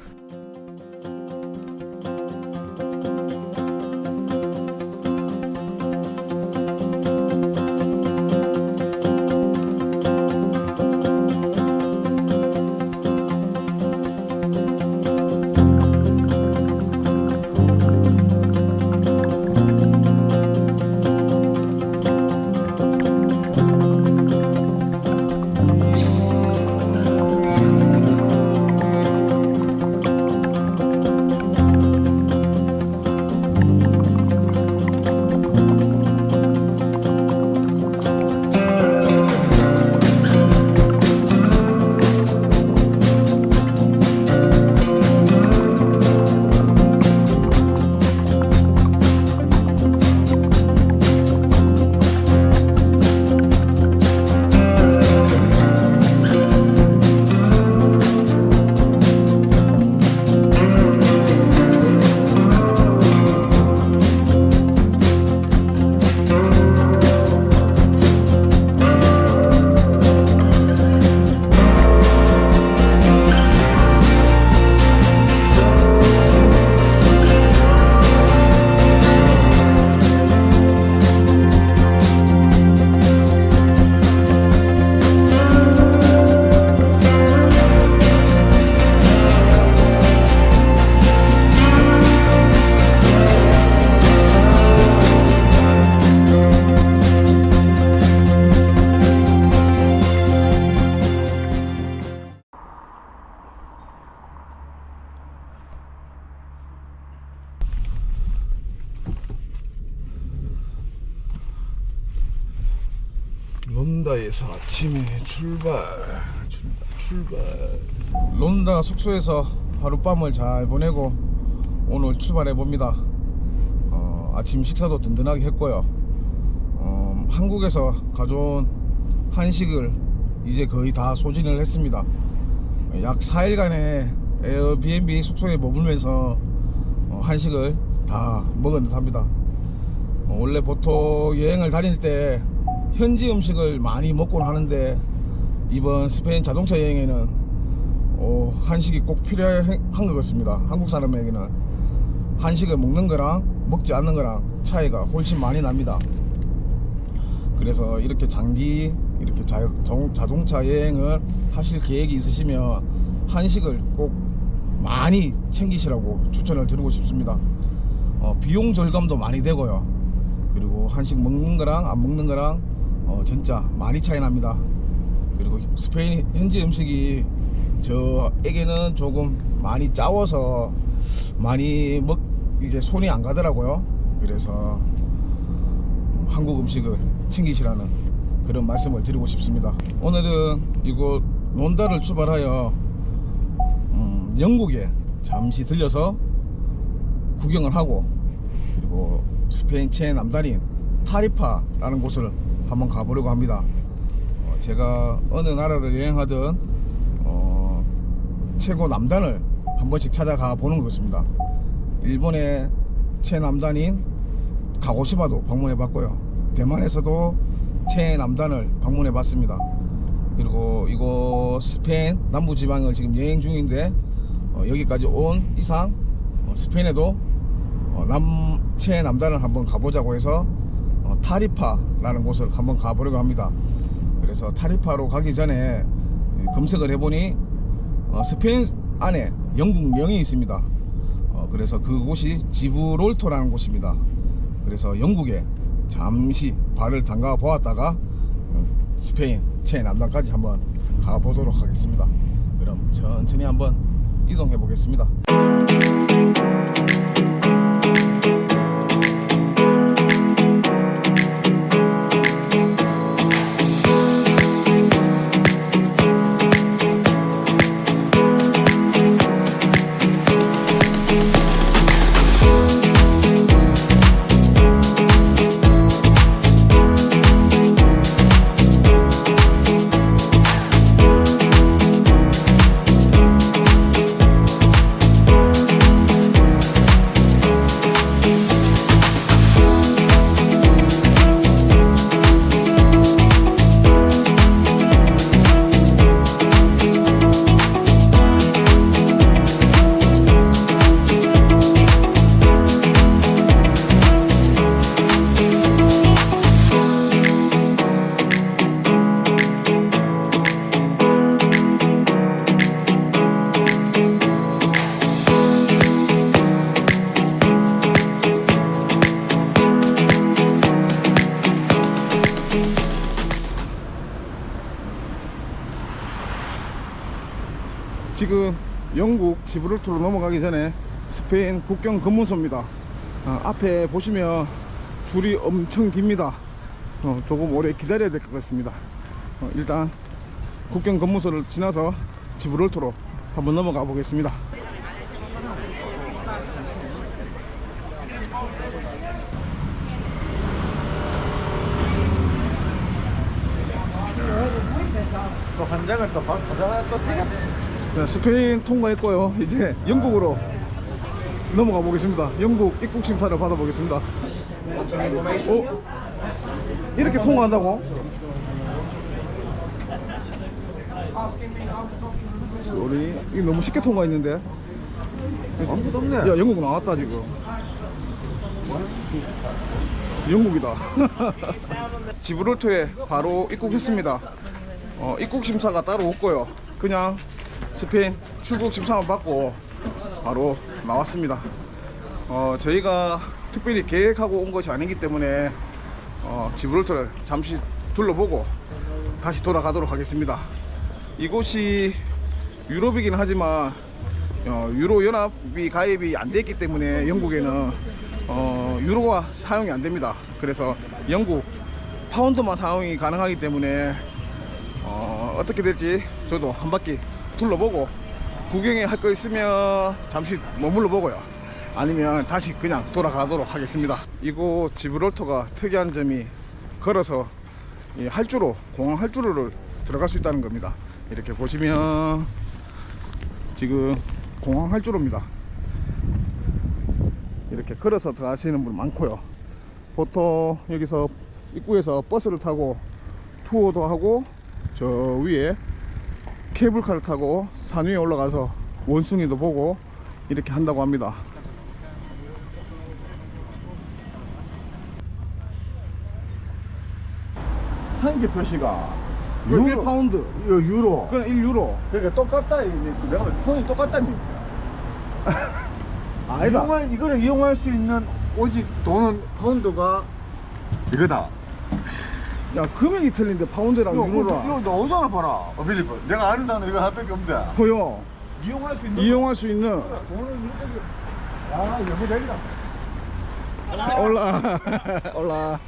론다에서 아침에 출발. 론다 숙소에서 하룻밤을 잘 보내고 오늘 출발해 봅니다. 아침 식사도 든든하게 했고요. 한국에서 가져온 한식을 이제 거의 다 소진을 했습니다. 약 4일간의 에어비앤비 숙소에 머물면서 한식을 다 먹은 듯 합니다. 원래 보통 여행을 다닐 때 현지 음식을 많이 먹곤 하는데 이번 스페인 자동차 여행에는 한식이 꼭 필요한 것 같습니다. 한국 사람에게는 한식을 먹는 거랑 먹지 않는 거랑 차이가 훨씬 많이 납니다. 그래서 이렇게 장기 이렇게 자동차 여행을 하실 계획이 있으시면 한식을 꼭 많이 챙기시라고 추천을 드리고 싶습니다. 비용 절감도 많이 되고요. 그리고 한식 먹는 거랑 안 먹는 거랑 진짜 많이 차이 납니다. 그리고 스페인 현지 음식이 저에게는 조금 많이 짜워서 많이 이게 손이 안 가더라고요. 그래서 한국 음식을 챙기시라는 그런 말씀을 드리고 싶습니다. 오늘은 이곳 론다를 출발하여 영국에 잠시 들려서 구경을 하고 그리고 스페인 최남단인 타리파라는 곳을 한번 가보려고 합니다. 제가 어느 나라를 여행하든 최고 남단을 한 번씩 찾아가 보는 것입니다. 일본의 최남단인 가고시마도 방문해 봤고요. 대만에서도 최남단을 방문해 봤습니다. 그리고 이곳 스페인 남부지방을 지금 여행 중인데 여기까지 온 이상 스페인에도 최남단을 한번 가보자고 해서 타리파라는 곳을 한번 가보려고 합니다. 그래서 타리파로 가기 전에 검색을 해보니 스페인 안에 영국령이 있습니다. 그래서 그곳이 지브롤터라는 곳입니다. 그래서 영국에 잠시 발을 담가 보았다가 스페인 최남단까지 한번 가보도록 하겠습니다. 그럼 천천히 한번 이동해 보겠습니다. 지금 영국 지브롤터로 넘어가기 전에 스페인 국경 검문소입니다. 앞에 보시면 줄이 엄청 깁니다. 조금 오래 기다려야 될 것 같습니다. 일단 국경 검문소를 지나서 지브롤터로 한번 넘어가 보겠습니다. 또 한 장을 또 가져가 또 스페인 통과했고요. 이제 영국으로 넘어가 보겠습니다. 영국 입국 심사를 받아보겠습니다. 이렇게 통과한다고? 우리 이게 너무 쉽게 통과했는데. 아무것도 없네. 야, 영국 나왔다 지금. 영국이다. 지브롤터에 바로 입국했습니다. 입국 심사가 따로 없고요. 그냥 스페인 출국 심사만 받고 바로 나왔습니다. 저희가 특별히 계획하고 온 것이 아니기 때문에 지브롤터를 잠시 둘러보고 다시 돌아가도록 하겠습니다. 이곳이 유럽이긴 하지만 유로 연합이 가입이 안 됐기 때문에 영국에는 유로가 사용이 안 됩니다. 그래서 영국 파운드만 사용이 가능하기 때문에 어떻게 될지 저도 한 바퀴 둘러보고 구경에 할 거 있으면 잠시 머물러 보고요. 아니면 다시 그냥 돌아가도록 하겠습니다. 이곳 지브롤터가 특이한 점이 걸어서 이 활주로, 공항 활주로를 들어갈 수 있다는 겁니다. 이렇게 보시면 지금 공항 활주로입니다. 이렇게 걸어서 들어가시는 분 많고요. 보통 여기서 입구에서 버스를 타고 투어도 하고 저 위에 케이블카를 타고 산 위에 올라가서 원숭이도 보고 이렇게 한다고 합니다. 한 개 표시가 1파운드, 유로. 그건 1유로. 그러니까 똑같다. 내가 폰이 똑같다니. 아니다. 이거를 이용할 수 있는 오직 돈은 파운드가 이거다. 야, 금액이 틀린데 파운드랑 유로랑. 이거 나오잖아, 봐라. 빌리프. 내가 아는 단어 이거 하나밖에 없는데. 보여. 이용할 수 있는. 돈을 이렇게. 아, 여기 내리다. 올라.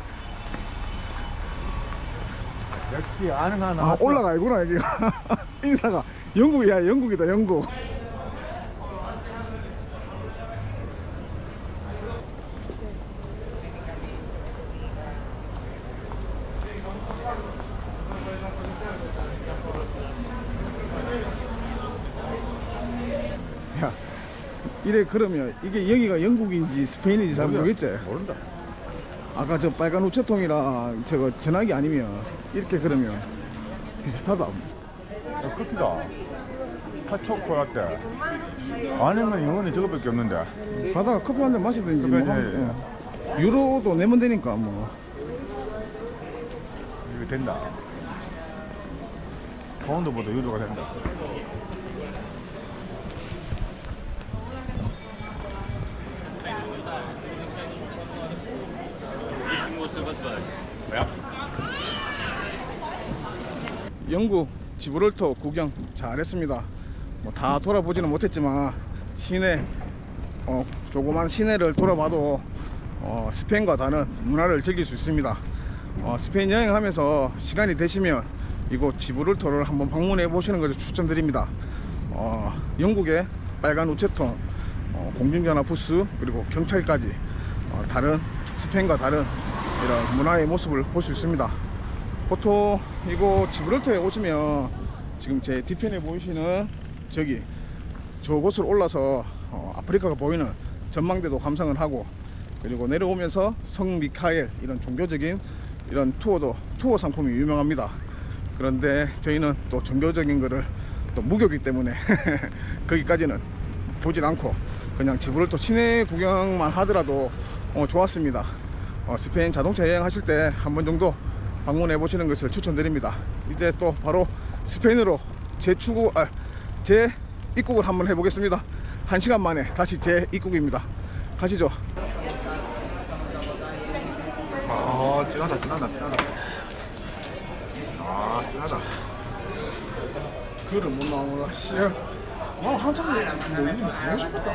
역시 아는 하나. 아, 올라가구나 여기가. 인사가 영국이야. 영국이다, 영국. 야, 이래 그러면 이게 여기가 영국인지 스페인인지 잘 모르겠지? 모른다. 아까 저 빨간 우체통이랑 저거 전화기 아니면 이렇게 그러면 비슷하다. 커피가 핫초코 라떼. 아는 건 영어는 저거밖에 없는데. 가다가 커피 한 잔 마시든지 뭐 하면, 예. 유로도 내면 되니까 뭐. 이거 된다. 파운드보다 유로가 된다. 영국 지브롤터 구경 잘했습니다. 뭐 다 돌아보지는 못했지만 시내 조그만 시내를 돌아봐도 스페인과 다른 문화를 즐길 수 있습니다. 스페인 여행하면서 시간이 되시면 이곳 지브롤터를 한번 방문해 보시는 것을 추천드립니다. 영국의 빨간 우체통, 공중전화 부스, 그리고 경찰까지 다른 스페인과 다른 이런 문화의 모습을 볼 수 있습니다. 보통 이곳 지브롤터에 오시면 지금 제 뒤편에 보이시는 저곳을 올라서 아프리카가 보이는 전망대도 감상을 하고, 그리고 내려오면서 성 미카엘 이런 종교적인 이런 투어 상품이 유명합니다. 그런데 저희는 또 종교적인 거를 또 무교기 때문에 거기까지는 보질 않고 그냥 지브롤터 시내 구경만 하더라도 좋았습니다. 스페인 자동차 여행 하실 때 한 번 정도 방문해 보시는 것을 추천드립니다. 이제 또 바로 스페인으로 제 입국을 한번 해보겠습니다. 1시간 만에 다시 제 입국입니다. 가시죠. 진하다. 진하다. 글을 못 나오나, 씨야. 한참 보고 싶었다.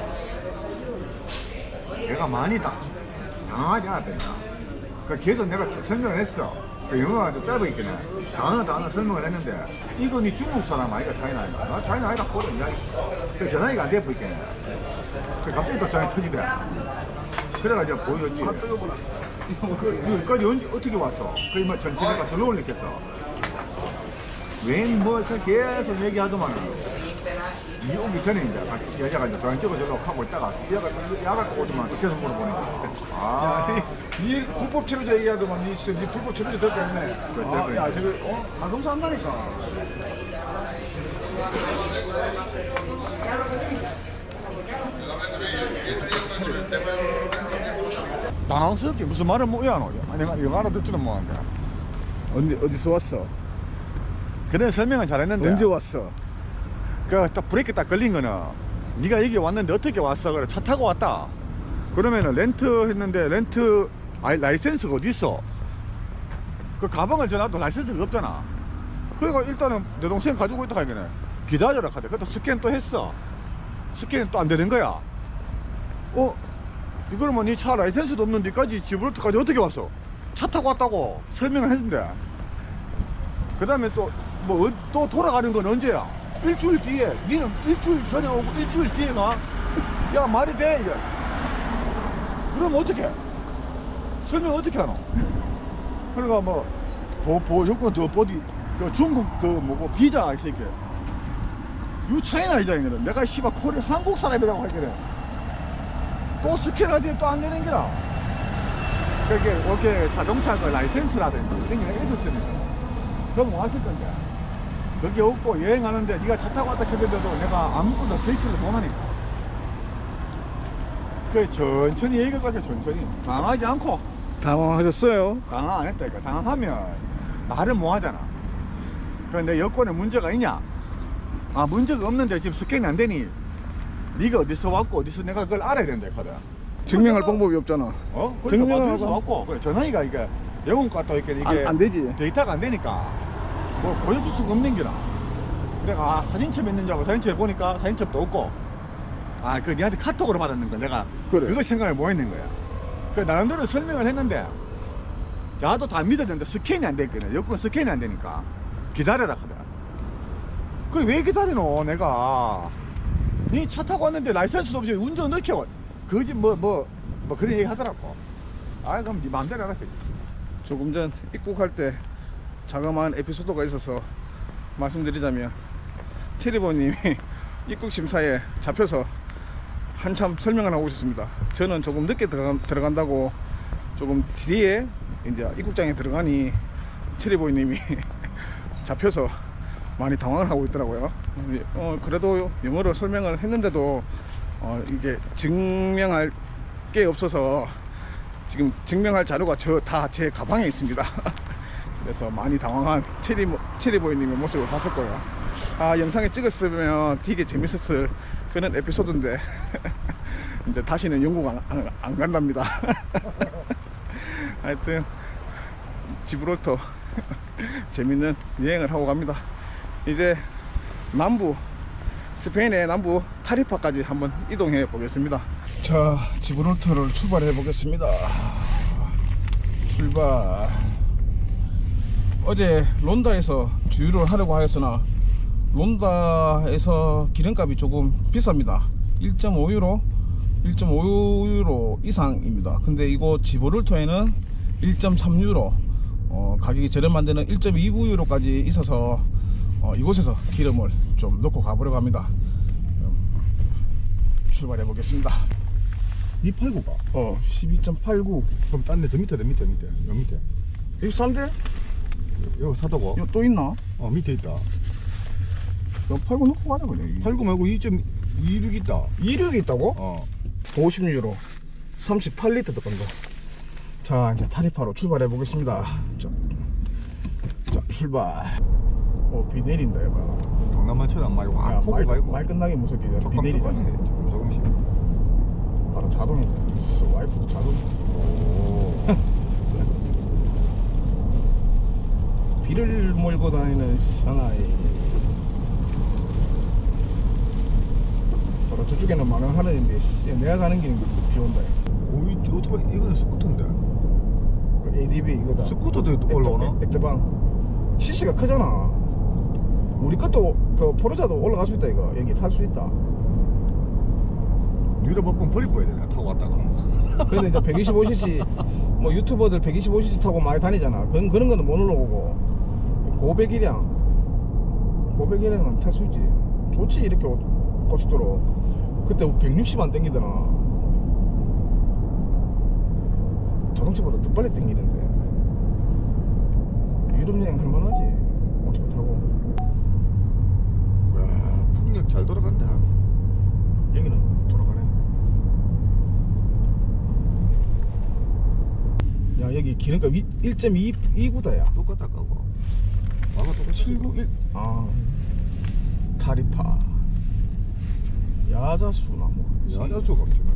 내가 많이 당황하지 않았다. 계속 내가 설명을 했어. 영어가 좀 짧으니까 단어 설명을 했는데, 이거 니 중국 사람 아이가 차이나 아이가? 나 차이나 아이가 보러 이야기. 전화기가 안 돼 보이겠네. 갑자기 또 전화 터지대. 그래가지고 보여줬지. 여기까지 어떻게 왔어? 그게 뭐 전체가 절로 올렸겠어. 웬 계속 얘기하더만. 이 오기 전에 이제 같이 여자가 이제 저랑 찍어주려고 하고 있다가 야가 오지만 계속 물어보니까. 이 불법 체류자 얘기하더만 니 불법 체류자 됐겠네. 야, 저거 가금수 한다니까. 당황스럽게 무슨 말을 왜 안 오냐? 내가 영어 알아듣지는 못하는데. 어디서 왔어? 그래 설명은 잘했는데. 언제 왔어? 딱 브레이크 딱 걸린 거는 네가 여기 왔는데 어떻게 왔어? 그래 차 타고 왔다. 그러면은 렌트 했는데 렌트 라이센스가 어디 있어? 그 가방을 전화도 라이센스가 없잖아. 그러니까 일단은 내 동생 가지고 있다 하겠네. 기다려라 카드. 그것도 스캔 또 했어. 스캔이 또 안 되는 거야. 이거는 뭐 네 차 라이센스도 없는 데까지 지브롤터까지 어떻게 왔어? 차 타고 왔다고 설명을 했는데 그 다음에 또 돌아가는 건 언제야? 일주일 뒤에. 니는 일주일 전에 오고 일주일 뒤에 가? 야, 말이 돼 이게. 그럼 어떻게 설명 어떻게 하노? 그러니까 뭐 요건 더 버디 그 중국 그 뭐고 비자 이 새끼 유 차이나 이장이거든. 내가 씨발 코리 한국 사람이라고 했거든. 또 스캔하지 또 안 되는 게라. 그게 이렇게 자동차 그 라이센스라든지 이런 게 있었으니까 그럼 왔을 건데 그게 없고 여행하는데 네가 차 타고 왔다 했는데도 내가 아무것도 제시를 못 하니까 그 천천히 얘기할 거야. 천천히 당하지 않고. 당황하셨어요? 당황 안 했다니까. 당황하면 말을 못 하잖아. 그런데 여권에 문제가 있냐? 아, 문제가 없는데 지금 스캔이 안 되니 네가 어디서 왔고 어디서 내가 그걸 알아야 된다 카드. 증명할 방법이 없잖아. 그러니까 증명을 어디서 왔고 그래 전화기가 이게 영문과 또 이게 안 되지. 데이터가 안 되니까 뭐 보여줄 수가 없는 게라. 내가 사진첩 있는 줄 알고 사진첩 보니까 사진첩도 없고 그 니한테 카톡으로 받았는 거 내가 그래. 그거 생각을 못 했는 거야. 그 나름대로 설명을 했는데 나도 다 믿었는데 스캔이 안 됐거든. 여권 스캔이 안 되니까 기다려라 하더라. 그래 왜 기다리노? 내가 니 차 타고 왔는데 라이센스도 없이 운전 넣게 그지 뭐 그런 얘기 하더라고. 그럼 니 마음대로 하라. 조금 전 입국할 때 자그마한 에피소드가 있어서 말씀드리자면 체리버님이 입국 심사에 잡혀서 한참 설명을 하고 있었습니다. 저는 조금 늦게 들어간다고 조금 뒤에 이제 입국장에 들어가니 체리보이님이 잡혀서 많이 당황을 하고 있더라고요. 그래도 영어로 설명을 했는데도 이게 증명할 게 없어서 지금 증명할 자료가 다 제 가방에 있습니다. 그래서 많이 당황한 체리보이님의 모습을 봤을 거예요. 영상에 찍었으면 되게 재밌었을 그런 에피소드인데 이제 다시는 영국 안 간답니다. 하여튼 지브롤터 재밌는 여행을 하고 갑니다. 이제 남부 스페인의 남부 타리파까지 한번 이동해 보겠습니다. 자, 지브롤터를 출발해 보겠습니다. 출발. 어제 론다에서 주유를 하려고 하였으나 론다에서 기름값이 조금 비쌉니다. 1.5유로 이상입니다. 근데 이거 지브롤터에는 1.3유로 가격이 저렴한 데는 1.29유로까지 있어서 이곳에서 기름을 좀 넣고 가보려고 합니다. 출발해 보겠습니다. 니 89가? 12.89. 그럼 딴 데 저 밑에 여기 밑에 이거 싼데? 이거 사다고? 이거 또 있나? 밑에 있다. 89 넣고 가자 그냥. 89 말고 2.26 있다. 2력이 있다고? 50유로 38리터 던다. 자, 이제 타리파로 출발해 보겠습니다. 자, 출발. 비 내린다 해봐. 동남아처럼 말이 와 폭우가 있고 말 끝나기 무섭게 비 내리잖아. 조금씩. 바로 자동이네. 와이프도 자동. 비를 몰고 다니는 상하이. 바로 저쪽에는 많은 하늘인데 내가 가는 길은 비 온다. 오토바이 이거는 스쿠터인데. ADB 이거다. 스쿠터도 올라오나? 액트방. CC가 크잖아. 우리 것도 그 포르자도 올라갈 수 있다 이거. 여기 탈 수 있다. 니를 몇 번 버리고 해야 되나 타고 왔다가. 근데 이제 125cc 뭐 유튜버들 125cc 타고 많이 다니잖아. 그런 거는 못 올라오고 고백이랑은 탈 수 있지. 좋지 이렇게 고속도로. 그때 160 안 땡기더나. 자동차보다 더 빨리 땡기는데. 유럽 여행 할만하지. 오토바이 타고. 와 풍력 잘 돌아간다. 여기는 돌아가네. 야, 여기 기름값 1.29다야. 똑같다 까고. 아마 똑같다. 791. 타리파. 야자수나무. 야자수가 엄청나.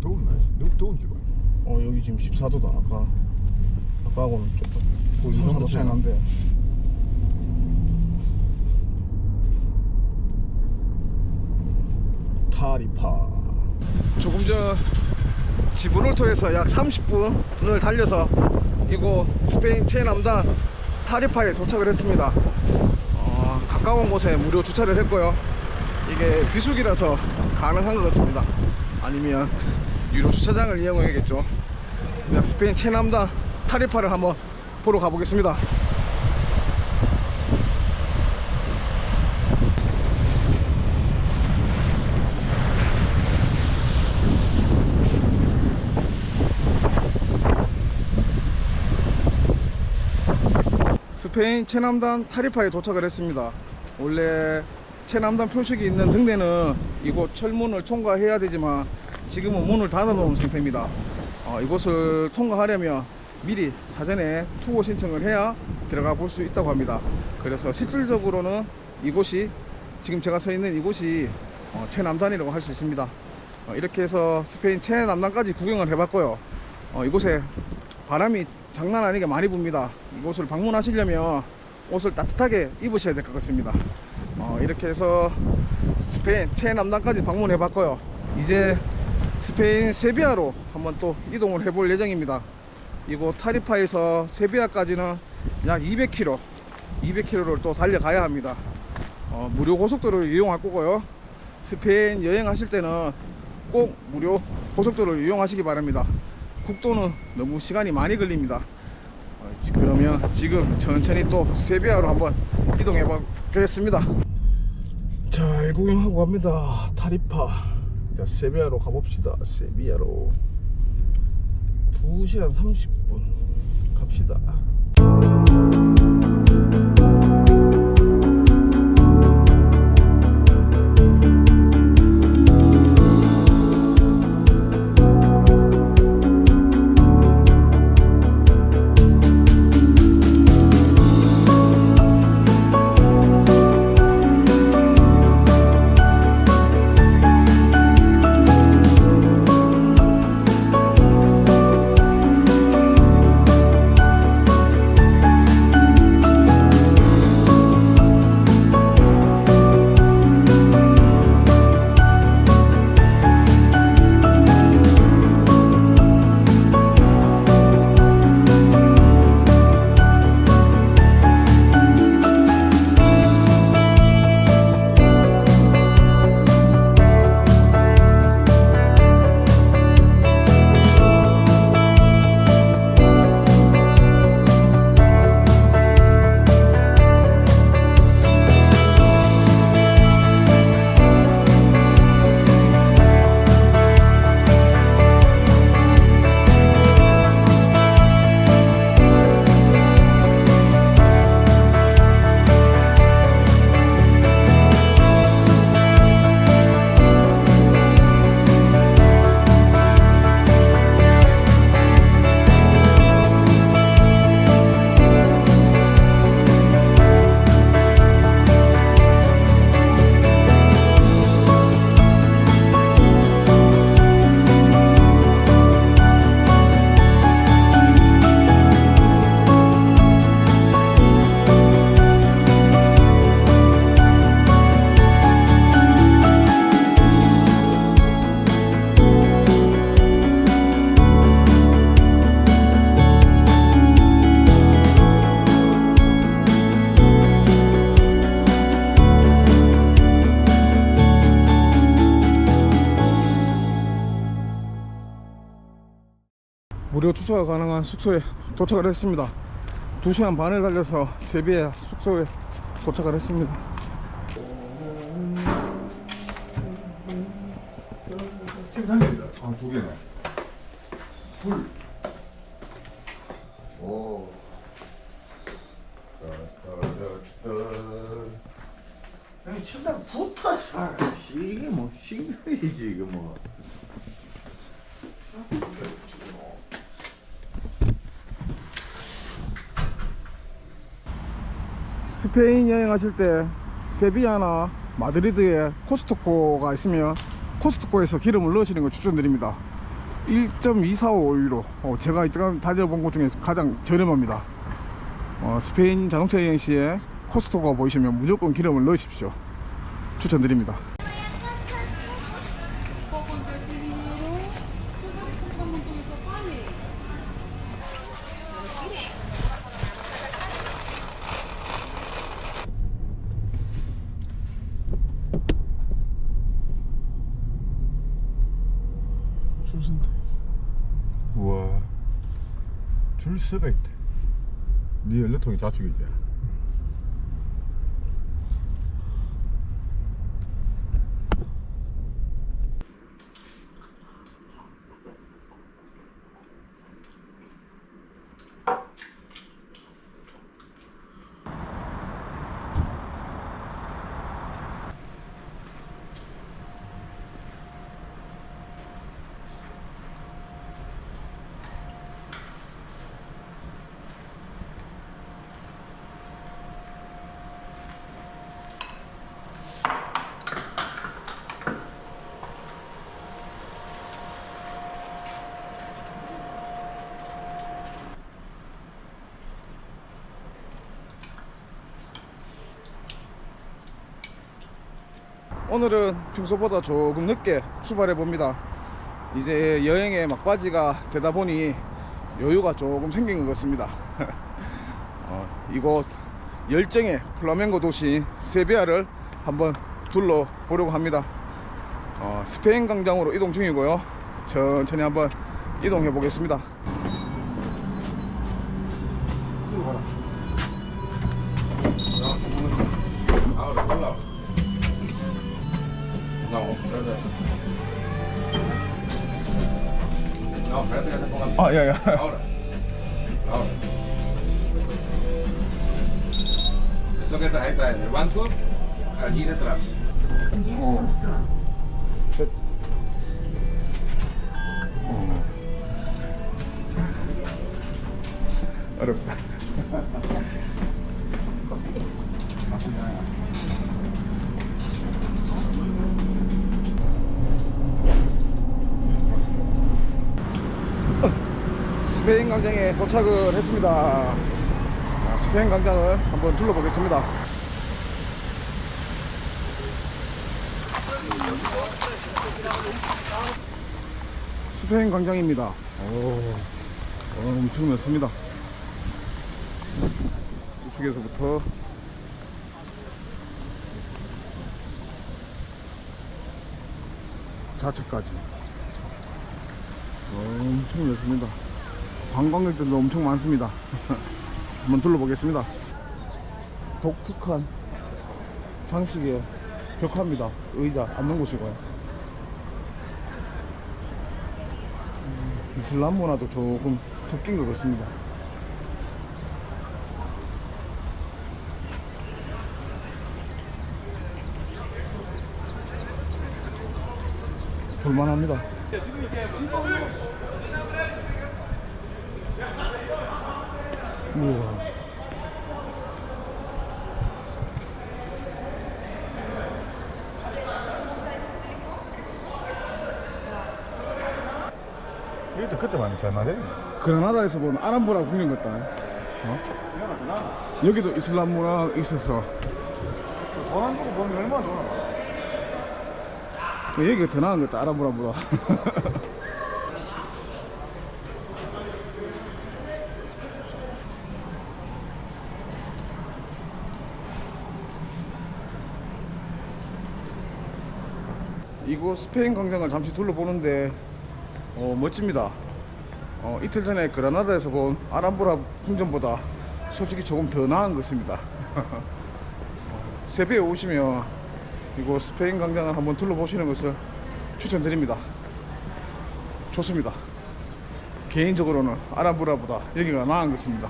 더운 날씨. 너무 더운 집 아니야? 여기 지금 14도다. 아까하고는 조금 4도 차이 난데. 타리파. 조금 전 지브롤터에서 약 30분을 달려서 이곳 스페인 최남단 타리파에 도착을 했습니다. 가까운 곳에 무료 주차를 했고요. 이게 비수기라서 가능한 것 같습니다. 아니면 유료 주차장을 이용해야겠죠. 스페인 최남단 타리파를 한번 보러 가보겠습니다. 스페인 최남단 타리파에 도착을 했습니다. 원래 최남단 표식이 있는 등대는 이곳 철문을 통과해야 되지만 지금은 문을 닫아 놓은 상태입니다. 이곳을 통과하려면 미리 사전에 투어 신청을 해야 들어가 볼 수 있다고 합니다. 그래서 실질적으로는 이곳이, 지금 제가 서 있는 이곳이 최남단이라고 할 수 있습니다. 이렇게 해서 스페인 최남단까지 구경을 해봤고요. 이곳에 바람이 장난 아니게 많이 붑니다. 이곳을 방문하시려면 옷을 따뜻하게 입으셔야 될 것 같습니다. 이렇게 해서 스페인 최남단까지 방문해 봤고요. 이제 스페인 세비야로 한번 또 이동을 해볼 예정입니다. 이곳 타리파에서 세비야까지는 약 200km를 또 달려가야 합니다. 무료 고속도로를 이용할 거고요. 스페인 여행하실 때는 꼭 무료 고속도로를 이용하시기 바랍니다. 국도는 너무 시간이 많이 걸립니다. 그러면 지금 천천히 또 세비야로 한번 이동해 보겠습니다. 자, 구경하고 갑니다. 타리파. 자, 세비야로 가봅시다. 세비야로 2시간 30분 갑시다. 무료 주차가 가능한 숙소에 도착을 했습니다. 2시간 반을 달려서 세비야 숙소에 도착을 했습니다. 아, 2개네. 불. 오. 아니, 천당 붙어 살아. 이게 뭐 싱글이지 이거 뭐. 스페인 여행하실 때 세비야나 마드리드에 코스트코가 있으면 코스트코에서 기름을 넣으시는 걸 추천드립니다. 1.245유로, 제가 이때까지 다녀본 곳 중에 가장 저렴합니다. 스페인 자동차 여행 시에 코스트코가 보이시면 무조건 기름을 넣으십시오. 추천드립니다. 펄스가 있대. 네 연료통이 좌측이지. 오늘은 평소보다 조금 늦게 출발해 봅니다. 이제 여행의 막바지가 되다 보니 여유가 조금 생긴 것 같습니다. 이곳 열정의 플라멩고 도시 세비야를 한번 둘러보려고 합니다. 스페인 광장으로 이동 중이고요. 천천히 한번 이동해 보겠습니다. 아, 야, 야. Esto que está ahí está en el banco, allí detrás. 어렵다. 스페인 광장에 도착을 했습니다. 스페인 광장을 한번 둘러보겠습니다. 스페인 광장입니다. 엄청 넓습니다. 이쪽에서부터 좌측까지 엄청 넓습니다. 관광객들도 엄청 많습니다. 한번 둘러보겠습니다. 독특한 장식의 벽화입니다. 의자 앉는 곳이고요. 이슬람 문화도 조금 섞인 것 같습니다. 볼만합니다. 우와. 이것도 그때 많이 잘 맞아요. 그라나다에서 본 아람브라 국경 같다. 여기도 이슬람 문화 있어서 돈 안 주고 보면 얼마나 좋아. 여기가 더 나은 것 같다. 아람브라보다. 이곳 스페인 광장을 잠시 둘러보는데 멋집니다. 이틀 전에 그라나다에서 본 아람브라 궁전보다 솔직히 조금 더 나은 것 같습니다. 세비야에 오시면 이곳 스페인 광장을 한번 둘러보시는 것을 추천드립니다. 좋습니다. 개인적으로는 아람브라보다 여기가 나은 것 같습니다.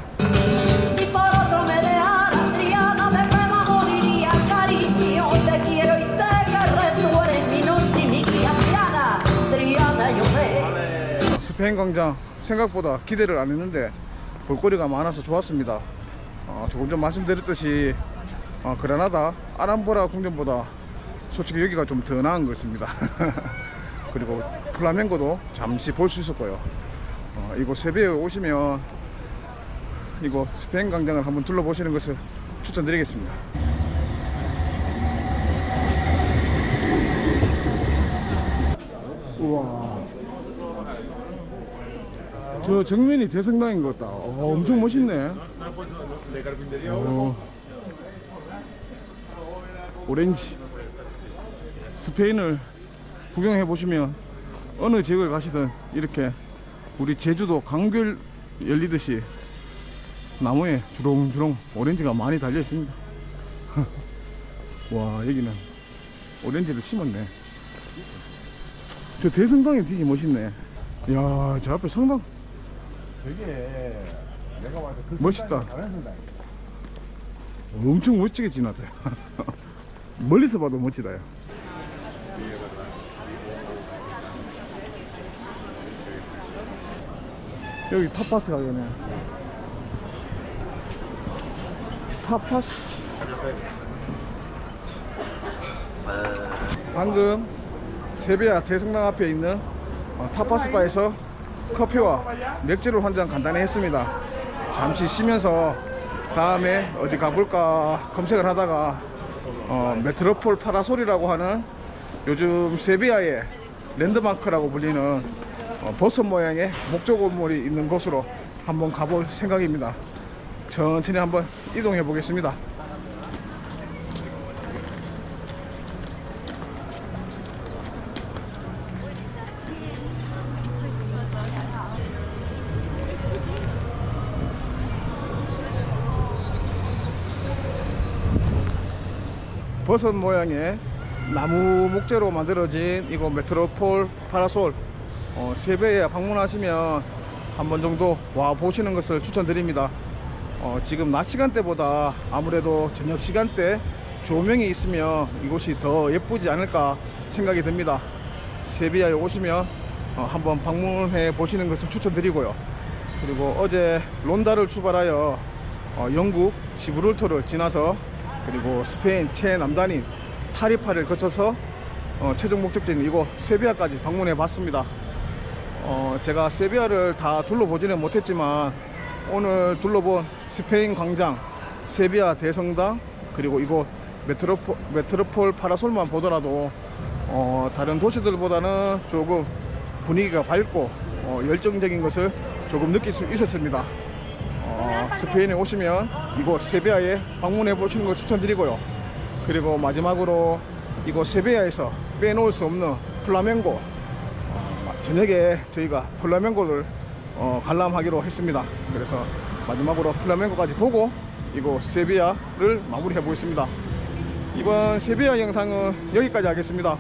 스페인 광장 생각보다 기대를 안 했는데 볼거리가 많아서 좋았습니다. 조금 전 말씀드렸듯이 그라나다 아람브라 궁전보다 솔직히 여기가 좀 더 나은 것 같습니다. 그리고 플라멩고도 잠시 볼 수 있었고요. 이곳 세비야에 오시면 이곳 스페인 광장을 한번 둘러보시는 것을 추천드리겠습니다. 우와, 저 정면이 대성당인 것 같다. 엄청 멋있네. 오렌지. 스페인을 구경해 보시면 어느 지역을 가시든 이렇게 우리 제주도 강귤 열리듯이 나무에 주렁주렁 오렌지가 많이 달려 있습니다. 와, 여기는 오렌지를 심었네. 저 대성당이 되게 멋있네. 이야, 저 앞에 성당 되게 내가 봐도 그 멋있다. 다른 성당. 엄청 멋지게 지나다. 멀리서 봐도 멋지다. 야. 여기 타파스 가게네. 타파스. 방금 세비야 대성당 앞에 있는 타파스 바에서 커피와 맥주를 한 잔 간단히 했습니다. 잠시 쉬면서 다음에 어디 가볼까 검색을 하다가 메트로폴 파라솔이라고 하는 요즘 세비야의 랜드마크라고 불리는 버섯 모양의 목조 건물이 있는 곳으로 한번 가볼 생각입니다. 천천히 한번 이동해 보겠습니다. 버섯 모양의 나무 목재로 만들어진 이거 메트로폴 파라솔 세비야에 방문하시면 한 번 정도 와 보시는 것을 추천드립니다. 지금 낮 시간대보다 아무래도 저녁 시간대 조명이 있으면 이곳이 더 예쁘지 않을까 생각이 듭니다. 세비야에 오시면 한번 방문해 보시는 것을 추천드리고요. 그리고 어제 론다를 출발하여 영국 지브롤터를 지나서 그리고 스페인 최남단인 타리파를 거쳐서 최종 목적지인 이곳 세비야까지 방문해 봤습니다. 제가 세비야를 다 둘러보지는 못했지만 오늘 둘러본 스페인 광장, 세비야 대성당, 그리고 이곳 메트로폴 파라솔만 보더라도 다른 도시들보다는 조금 분위기가 밝고 열정적인 것을 조금 느낄 수 있었습니다. 스페인에 오시면 이곳 세비야에 방문해 보시는 걸 추천드리고요. 그리고 마지막으로 이곳 세비야에서 빼놓을 수 없는 플라멩고, 저녁에 저희가 플라멩고를 관람하기로 했습니다. 그래서 마지막으로 플라멩고까지 보고 이곳 세비야를 마무리해 보겠습니다. 이번 세비야 영상은 여기까지 하겠습니다.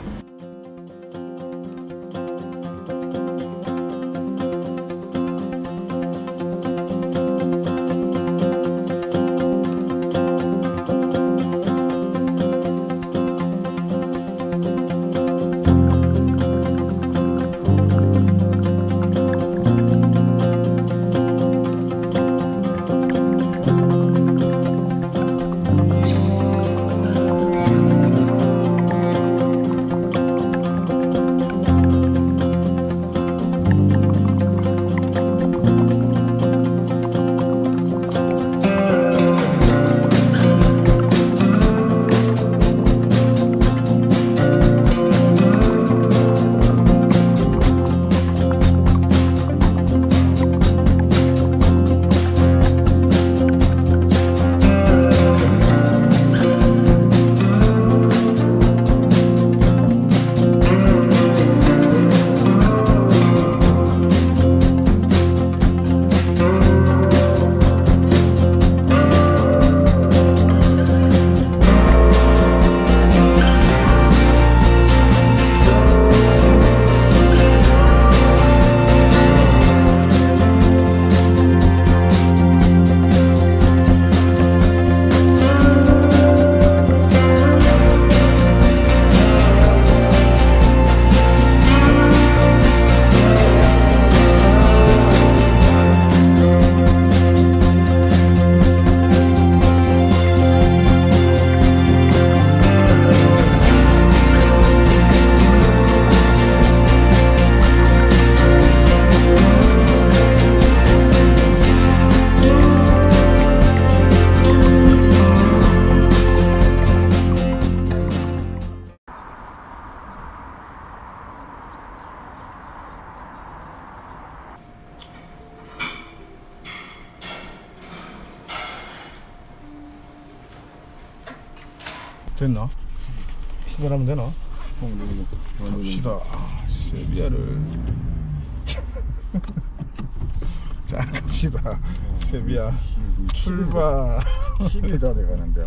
됐나? 출발하면 되나? 갑시다. 세비야를 자, 갑시다. 세비야 출발. 10이 다 돼가는데.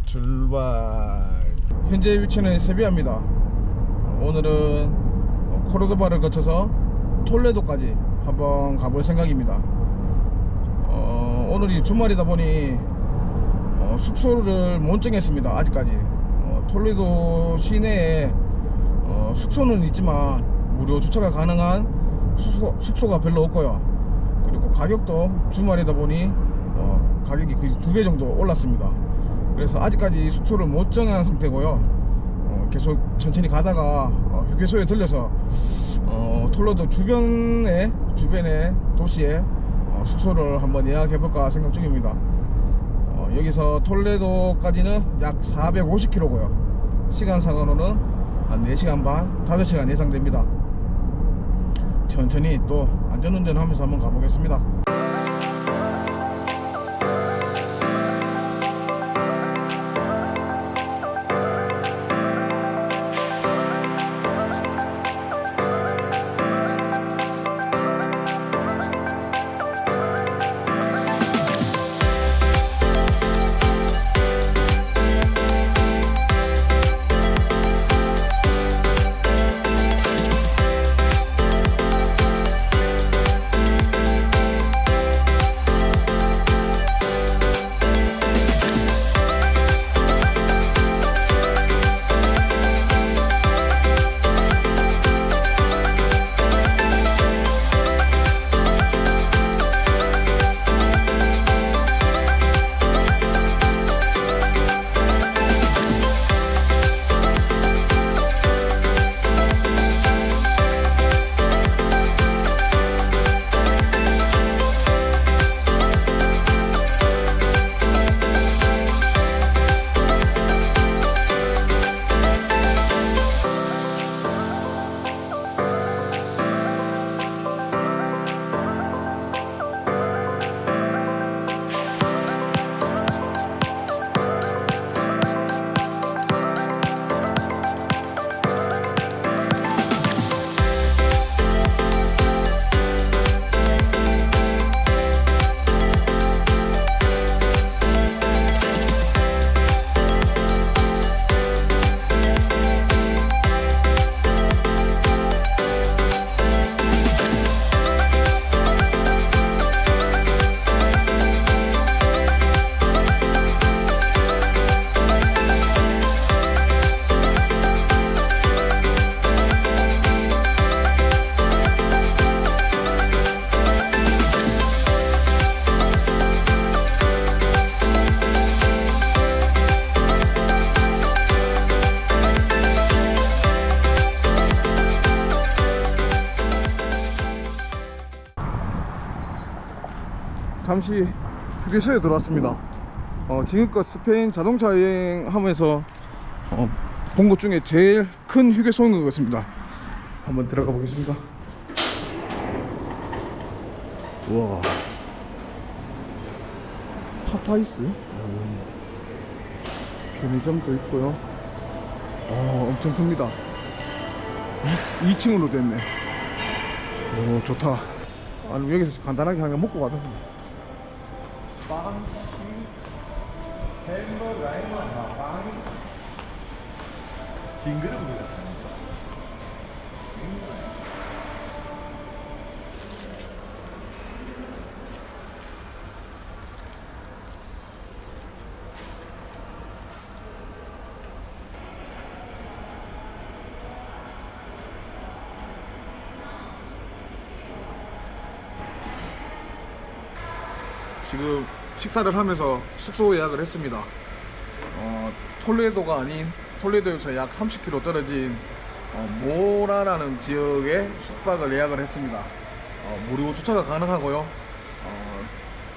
출발. 현재 위치는 세비야입니다. 오늘은 코르도바를 거쳐서 톨레도까지 한번 가볼 생각입니다. 오늘이 주말이다 보니 숙소를 못 정했습니다. 아직까지. 톨레도 시내에 숙소는 있지만 무료 주차가 가능한 숙소가 별로 없고요. 그리고 가격도 주말이다 보니 가격이 거의 2배 정도 올랐습니다. 그래서 아직까지 숙소를 못 정한 상태고요. 계속 천천히 가다가 휴게소에 들려서 톨레도 주변에 도시에 숙소를 한번 예약해볼까 생각 중입니다. 여기서 톨레도까지는 약 450km고요. 시간상으로는 한 4시간 반, 5시간 예상됩니다. 천천히 또 안전운전 하면서 한번 가보겠습니다. 잠시 휴게소에 들어왔습니다. 지금껏 스페인 자동차 여행하면서 본 것 중에 제일 큰 휴게소인 것 같습니다. 한번 들어가 보겠습니다. 우와, 파파이스 편의점도 있고요. 엄청 큽니다. 2층으로 됐네. 오, 좋다. 아니, 여기서 간단하게 하나 먹고 가자. 빵, 햄버거, 빵이 징그럽습니다. 지금 식사를 하면서 숙소 예약을 했습니다. 톨레도가 아닌 톨레도에서 약 30km 떨어진 모라라는 지역에 숙박을 예약을 했습니다. 무료 주차가 가능하고요.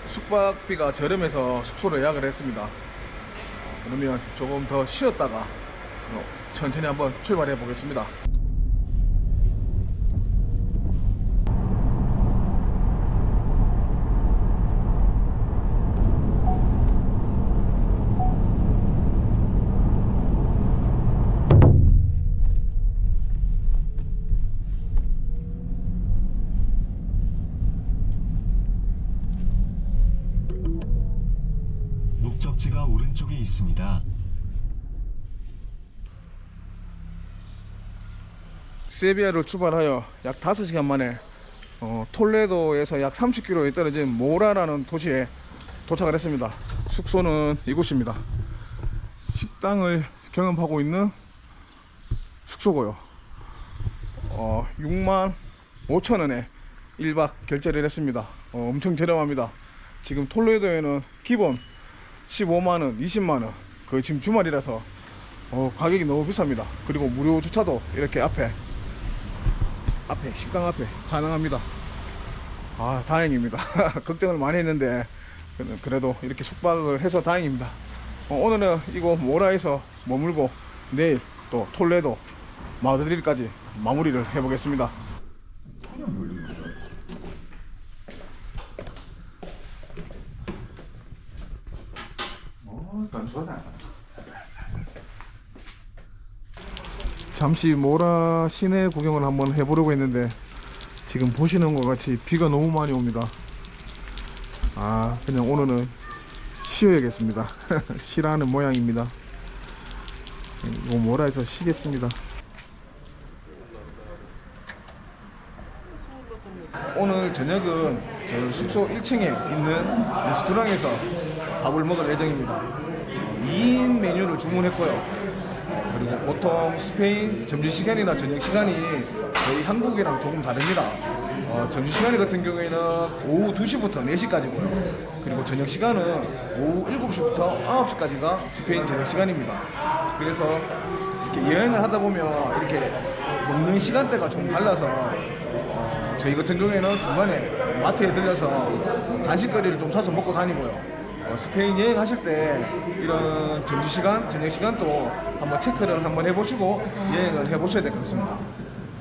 숙박비가 저렴해서 숙소를 예약을 했습니다. 그러면 조금 더 쉬었다가 천천히 한번 출발해 보겠습니다. 목적지가 오른쪽에 있습니다. 세비야를 출발하여 약 5시간 만에 톨레도에서 약 30km에 떨어진 모라라는 도시에 도착을 했습니다. 숙소는 이곳입니다. 식당을 경험하고 있는 숙소고요. 65,000원에 1박 결제를 했습니다. 엄청 저렴합니다. 지금 톨레도에는 기본 15만원, 20만원, 거의 지금 주말이라서 가격이 너무 비쌉니다. 그리고 무료 주차도 이렇게 앞에 식당 앞에 가능합니다. 아, 다행입니다. 걱정을 많이 했는데 그래도 이렇게 숙박을 해서 다행입니다. 오늘은 이곳 모라에서 머물고 내일 또 톨레도 마드리드까지 마무리를 해보겠습니다. 잠시 모라 시내 구경을 한번 해보려고 했는데 지금 보시는 것 같이 비가 너무 많이 옵니다. 그냥 오늘은 쉬어야겠습니다. 쉬라는 모양입니다. 모라에서 쉬겠습니다. 오늘 저녁은 저 숙소 1층에 있는 레스토랑에서 밥을 먹을 예정입니다. 2인 메뉴를 주문했고요. 그리고 보통 스페인 점심시간이나 저녁시간이 저희 한국이랑 조금 다릅니다. 점심시간 같은 경우에는 오후 2시부터 4시까지고요. 그리고 저녁시간은 오후 7시부터 9시까지가 스페인 저녁시간입니다. 그래서 이렇게 여행을 하다 보면 이렇게 먹는 시간대가 좀 달라서 저희 같은 경우에는 중간에 마트에 들려서 간식거리를 좀 사서 먹고 다니고요. 스페인 여행하실 때 이런 점심시간, 저녁시간도 한번 체크를 한번 해보시고 여행을 해보셔야 될 것 같습니다.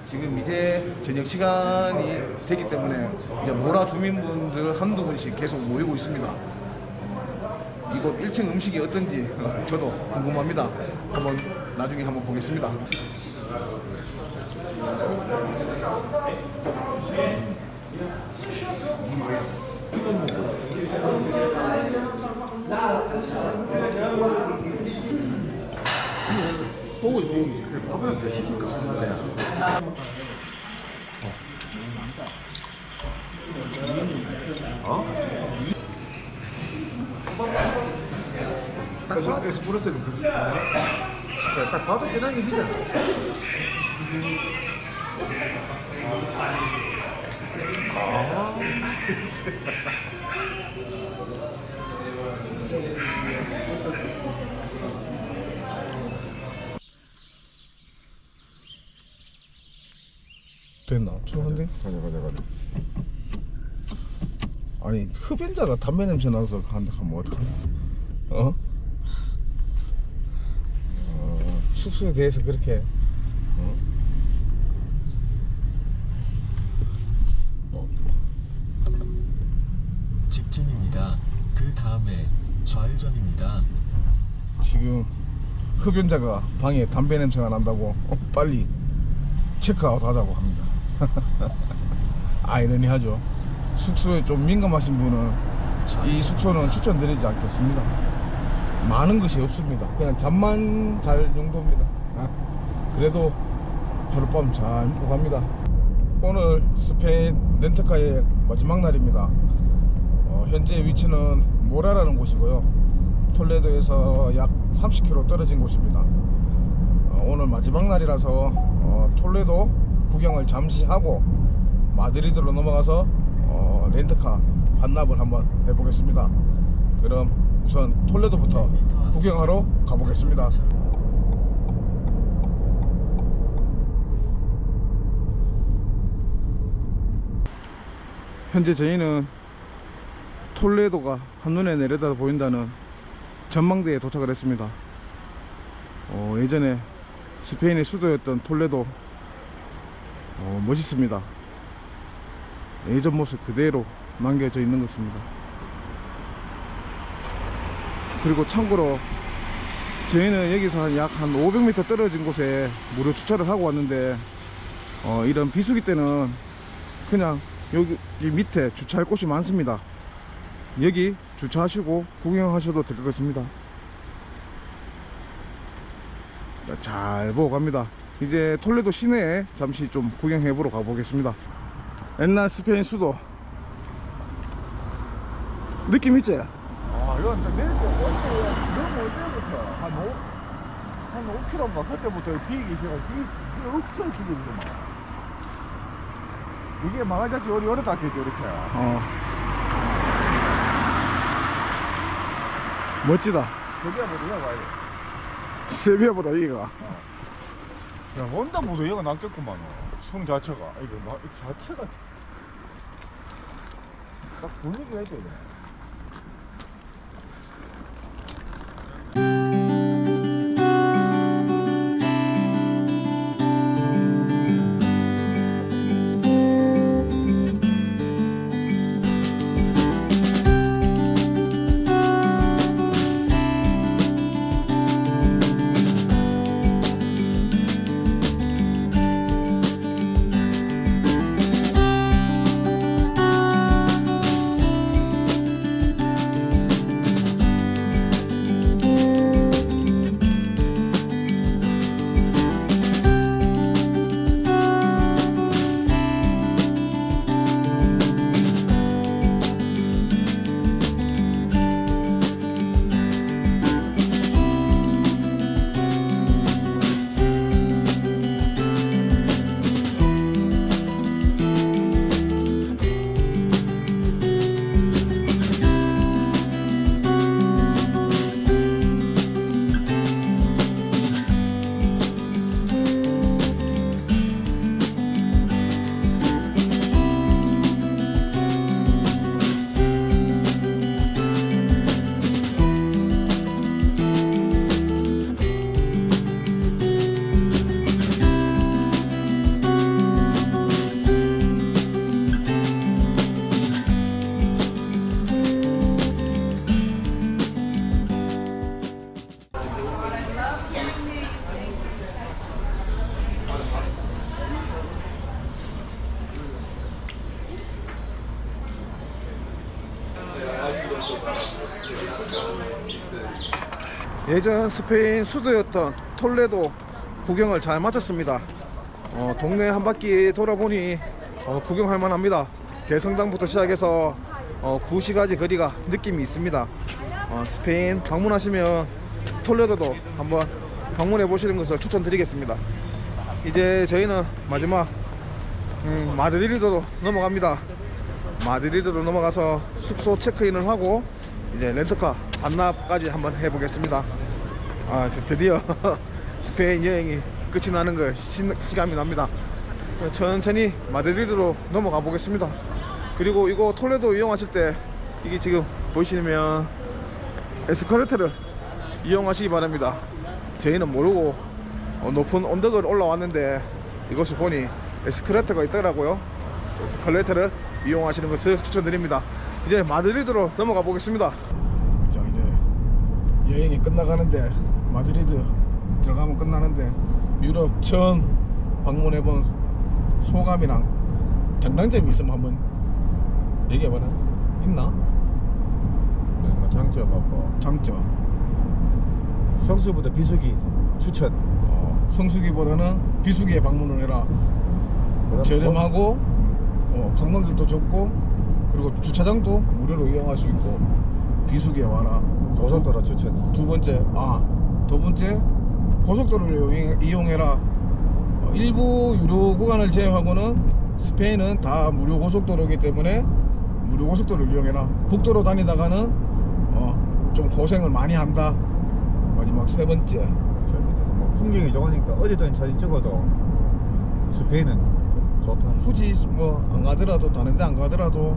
지금 이제 저녁시간이 되기 때문에 이제 모라 주민분들 한두 분씩 계속 모이고 있습니다. 이곳 1층 음식이 어떤지 저도 궁금합니다. 한번 나중에 한번 보겠습니다. 소고기. 밥을 더 시킬까? 그래서 에스프레소는 딱 봐도 깨닫는 게 되잖아. 됐나? 추한데? 가자. 아니 흡연자가 담배 냄새 나서 간다 하면 어떡하나? 숙소에 대해서 그렇게 직진입니다. 그 다음에 좌회전입니다. 지금 흡연자가 방에 담배 냄새가 난다고 빨리 체크아웃 하자고 합니다. 아이러니하죠. 숙소에 좀 민감하신 분은 이 숙소는 추천드리지 않겠습니다. 많은 것이 없습니다. 그냥 잠만 잘 정도입니다. 그래도 하룻밤 잘 묵고 갑니다. 오늘 스페인 렌트카의 마지막 날입니다. 현재 위치는 모라라는 곳이고요. 톨레도에서 약 30km 떨어진 곳입니다. 오늘 마지막 날이라서 톨레도 구경을 잠시 하고 마드리드로 넘어가서 렌트카 반납을 한번 해보겠습니다. 그럼 우선 톨레도부터 구경하러 가보겠습니다. 현재 저희는 톨레도가 한눈에 내려다 보인다는 전망대에 도착을 했습니다. 예전에 스페인의 수도였던 톨레도 멋있습니다. 예전 모습 그대로 남겨져 있는 것입니다. 그리고 참고로 저희는 여기서 약 한 500m 떨어진 곳에 무료 주차를 하고 왔는데 이런 비수기 때는 그냥 여기 밑에 주차할 곳이 많습니다. 여기 주차하시고 구경하셔도 될 것 같습니다. 잘 보고 갑니다. 이제 톨레도 시내에 잠시 좀 구경해 보러 가보겠습니다. 옛날 스페인 수도 느낌 있지? 아, 이건 내릴 때 너무 올 때부터 한 5km인가 그때부터 비행기 있어가지고 이게 없어 죽이더만. 이게 망하자지 우리 어렵다겠죠 이렇게. 멋지다. 세비야보다 이거 봐야 돼. 세비야보다 이가. 야, 원단보다 얘가 낫겠구만. 성 자체가. 이거 자체가 딱 분위기가 해야 돼. 예전 스페인 수도였던 톨레도 구경을 잘 마쳤습니다. 동네 한 바퀴 돌아보니 구경할 만합니다. 대성당부터 시작해서 구시가지 거리가 느낌이 있습니다. 스페인 방문하시면 톨레도도 한번 방문해 보시는 것을 추천드리겠습니다. 이제 저희는 마지막 마드리드로 넘어갑니다. 마드리드로 넘어가서 숙소 체크인을 하고 이제 렌트카 반납까지 한번 해보겠습니다. 드디어 스페인 여행이 끝이 나는 거 시간이 납니다. 천천히 마드리드로 넘어가 보겠습니다. 그리고 이거 톨레도 이용하실 때 이게 지금 보시면 에스컬레이터를 이용하시기 바랍니다. 저희는 모르고 높은 언덕을 올라왔는데 이것을 보니 에스컬레이터가 있더라고요. 에스컬레이터를 이용하시는 것을 추천드립니다. 이제 마드리드로 넘어가 보겠습니다. 자, 이제 여행이 끝나가는데 마드리드 들어가면 끝나는데 유럽 처음 방문해본 소감이랑 장단점이 있으면 한번 얘기해봐라. 있나? 장점하고 장점. 성수보다 비수기 추천. 성수기보다는 비수기에 방문을 해라. 저렴하고 관광객도 좋고 그리고 주차장도 무료로 이용할 수 있고 비수기에 와라. 고속도로 추천. 두 번째 고속도로를 이용해라. 일부 유료 구간을 제외하고는 스페인은 다 무료 고속도로이기 때문에 무료 고속도로를 이용해라. 국도로 다니다가는 좀 고생을 많이 한다. 마지막 세 번째 뭐 풍경이 좋으니까 어디든 사진 찍어도 스페인은 좋다. 굳이 뭐 안 가더라도 다른 데 안 가더라도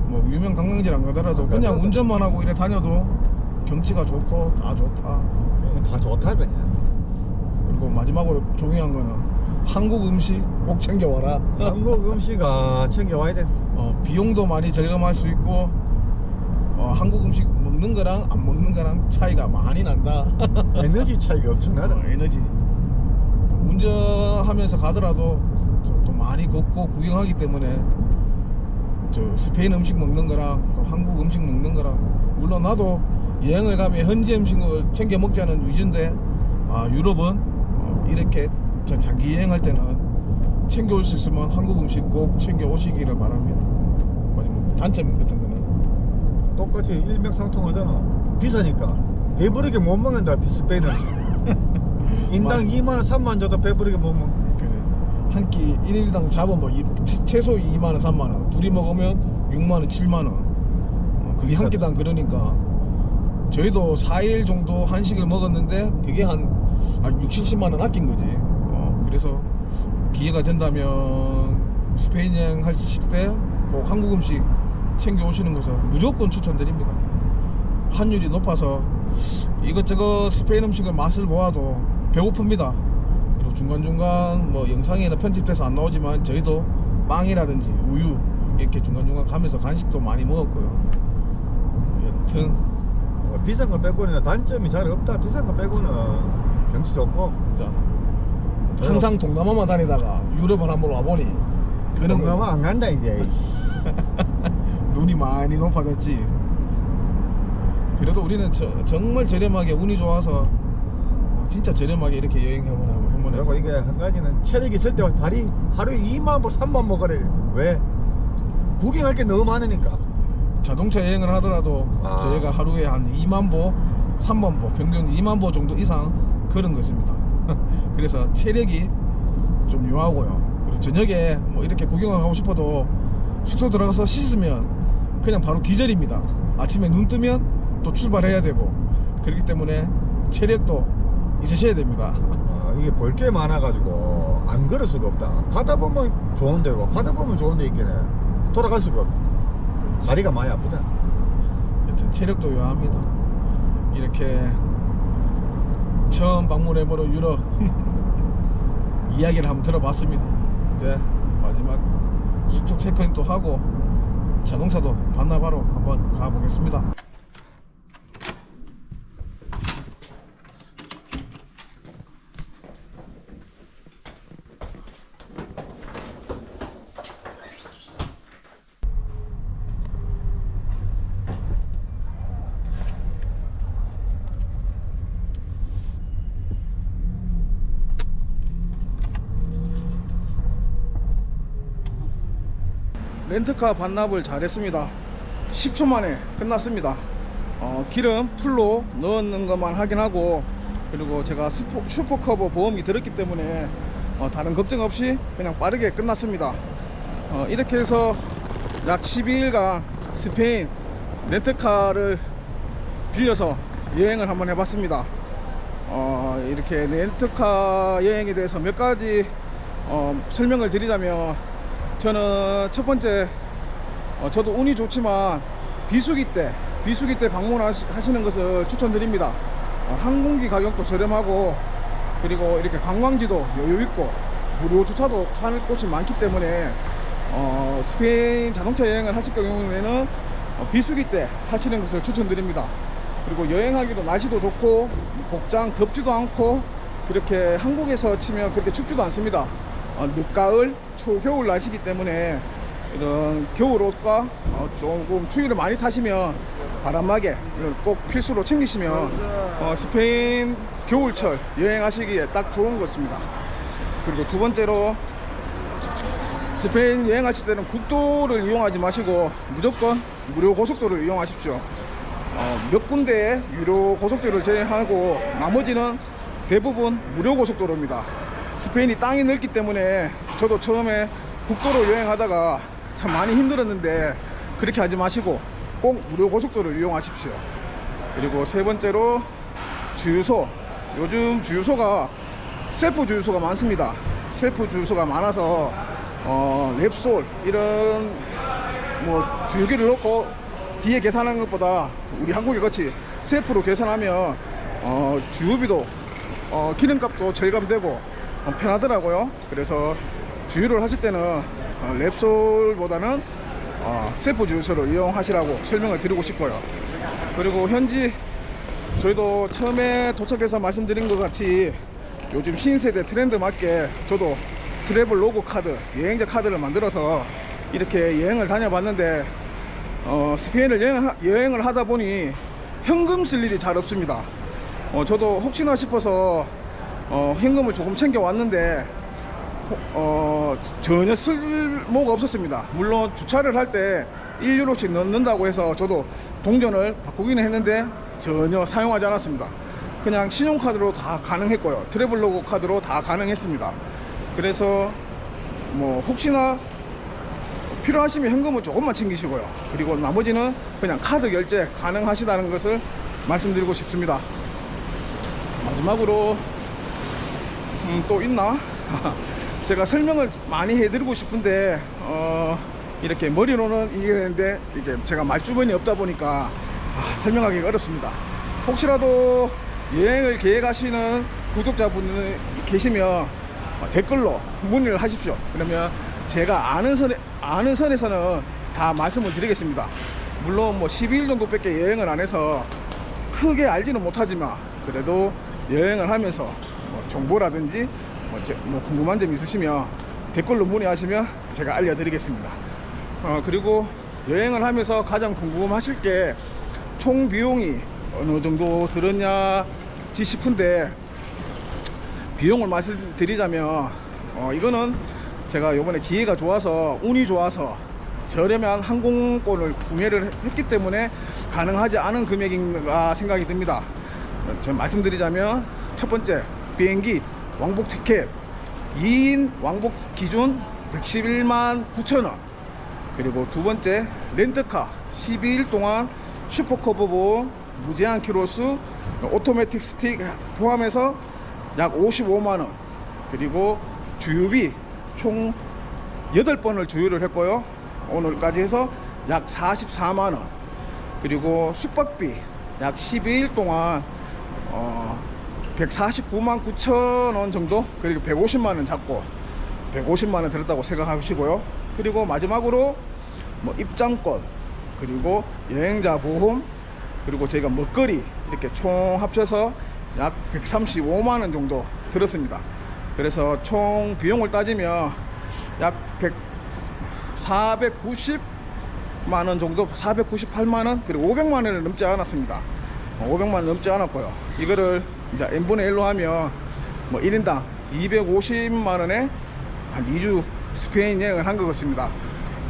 뭐 유명 관광지를 안 가더라도 그냥 운전만 하고 이래 다녀도 경치가 좋고 다 좋다. 다 좋다 그냥. 그리고 마지막으로 중요한 거는 한국 음식 꼭 챙겨와라. 한국 음식아 챙겨와야 돼. 비용도 많이 절감할 수 있고 한국 음식 먹는 거랑 안 먹는 거랑 차이가 많이 난다. 에너지 차이가 엄청나다. 에너지. 운전하면서 가더라도 또 많이 걷고 구경하기 때문에 저 스페인 음식 먹는 거랑 또 한국 음식 먹는 거랑, 물론 나도 여행을 가면 현지 음식을 챙겨 먹자는 위주인데, 유럽은 이렇게 장기 여행할 때는 챙겨올 수 있으면 한국 음식 꼭 챙겨 오시기를 바랍니다. 단점 같은 거는 똑같이 일맥상통하잖아. 비싸니까 배부르게 못 먹는다. 스페인 음식. 인당 2만원 3만원 줘도 배부르게 못 먹는. 한 끼 1인당 잡으면 뭐 최소 2만원 3만원, 둘이 먹으면 6만원 7만원. 그게 한 끼당. 그러니까 저희도 4일 정도 한식을 먹었는데 그게 한 60, 70만원 아낀 거지. 그래서 기회가 된다면 스페인 여행 하실 때 꼭 한국 음식 챙겨 오시는 것을 무조건 추천드립니다. 환율이 높아서 이것저것 스페인 음식의 맛을 보아도 배고픕니다. 그리고 중간중간 뭐 영상에는 편집돼서 안 나오지만 저희도 빵이라든지 우유 이렇게 중간중간 가면서 간식도 많이 먹었고요. 여튼 비싼 거 빼고는 단점이 잘 없다. 비싼 거 빼고는 경치 좋고. 자, 항상 동남아만 다니다가 유럽을 한번 와보니 동남아 안 간다 이제. 눈이 많이 높아졌지. 그래도 우리는 정말 저렴하게, 운이 좋아서 진짜 저렴하게 이렇게 여행해보네. 그리고 이게 한 가지는 체력이 있을 때 다리 하루에 2만 보 3만 보 걸어요. 왜? 구경할 게 너무 많으니까. 자동차 여행을 하더라도 저희가 하루에 한 2만 보 3만 보, 평균 2만 보 정도 이상 걸은 것입니다. 그래서 체력이 좀 요하고요. 그리고 저녁에 뭐 이렇게 구경을 하고 싶어도 숙소 들어가서 씻으면 그냥 바로 기절입니다. 아침에 눈 뜨면 또 출발해야 되고, 그렇기 때문에 체력도 있으셔야 됩니다. 이게 볼 게 많아가지고 안 걸을 수가 없다. 가다 보면 좋은 데고 가다 보면 좋은 데 있겠네. 돌아갈 수가 없다. 다리가 많이 아프다. 여튼 체력도 요합니다. 이렇게 처음 방문해보는 유럽 이야기를 한번 들어봤습니다. 이제 마지막 숙소 체크인도 하고 자동차도 반납하러 한번 가보겠습니다. 렌트카 반납을 잘했습니다. 10초 만에 끝났습니다. 기름 풀로 넣는 것만 확인하고, 그리고 제가 슈퍼커버 보험이 들었기 때문에 다른 걱정 없이 그냥 빠르게 끝났습니다. 이렇게 해서 약 12일간 스페인 렌트카를 빌려서 여행을 한번 해봤습니다. 이렇게 렌트카 여행에 대해서 몇 가지 설명을 드리자면, 저는 첫 번째, 저도 운이 좋지만 비수기 때 방문하시는 것을 추천드립니다. 항공기 가격도 저렴하고, 그리고 이렇게 관광지도 여유있고 무료 주차도 할 곳이 많기 때문에 스페인 자동차 여행을 하실 경우에는 비수기 때 하시는 것을 추천드립니다. 그리고 여행하기도 날씨도 좋고 복장 덥지도 않고, 그렇게 한국에서 치면 그렇게 춥지도 않습니다. 늦가을, 초겨울 날씨기 때문에 이런 겨울옷과 조금 추위를 많이 타시면 바람막이 꼭 필수로 챙기시면 스페인 겨울철 여행하시기에 딱 좋은 것 같습니다. 그리고 두 번째로, 스페인 여행하실 때는 국도를 이용하지 마시고 무조건 무료 고속도로를 이용하십시오. 몇 군데의 유료 고속도로를 제외하고 나머지는 대부분 무료 고속도로입니다. 스페인이 땅이 넓기 때문에 저도 처음에 국도로 여행하다가 참 많이 힘들었는데 그렇게 하지 마시고 꼭 무료 고속도로를 이용하십시오. 그리고 세 번째로, 주유소. 요즘 주유소가 셀프 주유소가 많습니다. 셀프 주유소가 많아서 랩솔 이런 뭐 주유기를 넣고 뒤에 계산하는 것보다 우리 한국에 같이 셀프로 계산하면 주유비도 기름값도 절감되고 편하더라고요. 그래서 주유를 하실 때는 랩솔보다는 셀프 주유소를 이용하시라고 설명을 드리고 싶고요. 그리고 현지 저희도 처음에 도착해서 말씀드린 것 같이 요즘 신세대 트렌드 맞게 저도 트래블 로고 카드, 여행자 카드를 만들어서 이렇게 여행을 다녀봤는데 스페인을 여행을 하다 보니 현금 쓸 일이 잘 없습니다. 저도 혹시나 싶어서 현금을 조금 챙겨 왔는데 전혀 쓸모가 없었습니다. 물론 주차를 할 때 1유로씩 넣는다고 해서 저도 동전을 바꾸기는 했는데 전혀 사용하지 않았습니다. 그냥 신용카드로 다 가능했고요. 트래블로그 카드로 다 가능했습니다. 그래서 뭐 혹시나 필요하시면 현금은 조금만 챙기시고요. 그리고 나머지는 그냥 카드 결제 가능하시다는 것을 말씀드리고 싶습니다. 마지막으로 또 있나? 제가 설명을 많이 해드리고 싶은데 이렇게 머리로는 이해되는데 이게 제가 말주변이 없다 보니까 설명하기가 어렵습니다. 혹시라도 여행을 계획하시는 구독자분이 계시면 댓글로 문의를 하십시오. 그러면 제가 아는 선에서는 다 말씀을 드리겠습니다. 물론 뭐 12일 정도밖에 여행을 안 해서 크게 알지는 못하지만 그래도 여행을 하면서 뭐 정보라든지 뭐 궁금한 점 있으시면 댓글로 문의하시면 제가 알려드리겠습니다. 그리고 여행을 하면서 가장 궁금하실 게 총 비용이 어느 정도 들었냐지 싶은데, 비용을 말씀드리자면 이거는 제가 이번에 기회가 좋아서 운이 좋아서 저렴한 항공권을 구매를 했기 때문에 가능하지 않은 금액인가 생각이 듭니다. 제가 말씀드리자면 첫 번째 비행기 왕복 티켓 2인 왕복 기준 111만 9천원, 그리고 두 번째 렌트카 12일 동안 슈퍼커버 보험, 무제한 키로수, 오토매틱 스틱 포함해서 약 55만원, 그리고 주유비 총 8번을 주유를 했고요. 오늘까지 해서 약 44만원, 그리고 숙박비 약 12일 동안 149만 9천원 정도, 그리고 150만원 잡고 150만원 들었다고 생각하시고요. 그리고 마지막으로 뭐 입장권, 그리고 여행자 보험, 그리고 저희가 먹거리 이렇게 총 합쳐서 약 135만원 정도 들었습니다. 그래서 총 비용을 따지면 약 490만원 정도, 498만원, 그리고 500만원을 넘지 않았습니다. 500만원 넘지 않았고요. 이거를 이제 n분의 1로 하면 뭐 1인당 250만원에 한 2주 스페인 여행을 한 것 같습니다.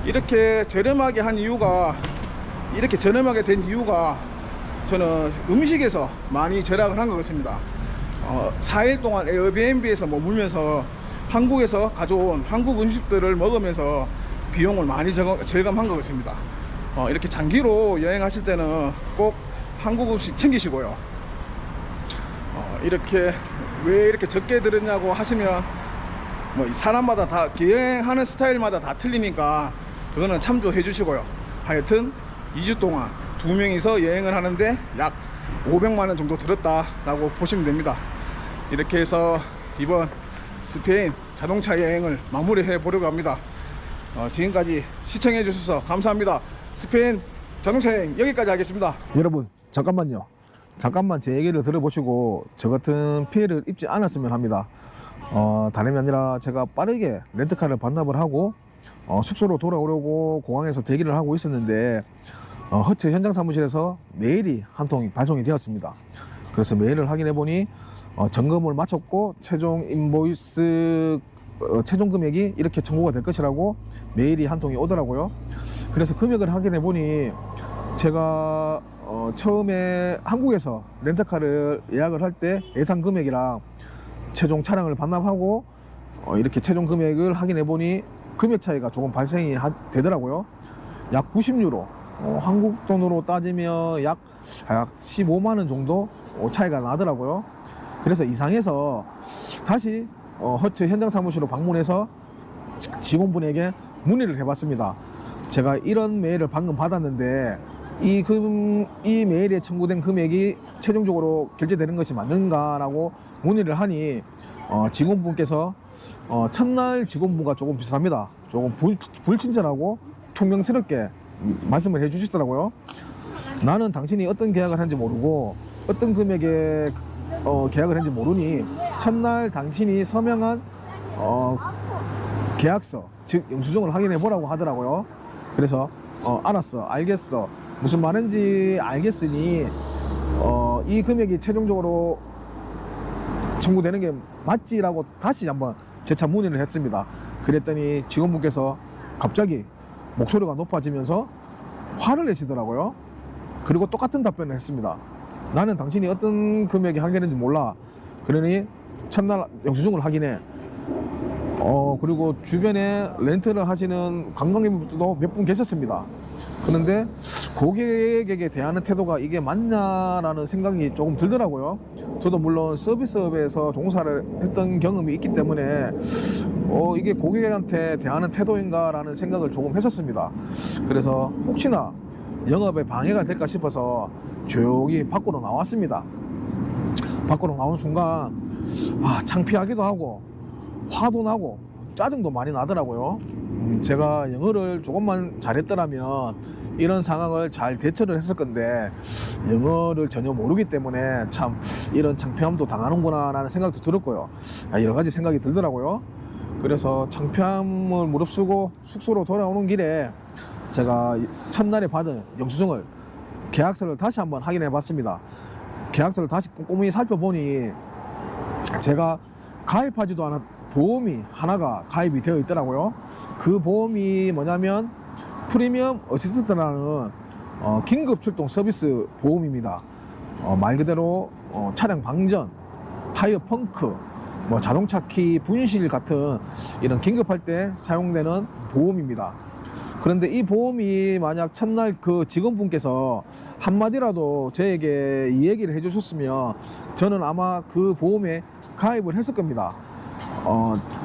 이렇게 저렴하게 한 이유가, 이렇게 저렴하게 된 이유가 저는 음식에서 많이 절약을 한 것 같습니다. 4일 동안 에어비앤비에서 머물면서 한국에서 가져온 한국 음식들을 먹으면서 비용을 많이 절감한 것 같습니다. 이렇게 장기로 여행하실 때는 꼭 한국 음식 챙기시고요. 이렇게 왜 이렇게 적게 들었냐고 하시면 뭐 사람마다 다 여행하는 스타일마다 다 틀리니까 그거는 참조해 주시고요. 하여튼 2주 동안 2명이서 여행을 하는데 약 500만원 정도 들었다라고 보시면 됩니다. 이렇게 해서 이번 스페인 자동차 여행을 마무리해 보려고 합니다. 지금까지 시청해 주셔서 감사합니다. 스페인 자동차 여행 여기까지 하겠습니다. 여러분 잠깐만요. 잠깐만 제 얘기를 들어보시고 저 같은 피해를 입지 않았으면 합니다. 다름이 아니라 제가 빠르게 렌트카를 반납을 하고 숙소로 돌아오려고 공항에서 대기를 하고 있었는데 허츠 현장 사무실에서 메일이 한 통이 발송이 되었습니다. 그래서 메일을 확인해 보니 점검을 마쳤고 최종 인보이스 최종 금액이 이렇게 청구가 될 것이라고 메일이 한 통이 오더라고요. 그래서 금액을 확인해 보니 제가 처음에 한국에서 렌터카를 예약을 할 때 예상 금액이랑 최종 차량을 반납하고 이렇게 최종 금액을 확인해 보니 금액 차이가 조금 발생이 되더라고요. 약 90유로, 한국 돈으로 따지면 약 15만원 정도 차이가 나더라고요. 그래서 이상해서 다시 허츠 현장 사무실로 방문해서 직원분에게 문의를 해봤습니다. 제가 이런 메일을 방금 받았는데 이 메일에 청구된 금액이 최종적으로 결제되는 것이 맞는가라고 문의를 하니 직원분께서 첫날 직원분과 조금 비슷합니다. 조금 불친절하고 퉁명스럽게 말씀을 해 주시더라고요. 나는 당신이 어떤 계약을 한지 모르고 어떤 금액에 계약을 했는지 모르니 첫날 당신이 서명한 계약서, 즉 영수증을 확인해 보라고 하더라고요. 그래서 알았어, 알겠어, 무슨 말인지 알겠으니 이 금액이 최종적으로 청구되는 게 맞지라고 다시 한번 재차 문의를 했습니다. 그랬더니 직원분께서 갑자기 목소리가 높아지면서 화를 내시더라고요. 그리고 똑같은 답변을 했습니다. 나는 당신이 어떤 금액이 한계는지 몰라. 그러니 첫날 영수증을 확인해. 그리고 주변에 렌트를 하시는 관광객분들도 몇 분 계셨습니다. 그런데 고객에게 대하는 태도가 이게 맞냐라는 생각이 조금 들더라고요. 저도 물론 서비스업에서 종사를 했던 경험이 있기 때문에 이게 고객한테 대하는 태도인가라는 생각을 조금 했었습니다. 그래서 혹시나 영업에 방해가 될까 싶어서 조용히 밖으로 나왔습니다. 밖으로 나온 순간 창피하기도 하고 화도 나고 짜증도 많이 나더라고요. 제가 영어를 조금만 잘했더라면 이런 상황을 잘 대처를 했을 건데 영어를 전혀 모르기 때문에 참 이런 창피함도 당하는구나 라는 생각도 들었고요. 여러 가지 생각이 들더라고요. 그래서 창피함을 무릅쓰고 숙소로 돌아오는 길에 제가 첫날에 받은 영수증을, 계약서를 다시 한번 확인해 봤습니다. 계약서를 다시 꼼꼼히 살펴보니 제가 가입하지도 않은 보험이 하나가 가입이 되어 있더라고요. 그 보험이 뭐냐면 프리미엄 어시스트라는 긴급 출동 서비스 보험입니다. 말 그대로 차량 방전, 타이어 펑크, 자동차 키 분실 같은 이런 긴급할 때 사용되는 보험입니다. 그런데 이 보험이 만약 첫날 그 직원분께서 한마디라도 저에게 이 얘기를 해주셨으면 저는 아마 그 보험에 가입을 했을 겁니다.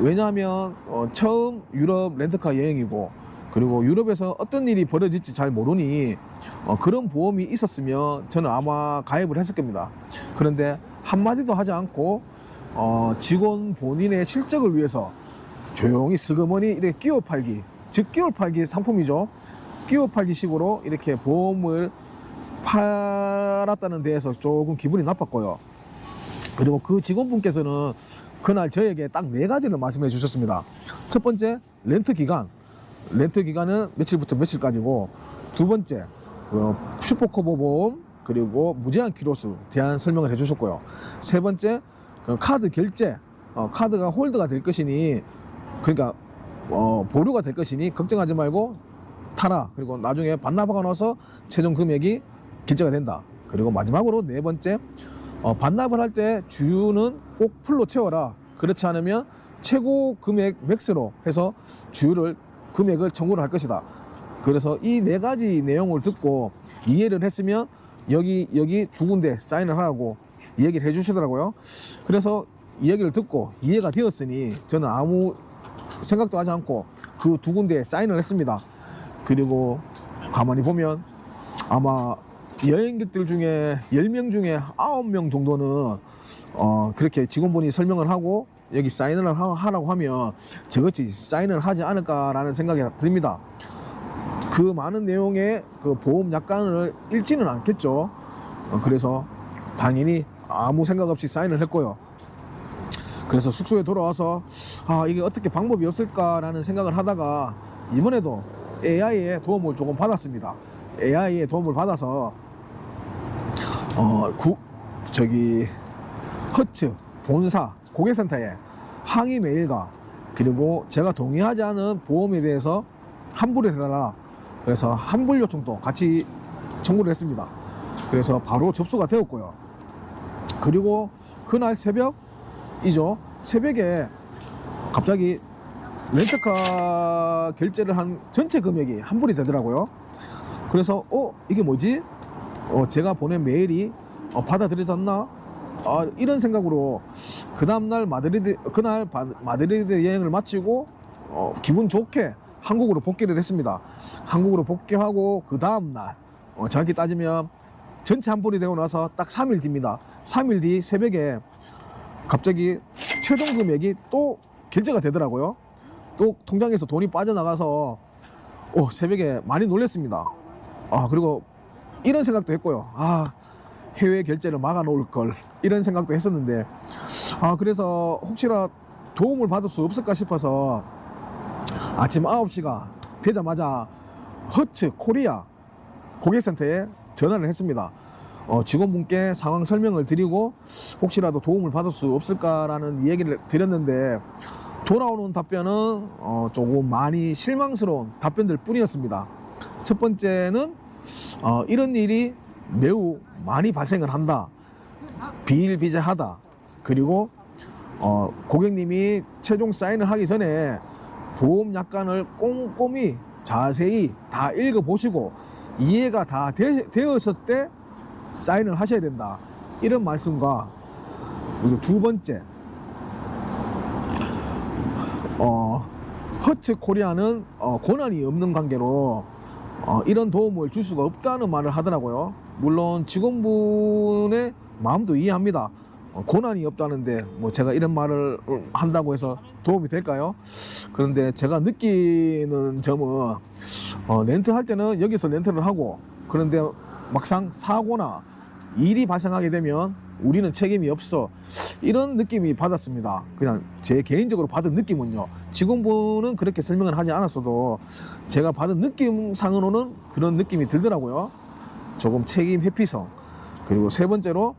왜냐하면 처음 유럽 렌트카 여행이고, 그리고 유럽에서 어떤 일이 벌어질지 잘 모르니 그런 보험이 있었으면 저는 아마 가입을 했을 겁니다. 그런데 한마디도 하지 않고 직원 본인의 실적을 위해서 조용히 슬그머니 이렇게 끼워 팔기, 즉 끼워 팔기 상품이죠. 끼워 팔기 식으로 이렇게 보험을 팔았다는 데에서 조금 기분이 나빴고요. 그리고 그 직원분께서는 그날 저에게 딱 4가지를 말씀해 주셨습니다. 첫 번째, 렌트 기간. 렌트 기간은 며칠부터 며칠까지고, 두 번째, 슈퍼커버 보험, 그리고 무제한 키로수 대한 설명을 해 주셨고요. 세 번째, 카드 결제. 카드가 홀드가 될 것이니, 그러니까 보류가 될 것이니 걱정하지 말고 타라. 그리고 나중에 반납하고 나서 최종 금액이 결제가 된다. 그리고 마지막으로 4번째, 반납을 할 때 주유는 꼭 풀로 채워라. 그렇지 않으면 최고 금액 맥스로 해서 주유를 금액을 청구를 할 것이다. 그래서 이 4가지 내용을 듣고 이해를 했으면 여기 두 군데 사인을 하라고 얘기를 해 주시더라고요. 그래서 이 얘기를 듣고 이해가 되었으니 저는 아무 생각도 하지 않고 그 두 군데에 사인을 했습니다. 그리고 가만히 보면 아마 여행객들 중에 10명 중에 9명 정도는 그렇게 직원분이 설명을 하고 여기 사인을 하라고 하면 저같이 사인을 하지 않을까라는 생각이 듭니다. 그 많은 내용의 그 보험 약관을 읽지는 않겠죠. 그래서 당연히 아무 생각 없이 사인을 했고요. 그래서 숙소에 돌아와서 이게 어떻게 방법이 없을까라는 생각을 하다가 이번에도 AI의 도움을 조금 받았습니다. AI의 도움을 받아서 허츠 본사 고객센터에 항의 메일과 그리고 제가 동의하지 않은 보험에 대해서 환불을 해달라. 그래서 환불 요청도 같이 청구를 했습니다. 그래서 바로 접수가 되었고요. 그리고 그날 새벽이죠. 새벽에 갑자기 렌트카 결제를 한 전체 금액이 환불이 되더라고요. 그래서 이게 뭐지? 제가 보낸 메일이 받아들여졌나? 이런 생각으로 그 다음날 마드리드 여행을 마치고 기분 좋게 한국으로 복귀를 했습니다. 한국으로 복귀하고 그 다음날 정확히 따지면 전체 환불이 되고 나서 딱 3일 뒤입니다. 3일 뒤 새벽에 갑자기 최종 금액이 또 결제가 되더라고요. 또 통장에서 돈이 빠져나가서 새벽에 많이 놀랐습니다. 그리고 이런 생각도 했고요. 해외 결제를 막아 놓을 걸, 이런 생각도 했었는데 그래서 혹시나 도움을 받을 수 없을까 싶어서 아침 9시가 되자마자 허츠 코리아 고객센터에 전화를 했습니다. 직원분께 상황 설명을 드리고 혹시라도 도움을 받을 수 없을까라는 얘기를 드렸는데 돌아오는 답변은 조금 많이 실망스러운 답변들 뿐이었습니다. 첫 번째는 이런 일이 매우 많이 발생을 한다. 비일비재하다. 그리고 고객님이 최종 사인을 하기 전에 보험 약관을 꼼꼼히 자세히 다 읽어보시고 이해가 다 되었을 때 사인을 하셔야 된다. 이런 말씀과 그래서 두 번째 허츠 코리아는 권한이 없는 관계로 이런 도움을 줄 수가 없다는 말을 하더라고요. 물론 직원분의 마음도 이해합니다. 권한이 없다는데 뭐 제가 이런 말을 한다고 해서 도움이 될까요? 그런데 제가 느끼는 점은 렌트할 때는 여기서 렌트를 하고 그런데 막상 사고나 일이 발생하게 되면 우리는 책임이 없어, 이런 느낌이 받았습니다. 그냥 제 개인적으로 받은 느낌은요, 직원분은 그렇게 설명을 하지 않았어도 제가 받은 느낌상으로는 그런 느낌이 들더라고요. 조금 책임 회피성. 그리고 세 번째로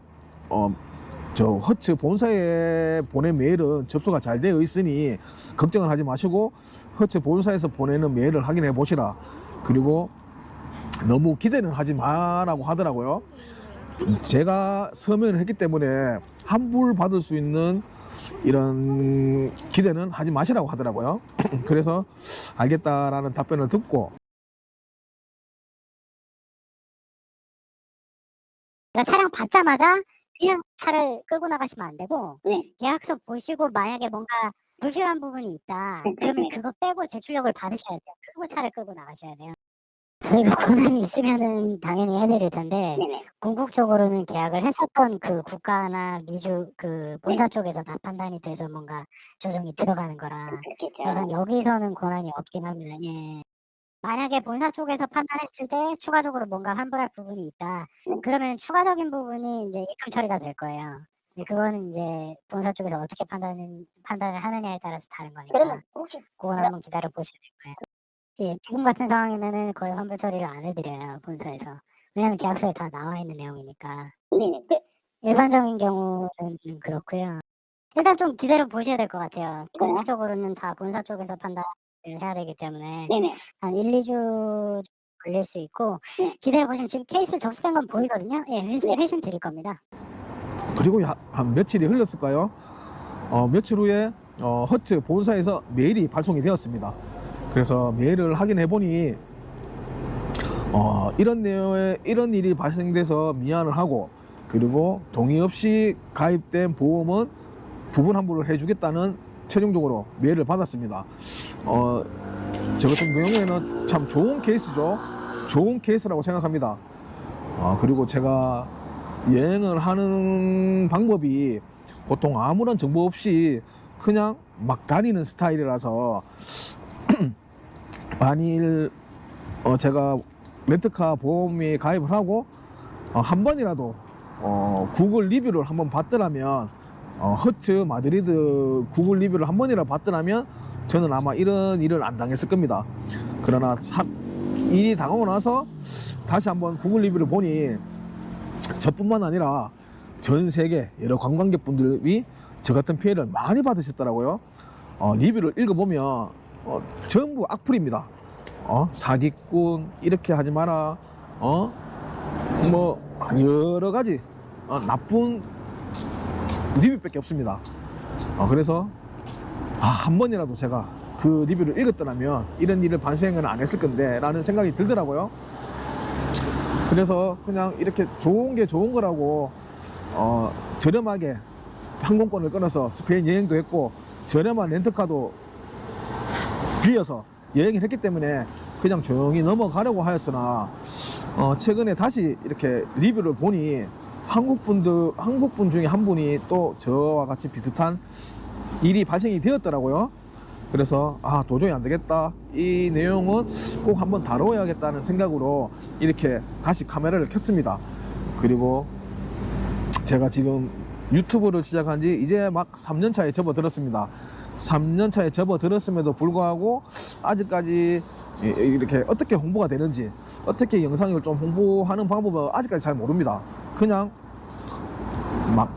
저 허츠 본사에 보낸 메일은 접수가 잘 되어 있으니 걱정을 하지 마시고 허츠 본사에서 보내는 메일을 확인해 보시라. 그리고 너무 기대는 하지 마라고 하더라고요. 제가 서면을 했기 때문에 환불 받을 수 있는 이런 기대는 하지 마시라고 하더라고요. 그래서 알겠다라는 답변을 듣고 차량 받자마자 그냥 차를 끌고 나가시면 안 되고 계약서 보시고 만약에 뭔가 불필요한 부분이 있다 그러면 그거 빼고 제출력을 받으셔야 돼요. 그리고 차를 끌고 나가셔야 돼요. 저희가 권한이 있으면은 당연히 해드릴 텐데 궁극적으로는 계약을 했었던 그 국가나 미주 그 본사 쪽에서 다 판단이 돼서 뭔가 조정이 들어가는 거라 그래서 여기서는 권한이 없긴 합니다. 예. 만약에 본사 쪽에서 판단했을 때 추가적으로 뭔가 환불할 부분이 있다 그러면 추가적인 부분이 이제 입금 처리가 될 거예요. 그거는 이제 본사 쪽에서 어떻게 판단을 하느냐에 따라서 다른 거니까 그러면 혹시 그건 한번 기다려 보셔야 될 거예요. 예, 지금 같은 상황이면은 거의 환불 처리를 안 해드려요, 본사에서. 왜냐면 계약서에 다 나와 있는 내용이니까. 일반적인 경우는 그렇고요. 일단 좀 기다려 보셔야 될 것 같아요. 궁극적으로는 다 본사 쪽에서 판단을 해야 되기 때문에 한 1, 2주 걸릴 수 있고 기다려 보시면 지금 케이스 접수된 건 보이거든요. 예, 회신 드릴 겁니다. 그리고 한 며칠이 흘렀을까요? 며칠 후에 허츠 본사에서 메일이 발송이 되었습니다. 그래서 메일을 확인해 보니 이런 내용에 이런 일이 발생돼서 미안을 하고 그리고 동의 없이 가입된 보험은 부분 환불을 해주겠다는 최종적으로 메일을 받았습니다. 저 같은 경우에는 참 좋은 케이스죠. 좋은 케이스라고 생각합니다. 그리고 제가 여행을 하는 방법이 보통 아무런 정보 없이 그냥 막 다니는 스타일이라서 만일 제가 렌트카 보험에 가입을 하고 한 번이라도 구글 리뷰를 한번 봤더라면 허츠 마드리드 구글 리뷰를 한 번이라도 봤더라면 저는 아마 이런 일을 안 당했을 겁니다. 그러나 일이 당하고 나서 다시 한번 구글 리뷰를 보니 저뿐만 아니라 전 세계 여러 관광객분들이 저 같은 피해를 많이 받으셨더라고요. 리뷰를 읽어보면 전부 악플입니다. 사기꾼, 이렇게 하지 마라, 뭐 여러 가지 나쁜 리뷰밖에 없습니다. 그래서 한 번이라도 제가 그 리뷰를 읽었더라면 이런 일을 발생은 안 했을 건데 라는 생각이 들더라고요. 그래서 그냥 이렇게 좋은 게 좋은 거라고 저렴하게 항공권을 끊어서 스페인 여행도 했고 저렴한 렌트카도 빌려서 여행을 했기 때문에 그냥 조용히 넘어가려고 하였으나 최근에 다시 이렇게 리뷰를 보니 한국분 중에 한 분이 또 저와 같이 비슷한 일이 발생이 되었더라고요. 그래서 도저히 안 되겠다, 이 내용은 꼭 한번 다뤄야겠다는 생각으로 이렇게 다시 카메라를 켰습니다. 그리고 제가 지금 유튜브를 시작한 지 이제 막 3년 차에 접어들었습니다. 3년 차에 접어들었음에도 불구하고 아직까지 이렇게 어떻게 홍보가 되는지, 어떻게 영상을 좀 홍보하는 방법은 아직까지 잘 모릅니다. 그냥 막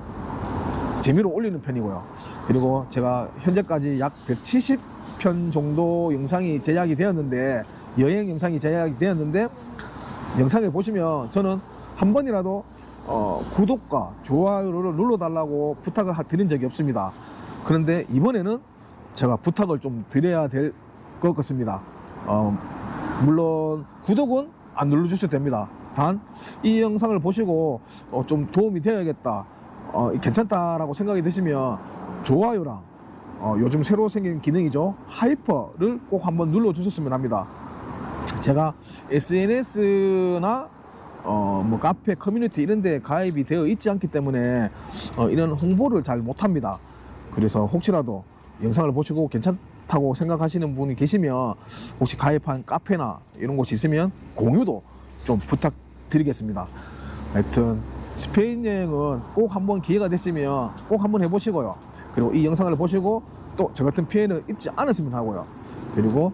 재미로 올리는 편이고요. 그리고 제가 현재까지 약 170편 정도 영상이 제작이 되었는데, 여행 영상이 제작이 되었는데, 영상을 보시면 저는 한 번이라도 구독과 좋아요를 눌러달라고 부탁을 드린 적이 없습니다. 그런데 이번에는 제가 부탁을 좀 드려야 될 것 같습니다. 물론 구독은 안 눌러주셔도 됩니다. 단 이 영상을 보시고 좀 도움이 되어야겠다, 괜찮다라고 생각이 드시면 좋아요랑 요즘 새로 생긴 기능이죠, 하이퍼를 꼭 한번 눌러주셨으면 합니다. 제가 SNS나 뭐 카페, 커뮤니티 이런 데 가입이 되어 있지 않기 때문에 이런 홍보를 잘 못합니다. 그래서 혹시라도 영상을 보시고 괜찮다고 생각하시는 분이 계시면 혹시 가입한 카페나 이런 곳이 있으면 공유도 좀 부탁드리겠습니다. 하여튼 스페인 여행은 꼭 한번 기회가 됐으면 꼭 한번 해보시고요. 그리고 이 영상을 보시고 또 저 같은 피해는 입지 않았으면 하고요. 그리고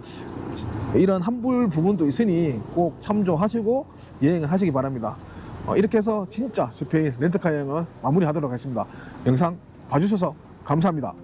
이런 환불 부분도 있으니 꼭 참조하시고 여행을 하시기 바랍니다. 이렇게 해서 진짜 스페인 렌트카 여행을 마무리하도록 하겠습니다. 영상 봐주셔서 감사합니다.